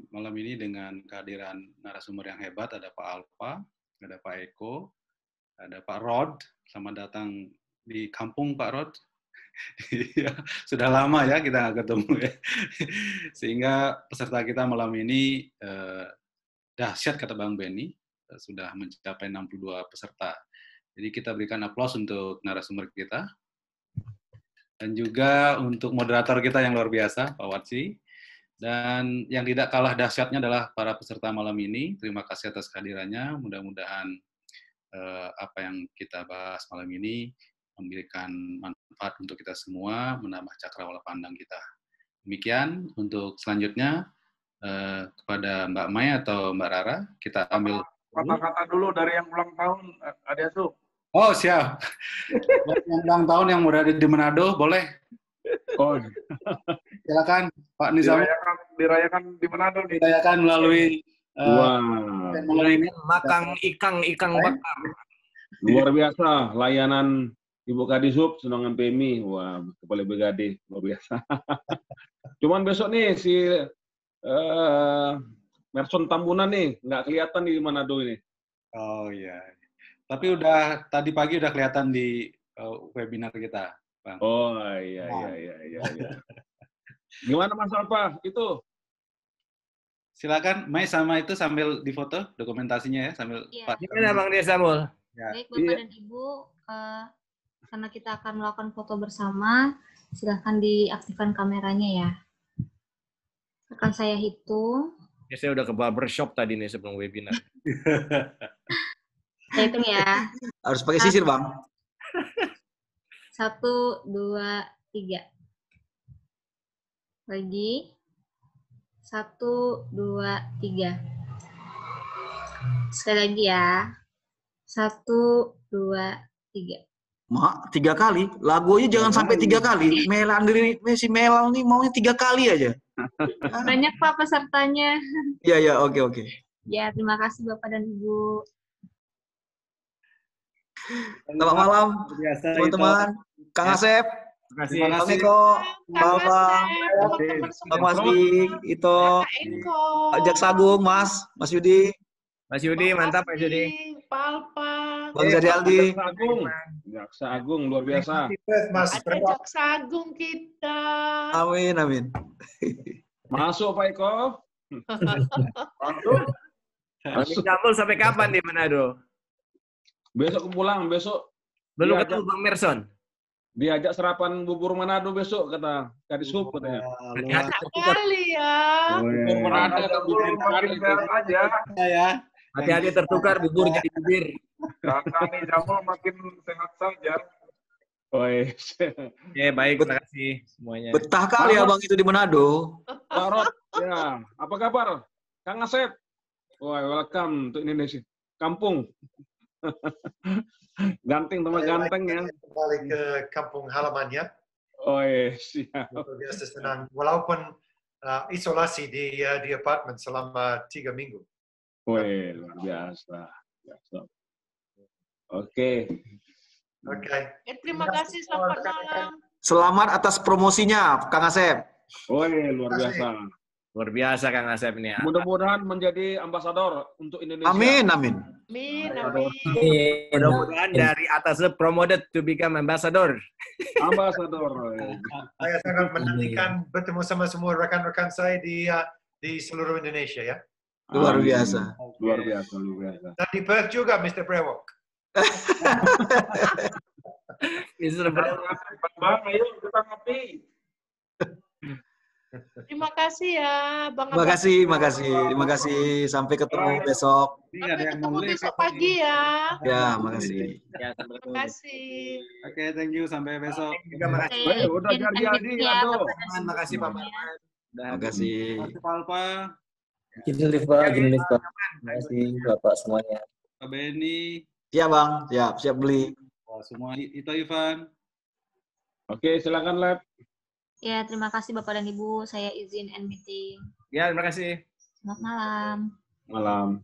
[SPEAKER 10] malam ini dengan kehadiran narasumber yang hebat, ada Pak Alfa, ada Pak Eko, ada Pak Rod. Selamat datang di kampung Pak Rod. Sudah lama ya kita nggak ketemu ya. Sehingga peserta kita malam ini dahsyat, kata Bang Benny, sudah mencapai 62 peserta. Jadi kita berikan aplaus untuk narasumber kita. Dan juga untuk moderator kita yang luar biasa, Pak Watsi. Dan yang tidak kalah dahsyatnya adalah para peserta malam ini. Terima kasih atas kehadirannya. Mudah-mudahan apa yang kita bahas malam ini memberikan manfaat untuk kita semua, menambah cakrawala pandang kita. Demikian untuk selanjutnya. Kepada Mbak Mai atau Mbak Rara, kita ambil
[SPEAKER 3] kata-kata dulu dari yang ulang tahun, Ade Asu.
[SPEAKER 10] Oh, siap. Yang ulang tahun yang berada di Manado, boleh? Oh, silakan Pak Nizam.
[SPEAKER 3] Dirayakan di Manado nih.
[SPEAKER 10] Dirayakan melalui
[SPEAKER 11] makan ikan bakar.
[SPEAKER 12] Luar biasa layanan Ibu Kadisub, Senangan PMI. Wah, Kepala Brigade luar biasa. Cuman besok nih si Merson Tambunan nih, nggak kelihatan di Manado ini.
[SPEAKER 10] Oh iya. Tapi tadi pagi udah kelihatan di webinar kita, Bang.
[SPEAKER 12] Oh iya. Gimana Mas Alfa? Itu?
[SPEAKER 10] Silakan, Mai sama itu sambil difoto dokumentasinya ya, sambil
[SPEAKER 11] ya. Gimana Bang Dia Samul?
[SPEAKER 13] Ya. Baik Bapak dan Ibu, karena kita akan melakukan foto bersama, silahkan diaktifkan kameranya ya. Akan saya hitung.
[SPEAKER 11] Ya, saya udah ke barbershop tadi nih sebelum webinar.
[SPEAKER 13] Saya hitung ya.
[SPEAKER 5] Harus pakai sisir, Bang.
[SPEAKER 13] 1, 2, 3. Lagi. 1, 2, 3. Sekali lagi ya. 1, 2, 3.
[SPEAKER 5] Mak, 3 kali. Lagu aja jangan sampai 3 kali. Si Melal nih maunya 3 kali aja.
[SPEAKER 13] Banyak Pak pesertanya.
[SPEAKER 5] Iya, oke.
[SPEAKER 13] Ya, terima kasih Bapak dan Ibu.
[SPEAKER 5] Selamat malam, teman-teman. Kang Asep, Bang Eko, Bapak, Bang Mas Dik, Ito, Pak Jaksa Agung, Mas Yudi.
[SPEAKER 11] Mas Yudi, mantap Mas Yudi.
[SPEAKER 14] Palpa.
[SPEAKER 5] Bang Zadi Aldi.
[SPEAKER 12] Jaksa Agung luar biasa.
[SPEAKER 14] Ada Jaksa Agung kita.
[SPEAKER 5] Amin.
[SPEAKER 12] Masuk Pak Eko.
[SPEAKER 11] Masuk. Kamu sampai kapan di Manado?
[SPEAKER 12] Besok pulang, besok.
[SPEAKER 11] Belum ketemu Bang Merson?
[SPEAKER 12] Diajak sarapan bubur Manado besok, kata Kadisub katanya.
[SPEAKER 14] Kali ya.
[SPEAKER 12] Bubur Manado atau bubur
[SPEAKER 3] aja.
[SPEAKER 10] Ya.
[SPEAKER 11] Hati-hati tertukar bubur jadi bibir.
[SPEAKER 3] Kakak nih Jamul makin sehat saja.
[SPEAKER 11] Ya baik, terima kasih semuanya.
[SPEAKER 5] Betah kali ya Bang itu di Manado.
[SPEAKER 12] Pak Rod, ya. Apa kabar? Kang Asep. Wah, welcome untuk Indonesia. Kampung. Ganteng sama ganteng ya.
[SPEAKER 2] Kembali ke kampung halamannya.
[SPEAKER 12] Oh siap.
[SPEAKER 2] Luar biasa senang. Walaupun isolasi di apartemen selama 3 minggu.
[SPEAKER 12] Wih, luar biasa. Oke.
[SPEAKER 14] Terima kasih, selamat malam.
[SPEAKER 5] Selamat atas promosinya, Kang Asep.
[SPEAKER 12] Wih, luar biasa.
[SPEAKER 11] Luar biasa Kang Asep ini.
[SPEAKER 12] Mudah-mudahan menjadi ambasador untuk Indonesia.
[SPEAKER 5] Amin, amin.
[SPEAKER 11] Mudah-mudahan dari atasnya promoted to become ambassador.
[SPEAKER 12] Ambasador.
[SPEAKER 2] Saya sangat menantikan bertemu sama semua rekan-rekan saya di seluruh Indonesia ya.
[SPEAKER 5] Luar biasa.
[SPEAKER 12] Luar biasa, luar biasa.
[SPEAKER 2] Dan di Perth juga, Mr. Brewok.
[SPEAKER 11] Mr. Brewok.
[SPEAKER 12] Bang, ayo kita ngopi.
[SPEAKER 14] Terima kasih ya, Bang.
[SPEAKER 5] Terima kasih. Sampai ketemu besok.
[SPEAKER 14] Sampai ketemu besok pagi ya.
[SPEAKER 5] Ya, makasih.
[SPEAKER 14] Terima kasih.
[SPEAKER 10] Oke, thank you. Sampai besok.
[SPEAKER 11] Terima kasih.
[SPEAKER 12] Udah jadi, aduh.
[SPEAKER 5] Terima kasih, Pak Marman. Terima kasih.
[SPEAKER 10] Terima kasih, Pak Alfa.
[SPEAKER 15] Gini Pak. Terima kasih Bapak semuanya.
[SPEAKER 10] Pak Benny.
[SPEAKER 5] Siap, Bang. Siap beli.
[SPEAKER 10] Semua itu Ivan.
[SPEAKER 12] Oke, silakan Lab.
[SPEAKER 13] Ya, terima kasih Bapak dan Ibu. Saya izin end meeting.
[SPEAKER 11] Ya, terima kasih.
[SPEAKER 13] Selamat malam.
[SPEAKER 12] Malam.